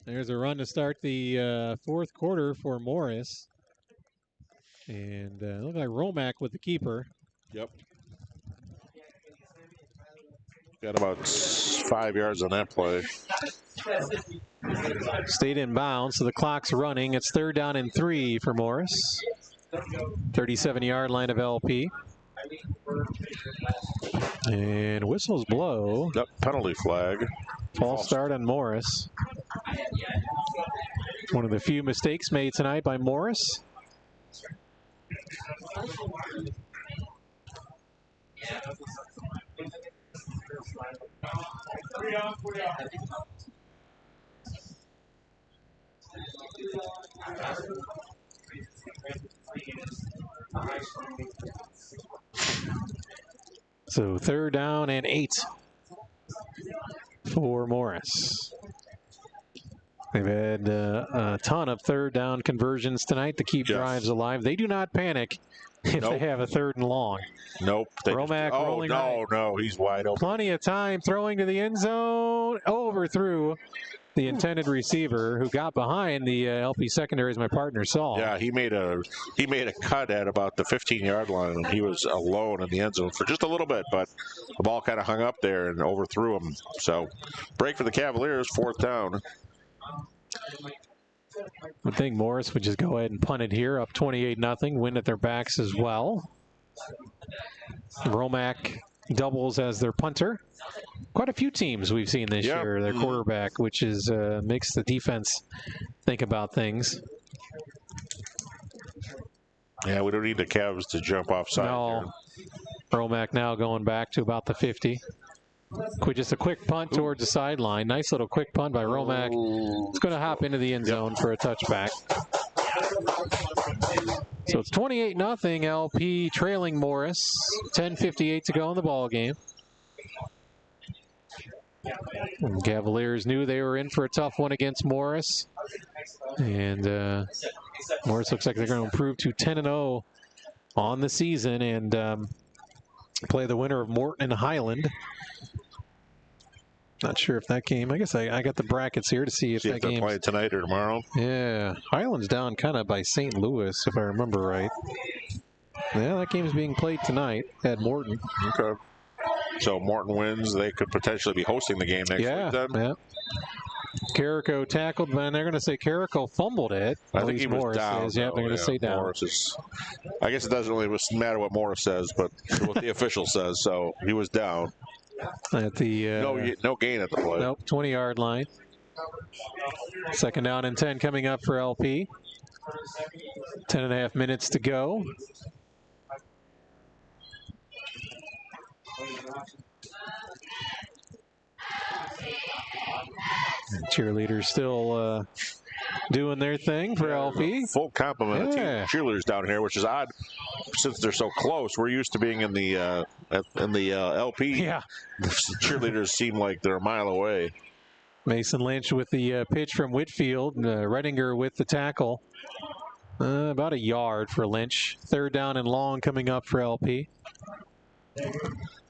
There's a run to start the fourth quarter for Morris. And look like Romack with the keeper. Yep. Got about 5 yards on that play. Stayed in bounds, so the clock's running. It's 3rd down and 3 for Morris. 37-yard line of LP. And whistles blow. Yep, penalty flag. False start on Morris. One of the few mistakes made tonight by Morris. So 3rd down and 8 for Morris. They've had a ton of 3rd down conversions tonight to keep drives alive. They do not panic if they have a 3rd and long. Nope. Romack rolling right. No, he's wide open. Plenty of time throwing to the end zone. Overthrew the intended receiver who got behind the LP secondary, as my partner saw. Yeah, he made a cut at about the 15-yard line, and he was alone in the end zone for just a little bit, but the ball kind of hung up there and overthrew him. So break for the Cavaliers, 4th down. would think Morris would just go ahead and punt it here, up 28-0, wind at their backs as well. Romack doubles as their punter. Quite a few teams we've seen this year, their quarterback, which is makes the defense think about things. Yeah, we don't need the Cavs to jump offside. No. Romack now going back to about the 50. Just a quick punt towards the sideline. Nice little quick punt by Romack. It's going to hop into the end zone for a touchback. So it's 28-0, LP trailing Morris. 10:58 to go in the ball game. And Cavaliers knew they were in for a tough one against Morris. And Morris looks like they're going to improve to 10-0 on the season and play the winner of Morton and Highland. Not sure if that game, I guess I got the brackets here to see if that game play tonight or tomorrow. Yeah, Highland's down kind of by St. Louis, if I remember right. Yeah, that game's being played tonight at Morton. Okay. So Morton wins, they could potentially be hosting the game next week then? Yeah. Carrico tackled, man. They're going to say Carrico fumbled it. I think he was Morris down. Yeah, they're going to say down. Morris is, I guess it doesn't really matter what Morris says, but what the official says. So he was down. At the no gain at the play. Nope, 20-yard line. Second down and 10 coming up for LP. 10.5 minutes to go. Cheerleaders still doing their thing for LP. Full complement of team cheerleaders down here, which is odd since they're so close. We're used to being in the LP. Yeah. Cheerleaders seem like they're a mile away. Mason Lynch with the pitch from Whitfield. Redinger with the tackle. About a yard for Lynch. Third down and long coming up for LP.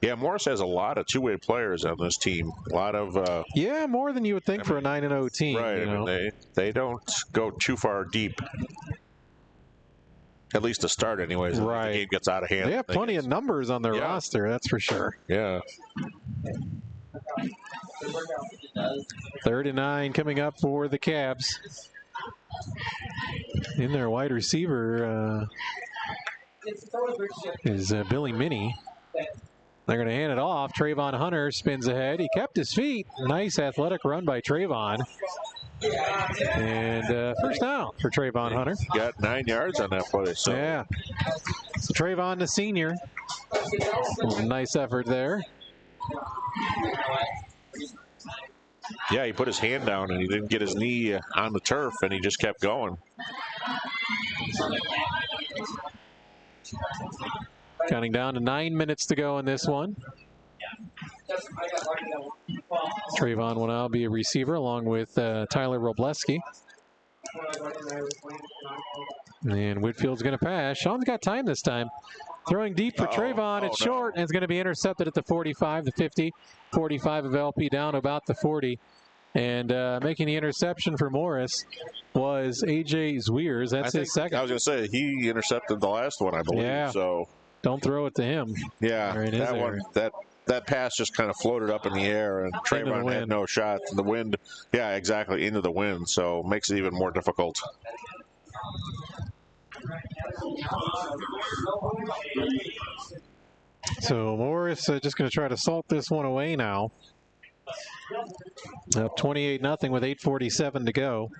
Yeah, Morris has a lot of two-way players on this team. A lot of yeah, more than you would think for a 9-0 team. Right. You know? They don't go too far deep. At least to start, anyways. Right. The game gets out of hand. They have plenty of numbers on their roster. That's for sure. Yeah. 3rd and 9 coming up for the Cavs. In their wide receiver is Billy Minnie. They're going to hand it off. Trayvon Hunter spins ahead. He kept his feet. Nice athletic run by Trayvon. And first down for Trayvon Hunter. Got 9 yards on that play. So. Yeah. So Trayvon, the senior. Nice effort there. Yeah, he put his hand down and he didn't get his knee on the turf and he just kept going. Counting down to 9 minutes to go in this one. Trayvon will now be a receiver along with Tyler Robleski. And Whitfield's going to pass. Sean's got time this time. Throwing deep for Trayvon. It's short, and it's going to be intercepted at the 45, the 50. 45 of LP down about the 40. And making the interception for Morris was A.J. Zwiers. That's his second. I was going to say, he intercepted the last one, I believe. Yeah. So don't throw it to him. Yeah, that one, that pass just kind of floated up in the air, and Trayvon had no shot. The wind, yeah, exactly, into the wind, so makes it even more difficult. So Morris just going to try to salt this one away now. Up 28-0 with 8:47 to go.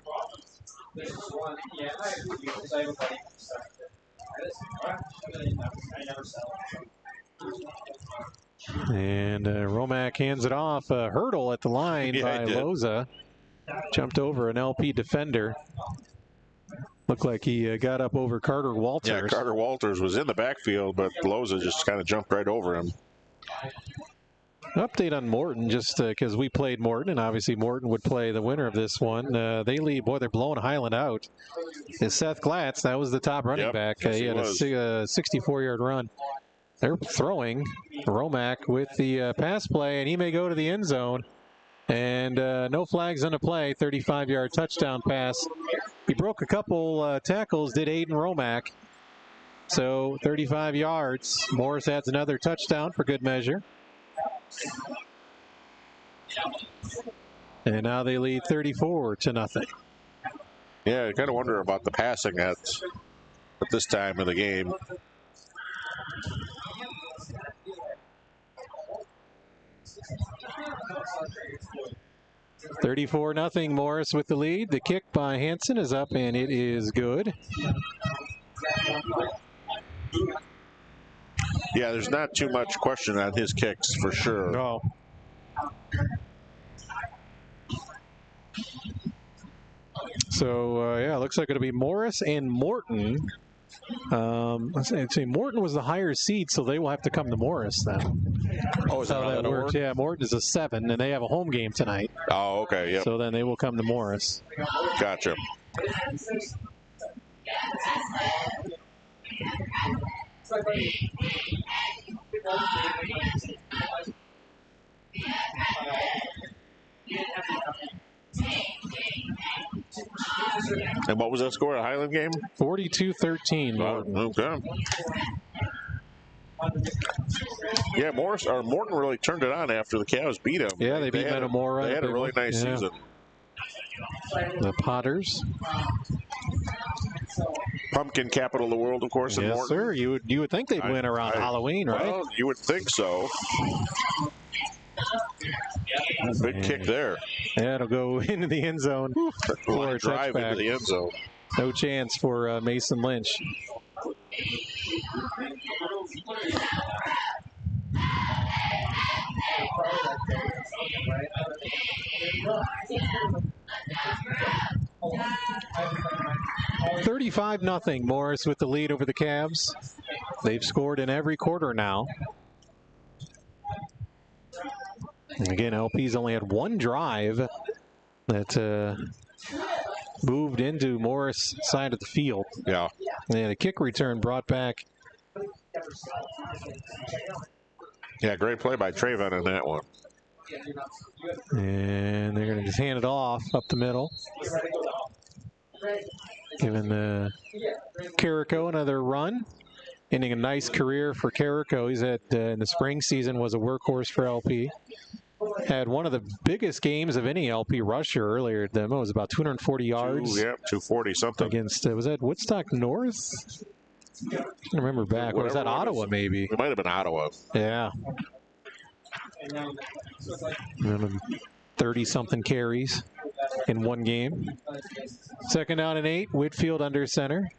And Romack hands it off. A hurdle at the line by Loza. Jumped over an LP defender. Looked like he got up over Carter Walters. Yeah, Carter Walters was in the backfield, but Loza just kind of jumped right over him. Update on Morton, just because we played Morton, and obviously Morton would play the winner of this one. They lead. Boy, they're blowing Highland out. Is Seth Glatz, that was the top running back. Yes, he had a 64-yard run. They're throwing Romack with the pass play, and he may go to the end zone. And no flags on the play. 35-yard touchdown pass. He broke a couple tackles, did Aiden Romack. So 35 yards. Morris adds another touchdown for good measure. And now they lead 34-0. Yeah, I kind of wonder about the passing at this time of the game. $34-0 Morris with the lead. The kick by Hansen is up, and it is good. Yeah, there's not too much question on his kicks for sure. No. So, yeah, it looks like it'll be Morris and Morton. Let's say Morton was the higher seed, so they will have to come to Morris then. Oh, is that how that works? Yeah, Morton is a 7, and they have a home game tonight. Oh, okay, yep. So then they will come to Morris. Gotcha. And what was that score at Highland game? 42-13. Okay. Yeah, Morton really turned it on after the Cavs beat him. Yeah, they beat Metamora. They had a really nice season. The Potters. Pumpkin capital of the world, of course, in Yes, Morton. sir. You would think they'd win around Halloween, right? Well, you would think so. Big kick there. Yeah, it'll go into the end zone. For a drive touchback. into the end zone. No chance for Mason Lynch. $35-0 Morris with the lead over the Cavs. They've scored in every quarter now. And again, LP's only had one drive that moved into Morris' side of the field. Yeah. And a kick return brought back. Yeah, great play by Trayvon in that one. And they're going to just hand it off up the middle. Giving Carrico another run. Ending a nice career for Carrico. He's had, in the spring season, was a workhorse for LP. Had one of the biggest games of any LP rusher earlier. It was about 240 yards. 240 something. Against, was that Woodstock North? I can't remember back. Or was that Ottawa, maybe? It might have been Ottawa. Yeah. 30-something carries in one game. 2nd down and 8. Whitfield under center.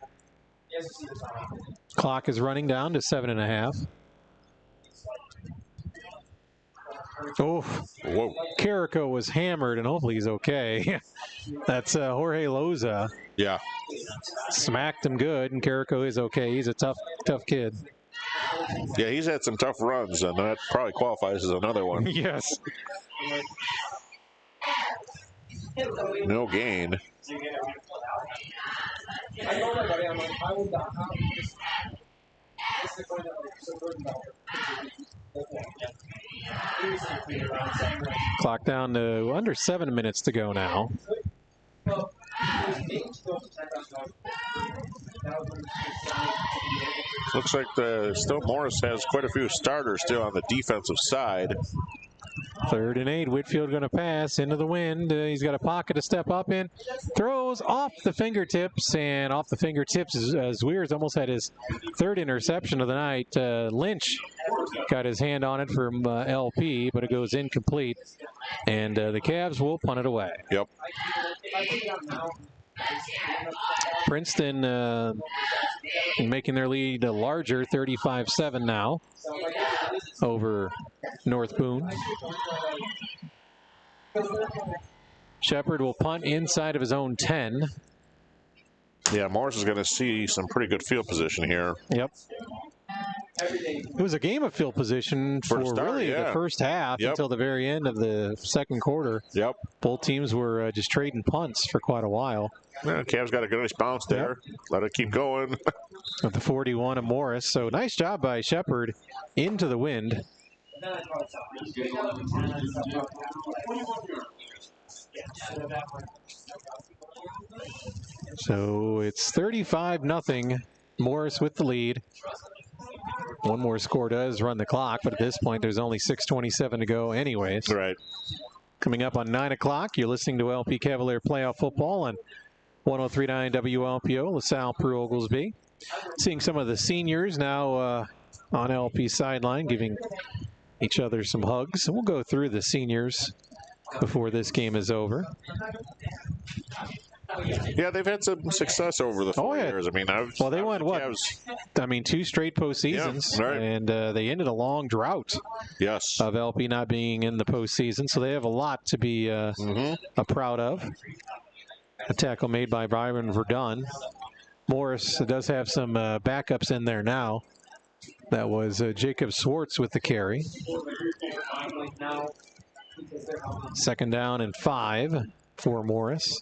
Clock is running down to 7.5. Oh, whoa. Carrico was hammered, and hopefully he's okay. That's Jorge Loza. Yeah. Smacked him good, and Carrico is okay. He's a tough kid. Yeah, he's had some tough runs, and that probably qualifies as another one. Yes. No gain. Clock down to under 7 minutes to go now. Looks like still Morris has quite a few starters still on the defensive side. 3rd and 8. Whitfield going to pass into the wind. He's got a pocket to step up in. Throws off the fingertips, and off the fingertips as Weirs almost had his 3rd interception of the night. Lynch got his hand on it from LP, but it goes incomplete. And the Cavs will punt it away. Yep. Princeton making their lead larger, 35-7 now over North Boone. Shepard will punt inside of his own 10. Yeah, Morris is going to see some pretty good field position here. Yep. It was a game of field position for really the first half until the very end of the second quarter. Yep. Both teams were just trading punts for quite a while. Yeah, Cavs got a good nice bounce there. Yep. Let it keep going. At the 41 of Morris. So nice job by Shepard into the wind. So it's 35-0. Morris with the lead. One more score does run the clock, but at this point there's only 6:27 to go anyways. Right. Coming up on 9 o'clock, you're listening to LP Cavalier Playoff Football on 103.9 WLPO, LaSalle-Peru Oglesby. Seeing some of the seniors now on LP sideline, giving each other some hugs. We'll go through the seniors before this game is over. Yeah, they've had some success over the 4 years. I mean, they won what? 2 straight postseasons, right. And they ended a long drought. Yes. Of LP not being in the postseason, so they have a lot to be proud of. A tackle made by Byron Verdun. Morris does have some backups in there now. That was Jacob Swartz with the carry. 2nd down and 5 for Morris.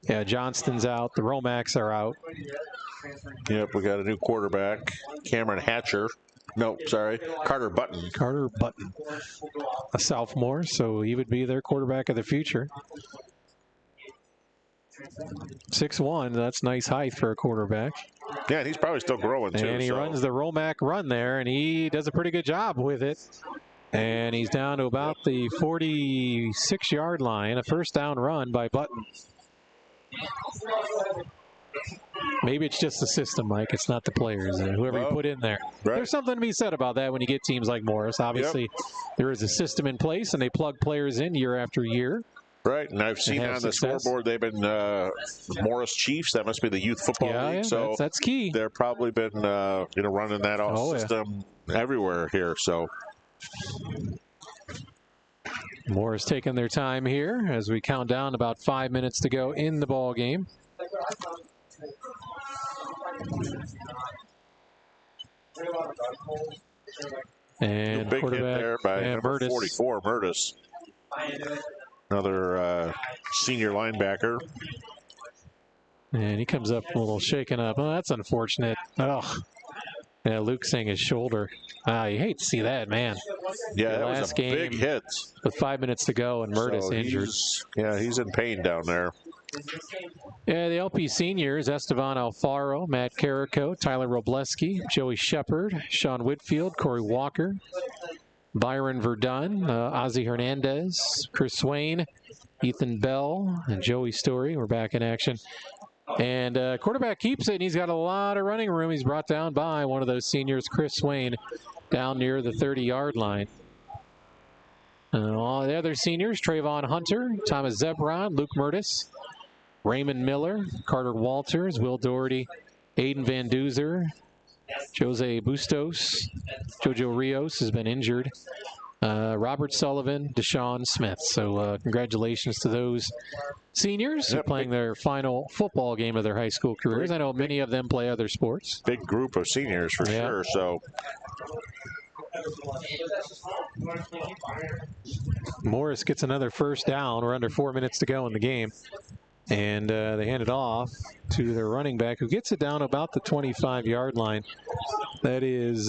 Yeah, Johnston's out. The Romacks are out. Yep, we got a new quarterback, Cameron Hatcher. No, sorry, Carter Button. Carter Button, a sophomore, so he would be their quarterback of the future. 6'1", that's nice height for a quarterback. Yeah, and he's probably still growing, too. And he runs the Romac run there, and he does a pretty good job with it. And he's down to about the 46-yard line, a 1st down run by Button. Maybe it's just the system, Mike. It's not the players. Whoever you put in there. Right. There's something to be said about that when you get teams like Morris. Obviously, there is a system in place, and they plug players in year after year. Right, and I've seen on the scoreboard they've been Morris Chiefs. That must be the youth football league. Yeah, so that's key. They're probably been running that system everywhere here. So Morris taking their time here as we count down about 5 minutes to go in the ball game. And big hit there by number Murtis. 44, Murtis. Another senior linebacker. And he comes up a little shaken up. Oh, that's unfortunate. Oh, yeah, Luke saying his shoulder. You hate to see that, man. Yeah, that was a big hit. With 5 minutes to go and Murtis injured. He's in pain down there. Yeah, the LP seniors, Esteban Alfaro, Matt Carrico, Tyler Robleski, Joey Shepard, Sean Whitfield, Corey Walker, Byron Verdun, Ozzie Hernandez, Chris Swain, Ethan Bell, and Joey Story. We're back in action. And quarterback keeps it, and he's got a lot of running room. He's brought down by one of those seniors, Chris Swain, down near the 30-yard line. All the other seniors, Trayvon Hunter, Thomas Zebron, Luke Murtis, Raymond Miller, Carter Walters, Will Doherty, Aiden Van Duzer, Jose Bustos, Jojo Rios has been injured, Robert Sullivan, Deshaun Smith. So congratulations to those seniors playing their final football game of their high school careers. I know many of them play other sports. Big group of seniors for sure. So Morris gets another 1st down. We're under 4 minutes to go in the game. And they hand it off to their running back, who gets it down about the 25-yard line. That is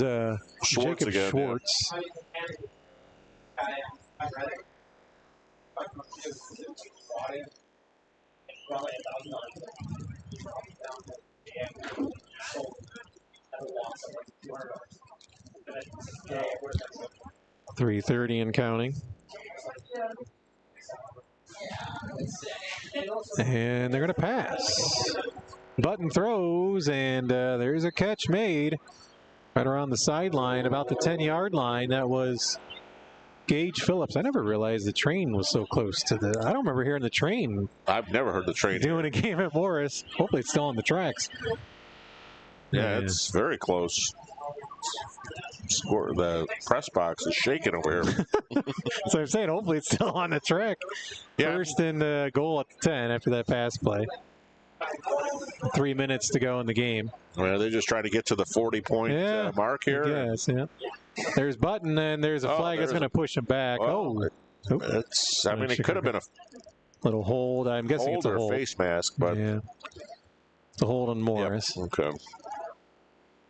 Jacob again, Schwartz. .330 and counting. And they're going to pass. Button throws, and there's a catch made right around the sideline, about the 10-yard line. That was Gage Phillips. I never realized the train was so close to the... I don't remember hearing the train. I've never heard the train doing a game at Morris. Hopefully it's still on the tracks. Yeah, it's very close. The press box is shaking over here. So I'm saying hopefully it's still on the track. Yeah. 1st and goal at the 10 after that pass play. 3 minutes to go in the game. Well, they're just trying to get to the 40-point mark here. Yes, yeah. There's Button, and there's a flag that's going to push him back. It's, I mean, it could have been a little hold. I'm guessing it's a hold. Face mask, but it's a hold on Morris. Yep. Okay.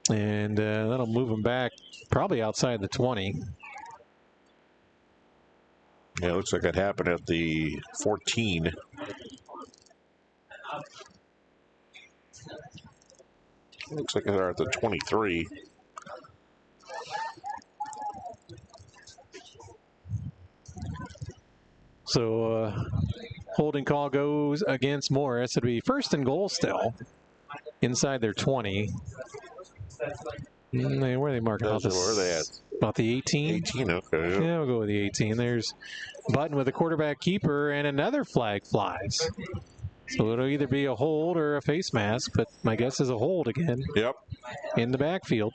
And that'll move him back probably outside the 20. Yeah, it looks like it happened at the 14. Looks like they're at the 23. So Holding call goes against Morris. It'll be first and goal still inside their 20. Where are they marking? Where are they at? About the 18? 18, okay. Yeah, we'll go with the 18. There's Button with a quarterback keeper, and another flag flies. So it'll either be a hold or a face mask, but my guess is a hold again. Yep. In the backfield.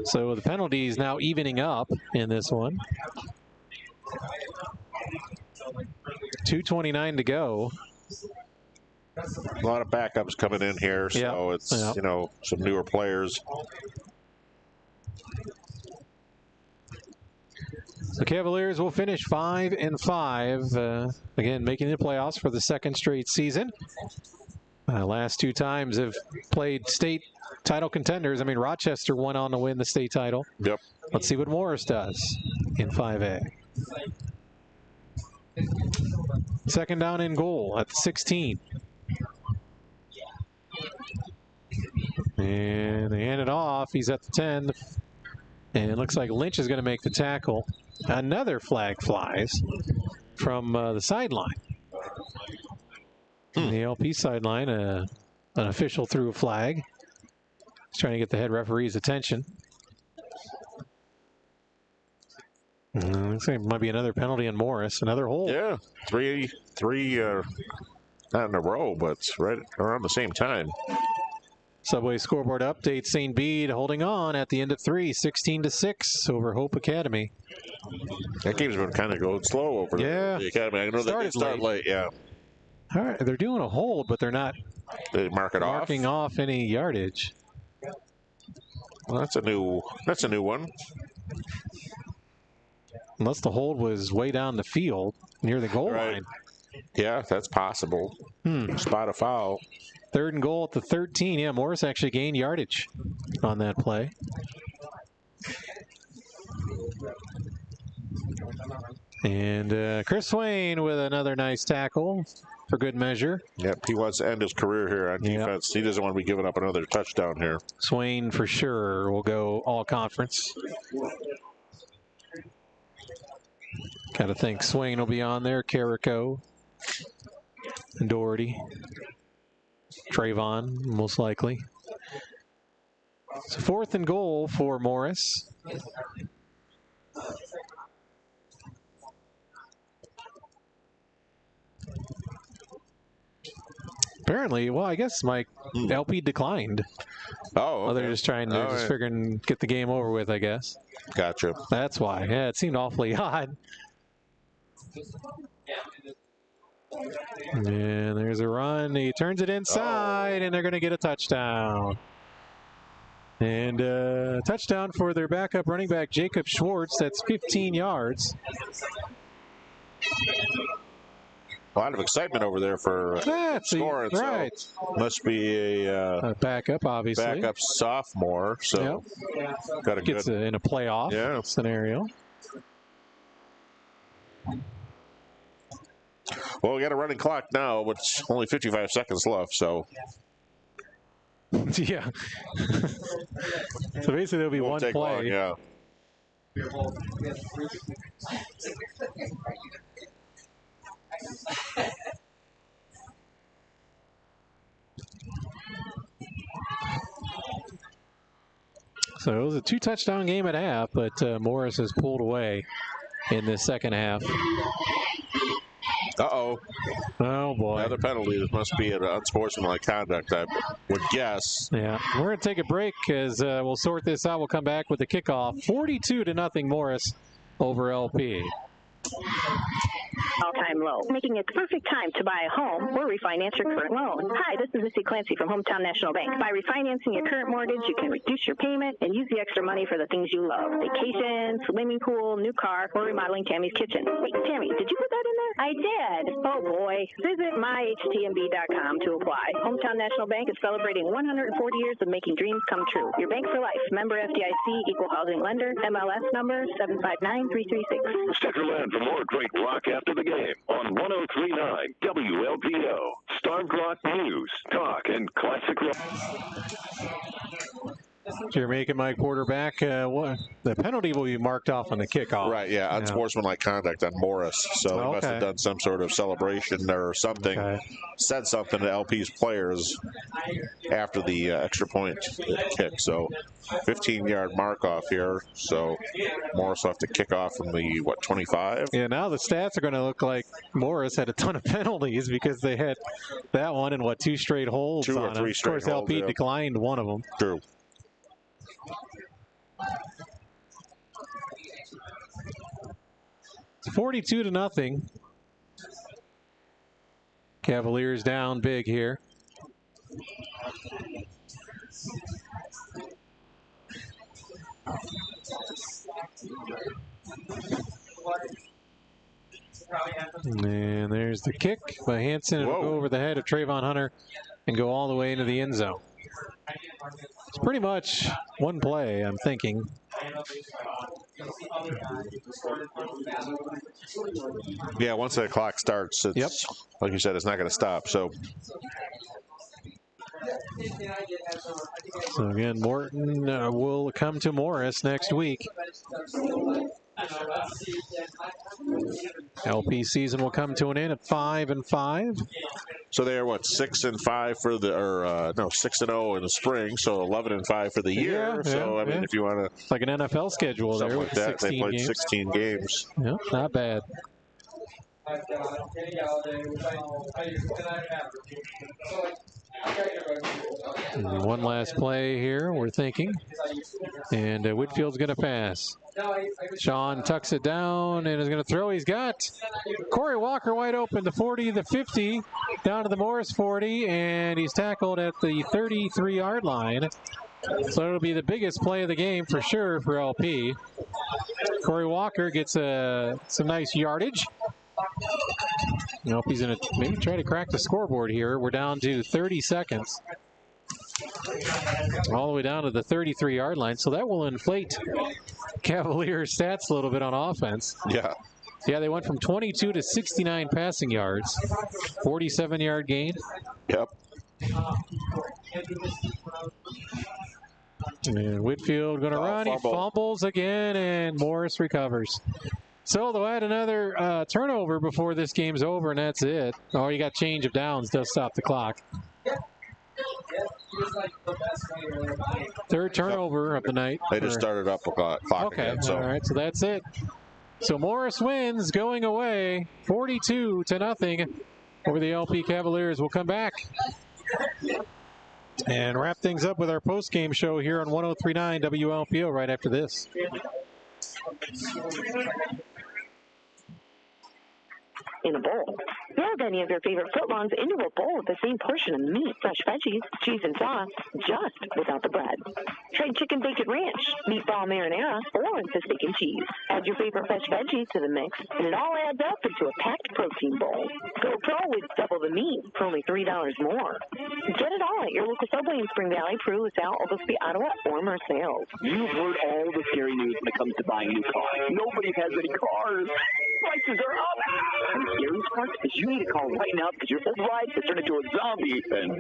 So the penalty is now evening up in this one. 2:29 to go. A lot of backups coming in here, so it's, you know, some newer players. The Cavaliers will finish 5-5. Again, making the playoffs for the second straight season. Last two times have played state title contenders. I mean, Rochester went on to win the state title. Yep. Let's see what Morris does in 5A. Second down and goal at the 16. And they hand it off. He's at the 10. And it looks like Lynch is going to make the tackle. Another flag flies from the sideline. The LP sideline, an official threw a flag. He's trying to get the head referee's attention. Looks like it might be another penalty on Morris. Another hold. Yeah, three, not in a row, but right around the same time. Subway scoreboard update. St. Bede holding on at the end of 3, 16-6 over Hope Academy. That game's been kind of going slow over the Academy. I know they start late, yeah. All right, they're doing a hold, but they're not marking off any yardage. Well, that's a new one. Unless the hold was way down the field near the goal line. Yeah, that's possible. Spot a foul. Third and goal at the 13. Yeah, Morris actually gained yardage on that play. And Chris Swain with another nice tackle for good measure. Yep, he wants to end his career here on defense. He doesn't want to be giving up another touchdown here. Swain for sure will go all conference. Got to think Swain will be on there. Carrico, Doherty, Trayvon, most likely. So fourth and goal for Morris. Apparently, well, I guess my LP declined. Oh, okay. They're just trying to just figuring get the game over with, I guess. Gotcha. That's why. Yeah, it seemed awfully odd. And there's a run. He turns it inside, and they're going to get a touchdown. And touchdown for their backup running back, Jacob Schwartz. That's 15 yards. A lot of excitement over there for scoring. Right. So must be a backup, obviously. Backup sophomore. So got a gets good in a playoff scenario. Well, we got a running clock now, but it's only 55 seconds left. So yeah. So basically, there'll be one play. Long, yeah. So it was a 2-touchdown game at half, but Morris has pulled away in this second half. Uh-oh. Oh, boy. Another penalty. This must be an unsportsmanlike conduct, I would guess. Yeah. We're going to take a break as we'll sort this out. We'll come back with the kickoff. 42-0 Morris over LP. All-time low, making it the perfect time to buy a home or refinance your current loan. Hi, this is Missy Clancy from Hometown National Bank. By refinancing your current mortgage, you can reduce your payment and use the extra money for the things you love. Vacation, swimming pool, new car, or remodeling Tammy's kitchen. Wait, Tammy, did you put that in there? I did. Oh, boy. Visit myhtmb.com to apply. Hometown National Bank is celebrating 140 years of making dreams come true. Your bank for life. Member FDIC, Equal Housing Lender, MLS number 759336. Stick around for more great rock after the game on 103.9 WLPO. Star Block News, Talk, and Classic Rock. If you're making Mike Porter back, the penalty will be marked off on the kickoff. Right, yeah, unsportsmanlike conduct on Morris. So he must have done some sort of celebration or something, said something to LP's players after the extra point kick. So 15-yard mark off here. So Morris will have to kick off from the, 25? Yeah, now the stats are going to look like Morris had a ton of penalties because they had that one and, 2 straight holds Two on or three him. straight Of course, LP declined one of them. True. It's 42-0. Cavaliers down big here. And there's the kick by Hansen. It'll go over the head of Trayvon Hunter and go all the way into the end zone. It's pretty much one play, I'm thinking. Yeah, once that clock starts, it's, like you said, it's not going to stop. So again, Morton will come to Morris next week. LP season will come to an end at 5-5. So they're 6-5 for the, 6-0 in the spring. So 11-5 for the year. I mean, if you want to, like an NFL schedule there, like that, they played 16 games. Yeah, not bad. And one last play here, we're thinking. And Whitfield's going to pass. Sean tucks it down and is going to throw. He's got Corey Walker wide open, the 40, the 50, down to the Morris 40, and he's tackled at the 33-yard line. So it'll be the biggest play of the game for sure for LP. Corey Walker gets some nice yardage. LP's going to maybe try to crack the scoreboard here. We're down to 30 seconds. All the way down to the 33-yard line. So that will inflate Cavaliers' stats a little bit on offense. Yeah. Yeah, they went from 22 to 69 passing yards. 47-yard gain. Yep. And Whitfield going to run. He fumbles again, and Morris recovers. So they'll add another turnover before this game's over, and that's it. Oh, you got change of downs. Does stop the clock. Third turnover of the night. They just started up a clock again. So. All right, so that's it. So Morris wins going away 42-0 over the LP Cavaliers. We'll come back and wrap things up with our post-game show here on 103.9 WLPO right after this. In a bowl. Mold any of your favorite footlongs into a bowl with the same portion of meat, fresh veggies, cheese, and sauce, just without the bread. Try chicken bacon ranch, meatball marinara, or the steak and cheese. Add your favorite fresh veggies to the mix, and it all adds up into a packed protein bowl. Go pro with double the meat for only $3 more. Get it all at your local Subway in Spring Valley, Peru, LaSalle, Oglesby, Ottawa, or Marseilles. You've heard all the scary news when it comes to buying a new car. Nobody has any cars. Prices are up. And the scariest part is you need to call right now because your old ride has turned into a zombie and